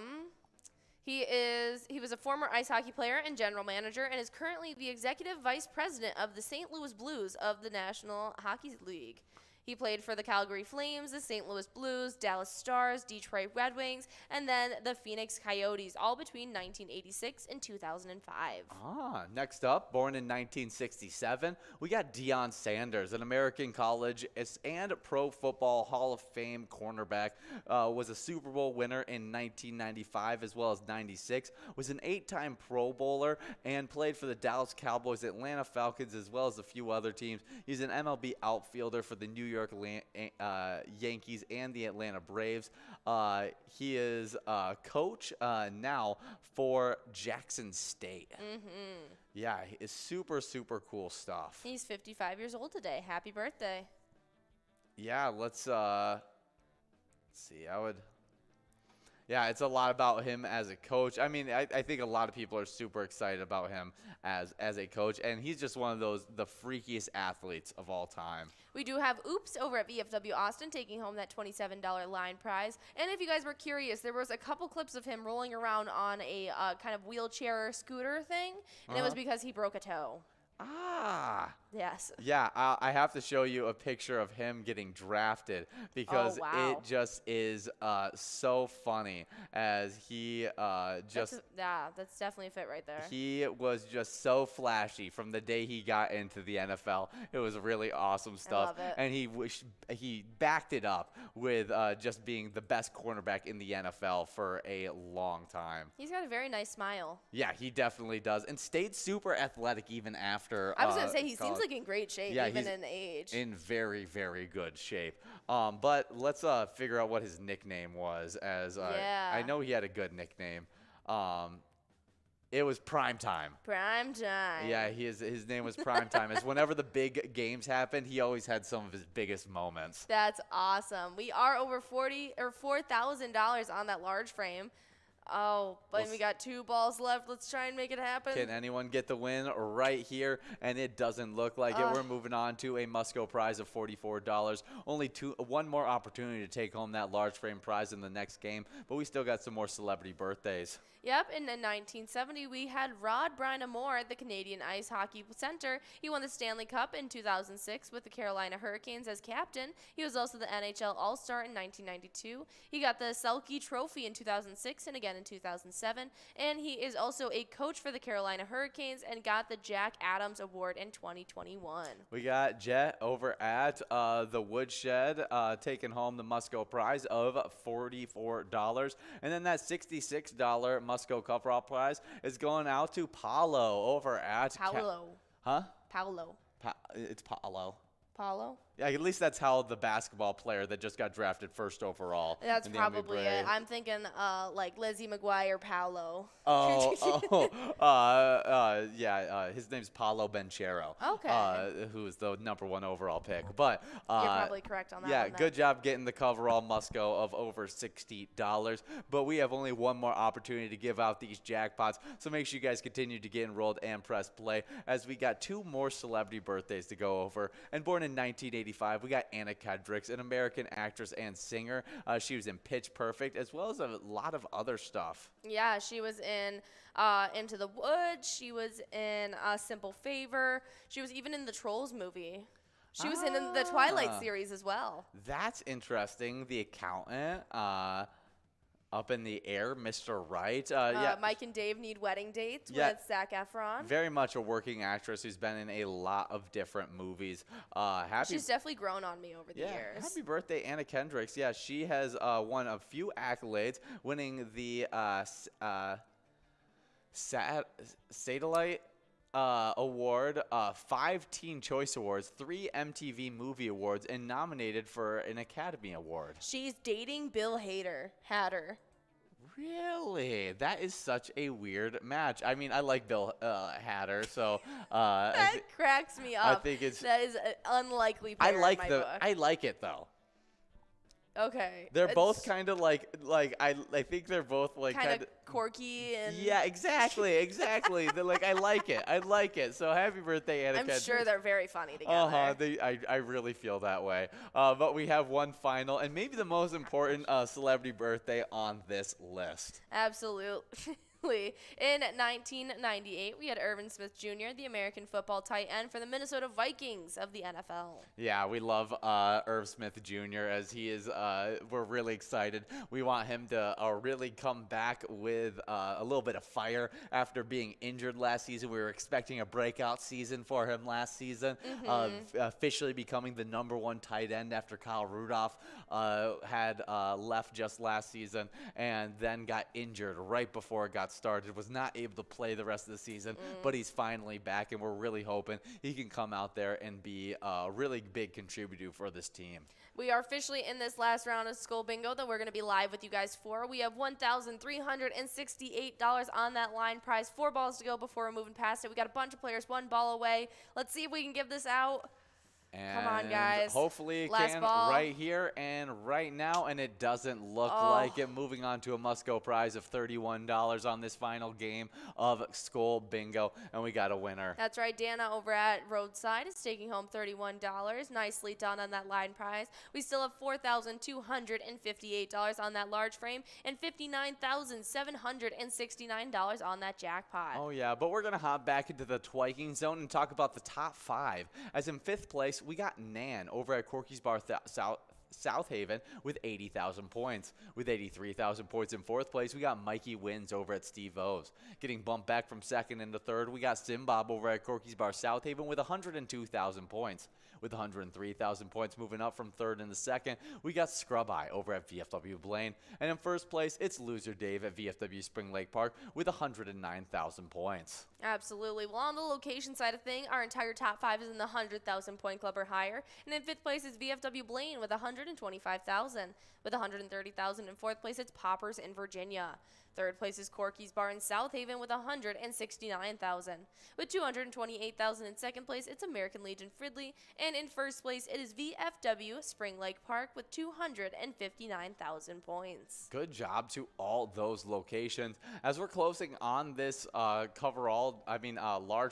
A: he was a former ice hockey player and general manager and is currently the executive vice president of the St. Louis Blues of the National Hockey League. He played for the Calgary Flames, the St. Louis Blues, Dallas Stars, Detroit Red Wings, and then the Phoenix Coyotes, all between 1986 and 2005.
B: Next up, born in 1967, we got Deion Sanders, an American college and Pro Football Hall of Fame cornerback. Was a Super Bowl winner in 1995 as well as 96. Was an 8-time Pro Bowler and played for the Dallas Cowboys, Atlanta Falcons, as well as a few other teams. He's an MLB outfielder for the New York Yankees and the Atlanta Braves. He is coach now for Jackson State. Yeah, it's super, super cool stuff.
A: He's 55 years old today. Happy birthday.
B: Yeah, let's see. Yeah, it's a lot about him as a coach. I mean, I think a lot of people are super excited about him as a coach, and he's just one of the freakiest athletes of all time.
A: We do have Oops over at VFW Austin taking home that $27 line prize. And if you guys were curious, there was a couple clips of him rolling around on a kind of wheelchair scooter thing, and it was because he broke a toe. Yes.
B: Yeah, I have to show you a picture of him getting drafted because it just is so funny as he just.
A: That's definitely a fit right there.
B: He was just so flashy from the day he got into the NFL. It was really awesome stuff.
A: I love it.
B: And he backed it up with just being the best cornerback in the NFL for a long time.
A: He's got a very nice smile.
B: Yeah, he definitely does, and stayed super athletic even after.
A: I was gonna say he
B: college.
A: seems like in great shape,
B: Yeah,
A: even
B: he's
A: in age.
B: in very, very good shape. But let's figure out what his nickname was. I know he had a good nickname. It was Prime Time.
A: Prime Time.
B: Yeah, his name was Prime Time. As whenever the big games happened, he always had some of his biggest moments.
A: That's awesome. We are over $4,000 on that large frame. Oh, but we got 2 balls left. Let's try and make it happen.
B: Can anyone get the win right here? And it doesn't look like it. We're moving on to a must-go prize of $44. Only one more opportunity to take home that large frame prize in the next game, but we still got some more celebrity birthdays.
A: Yep, in 1970, we had Rod Brind'Amour at the Canadian Ice Hockey Center. He won the Stanley Cup in 2006 with the Carolina Hurricanes as captain. He was also the NHL All-Star in 1992. He got the Selke Trophy in 2006 and again in 2007. And he is also a coach for the Carolina Hurricanes and got the Jack Adams Award in 2021.
B: We got Jet over at the Woodshed taking home the must-go prize of $44. And then that $66 must-go coverall prize is going out to Paulo over at
A: Paulo. Paulo.
B: It's Paulo.
A: Paulo?
B: Yeah, at least that's how the basketball player that just got drafted first overall.
A: That's probably it. I'm thinking like Lizzie McGuire, Paulo.
B: Yeah, his name's Paulo Banchero.
A: Okay.
B: Who's the #1 overall pick. But
A: you're probably correct on that
B: yeah,
A: one. Yeah,
B: good job getting the coverall must-go of over $60. But we have only one more opportunity to give out these jackpots, so make sure you guys continue to get enrolled and press play as we got 2 more celebrity birthdays to go over. And born in 1985, we got Anna Kendricks, an American actress and singer. She was in Pitch Perfect, as well as a lot of other stuff.
A: Yeah, she was in Into the Woods. She was in Simple Favor. She was even in the Trolls movie. She was in the Twilight series as well.
B: That's interesting. The accountant, up in the air, Mr. Right. Yeah.
A: Mike and Dave Need Wedding Dates
B: Yeah.
A: with Zac Efron.
B: Very much a working actress who's been in a lot of different movies.
A: She's definitely grown on me over the years.
B: Happy birthday, Anna Kendricks. Yeah, she has won a few accolades, winning the Satellite Award, 5 Teen Choice Awards, 3 MTV Movie Awards, and nominated for an Academy Award.
A: She's dating Bill Hader.
B: Really? That is such a weird match. I mean, I like Bill Hader, so
A: That cracks me up.
B: I think it's.
A: That is an unlikely pair in my book.
B: I like it though.
A: Okay.
B: They're both kind of like I think they're both like
A: kind of quirky and.
B: Yeah, exactly. They're like I like it. So happy birthday, Anna.
A: I'm
B: Kendrick.
A: sure they're very funny together.
B: I really feel that way. But we have one final and maybe the most important celebrity birthday on this list.
A: Absolutely. In 1998, we had Irvin Smith Jr., the American football tight end for the Minnesota Vikings of the NFL.
B: Yeah, we love Irv Smith Jr. as he is. We're really excited. We want him to really come back with a little bit of fire after being injured last season. We were expecting a breakout season for him last season, officially becoming the #1 tight end after Kyle Rudolph had left just last season and then got injured right before it got started, was not able to play the rest of the season, but he's finally back, and we're really hoping he can come out there and be a really big contributor for this team.
A: We are officially in this last round of Skull Bingo that we're going to be live with you guys for. We have $1,368 on that line prize. 4 balls to go before we're moving past it. We got a bunch of players, 1 ball away. Let's see if we can give this out.
B: And
A: come on, guys.
B: Hopefully it
A: Last
B: can
A: ball.
B: right here and right now, and it doesn't look like it. Moving on to a must-go prize of $31 on this final game of Skull Bingo, and we got a winner.
A: That's right. Dana over at Roadside is taking home $31. Nicely done on that line prize. We still have $4,258 on that large frame and $59,769 on that jackpot.
B: Oh, yeah, but we're going to hop back into the twiking zone and talk about the top 5. As in 5th place, we got Nan over at Corky's Bar South Haven with 80,000 points. With 83,000 points in 4th place, we got Mikey Wins over at Steve O's. Getting bumped back from 2nd into 3rd, we got Simbob over at Corky's Bar South Haven with 102,000 points. With 103,000 points moving up from 3rd into 2nd, we got Scrub Eye over at VFW Blaine. And in 1st place, it's Loser Dave at VFW Spring Lake Park with 109,000 points.
A: Absolutely. Well, on the location side of thing, our entire top 5 is in the 100,000 point club or higher. And in 5th place is VFW Blaine with 125,000. With 130,000 in 4th place, it's Poppers in Virginia. 3rd place is Corky's Bar in South Haven with 169,000. With 228,000 in 2nd place, it's American Legion Fridley. And in 1st place, it is VFW Spring Lake Park with 259,000 points.
B: Good job to all those locations. As we're closing on this large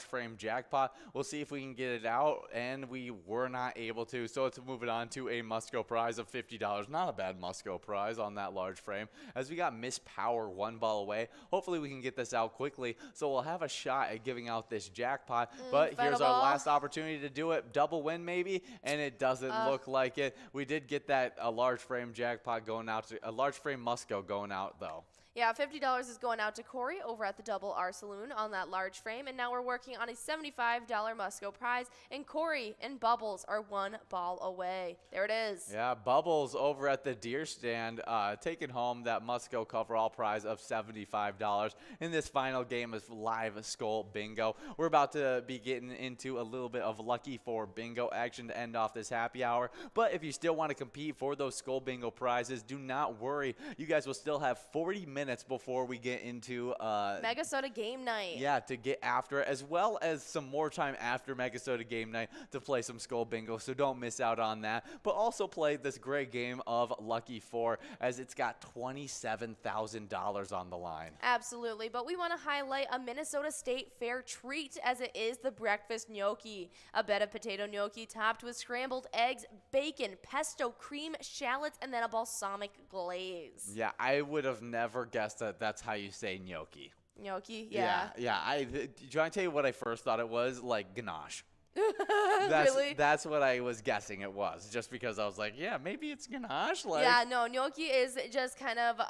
B: frame jackpot, we'll see if we can get it out, and we were not able to. So let's move it on to a must-go prize of $50. Not a bad must-go prize on that large frame, as we got Miss Power 1 ball away. Hopefully we can get this out quickly, so we'll have a shot at giving out this jackpot. But here's our last opportunity to do it. Double win maybe, and it doesn't look like it. We did get that a large frame jackpot going out, a large frame must-go going out though.
A: Yeah, $50 is going out to Corey over at the Double R Saloon on that large frame. And now we're working on a $75 must-go prize. And Corey and Bubbles are 1 ball away. There it is.
B: Yeah, Bubbles over at the Deer Stand taking home that must-go coverall prize of $75 in this final game of live Skull Bingo. We're about to be getting into a little bit of Lucky 4 bingo action to end off this happy hour. But if you still want to compete for those Skull Bingo prizes, do not worry. You guys will still have 40 minutes before we get into
A: MegaSota game night.
B: Yeah, to get after it, as well as some more time after MegaSota game night to play some Skull Bingo, so don't miss out on that. But also play this great game of Lucky 4, as it's got $27,000 on the line.
A: Absolutely, but we want to highlight a Minnesota State Fair treat, as it is the breakfast gnocchi. A bed of potato gnocchi topped with scrambled eggs, bacon, pesto, cream, shallots, and then a balsamic glaze.
B: Yeah, I would have never guessed that that's how you say gnocchi.
A: Gnocchi, yeah.
B: Yeah. Do you want to tell you what I first thought it was? Like ganache.
A: Really?
B: That's what I was guessing it was, just because I was like, yeah, maybe it's ganache. Like,
A: Yeah, no, gnocchi is just kind of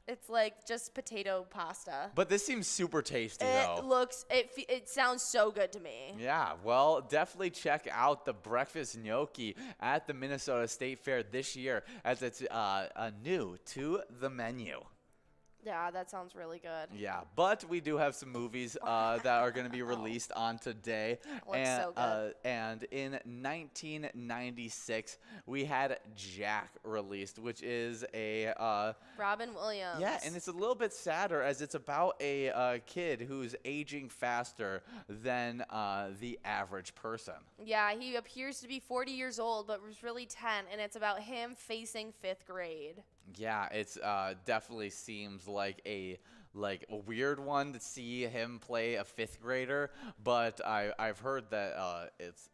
A: it's like just potato pasta.
B: but this seems super tasty though.
A: It sounds so good to me.
B: Yeah, well, definitely check out the breakfast gnocchi at the Minnesota State Fair this year, as it's new to the menu.
A: Yeah, that sounds really good.
B: Yeah, but we do have some movies that are going to be released on today.
A: Looks so good.
B: And in 1996, we had Jack released, which is a
A: Robin Williams.
B: yeah, and it's a little bit sadder as it's about a kid who's aging faster than the average person.
A: Yeah, he appears to be 40 years old, but was really 10, and it's about him facing 5th grade.
B: Yeah, it's definitely seems like a weird one to see him play a 5th grader, but I've heard that it's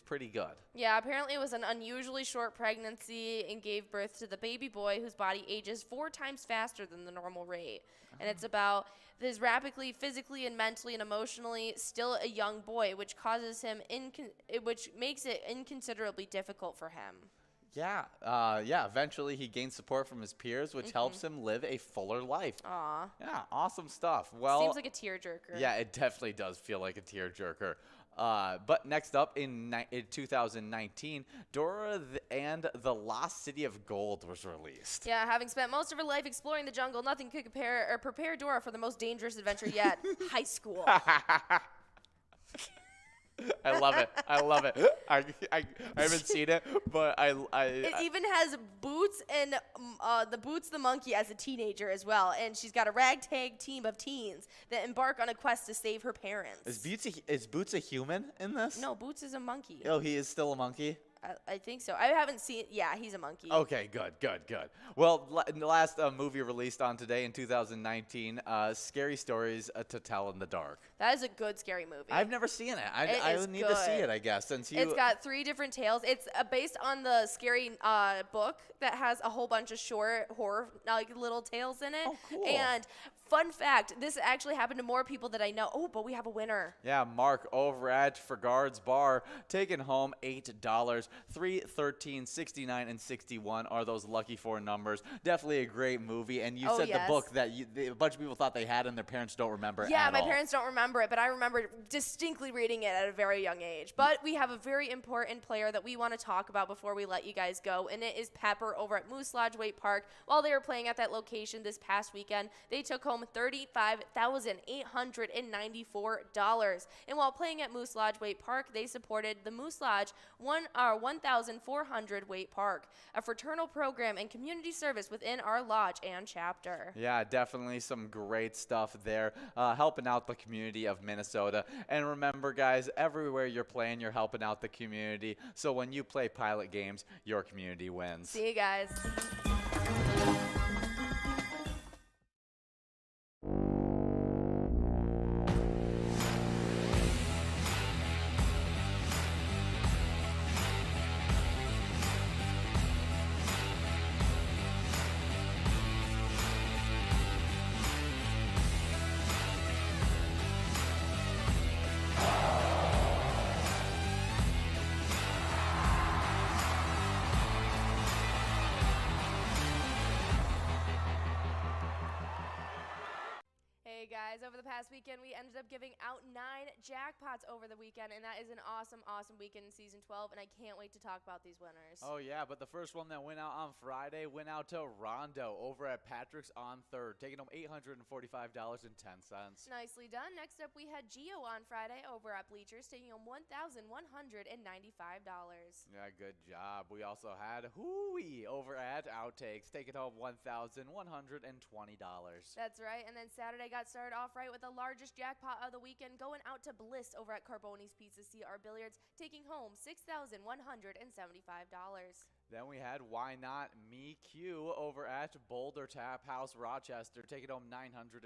B: pretty good.
A: Yeah, apparently it was an unusually short pregnancy and gave birth to the baby boy whose body ages 4 times faster than the normal rate. And it's about this rapidly, physically and mentally and emotionally still a young boy, which causes him which makes it inconsiderably difficult for him.
B: Yeah, eventually he gains support from his peers, which helps him live a fuller life.
A: Aw.
B: Yeah, awesome stuff. Well,
A: Seems like a tearjerker.
B: yeah, it definitely does feel like a tearjerker. But next up in 2019, Dora and the Lost City of Gold was released.
A: Yeah, having spent most of her life exploring the jungle, nothing could prepare Dora for the most dangerous adventure yet, high school.
B: I love it. I love it. I haven't seen it, but
A: It even has Boots and the Boots the monkey as a teenager as well, and she's got a ragtag team of teens that embark on a quest to save her parents.
B: is Boots a human in this?
A: No, Boots is a monkey.
B: Oh, he is still a monkey?
A: I think so. I haven't seen. Yeah, he's a monkey.
B: Okay, good. Well, the last movie released on today in 2019, Scary Stories to Tell in the Dark.
A: That is a good scary movie.
B: I've never seen it. I need to see it, I guess, since you.
A: It's got 3 different tales. It's based on the scary book that has a whole bunch of short horror little tales in it.
B: Oh, cool.
A: And fun fact, this actually happened to more people that I know. Oh, but we have a winner.
B: Yeah, Mark over at Forgard's Bar, taking home $8. 3, 13, 69, and 61 are those lucky 4 numbers. Definitely a great movie. And you said
A: yes.
B: the book that a bunch of people thought they had and their parents don't remember
A: Yeah,
B: at
A: my
B: all.
A: parents don't remember it, but I remember distinctly reading it at a very young age. But we have a very important player that we want to talk about before we let you guys go, and it is Pepper over at Moose Lodge Wake Park. While they were playing at that location this past weekend, they took home $35,894. And while playing at Moose Lodge Wake Park, they supported the Moose Lodge 1,400 Wake Park, a fraternal program and community service within our lodge and chapter.
B: Yeah, definitely some great stuff there, helping out the community of Minnesota. And remember, guys, everywhere you're playing, you're helping out the community. So when you play Pilot games, your community wins.
A: See you guys. Hey guys, over the past weekend, we ended up giving out 9 jackpots over the weekend, and that is an awesome, awesome weekend in Season 12, and I can't wait to talk about these winners.
B: Oh, yeah, but the first one that went out on Friday went out to Rondo over at Patrick's on 3rd, taking home $845.10.
A: Nicely done. Next up, we had Gio on Friday over at Bleachers, taking home $1,195.
B: Yeah, good job. We also had Hooey over at Outtakes, taking home $1,120.
A: That's right, and then Saturday got started off right with the largest jackpot of the weekend, going out to Bliss over at Carboni's Pizza CR Billiards, taking home $6,175.
B: Then we had Why Not Me Q over at Boulder Tap House Rochester, taking home $924.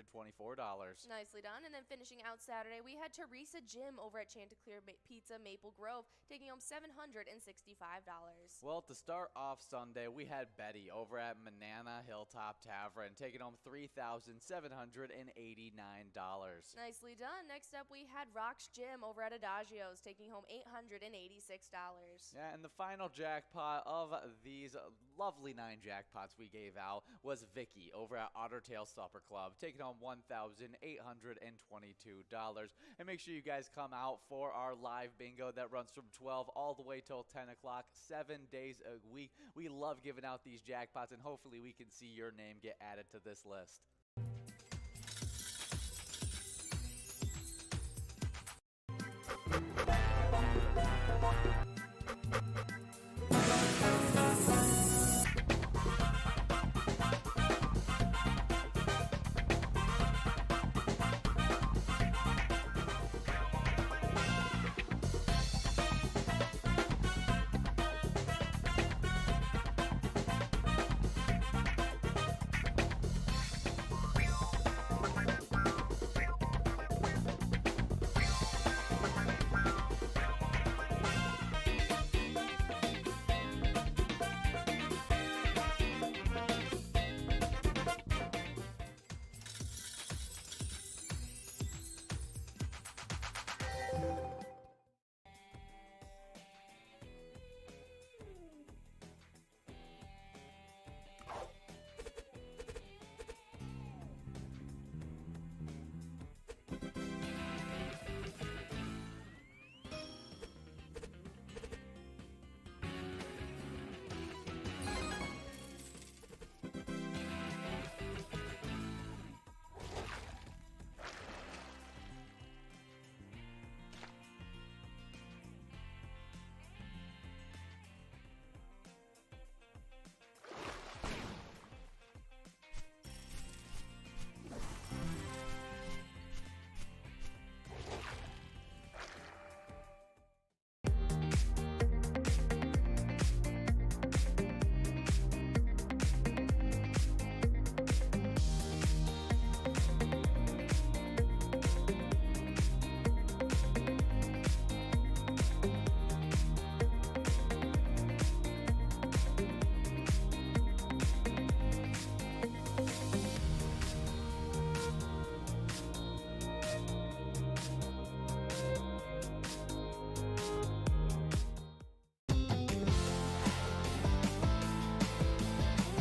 A: Nicely done. And then finishing out Saturday, we had Teresa Jim over at Chanticleer Pizza Maple Grove, taking home $765.
B: Well, to start off Sunday, we had Betty over at Manana Hilltop Tavern, taking home $3,789.
C: $1,000.
A: Nicely done. Next up, we had Rock's Gym over at Adagio's taking home $886.
C: Yeah, and the final jackpot of these lovely 9 jackpots we gave out was Vicky over at Ottertail Supper Club, taking home $1,822. And make sure you guys come out for our live bingo that runs from 12 all the way till 10 o'clock, 7 days a week. We love giving out these jackpots, and hopefully we can see your name get added to this list.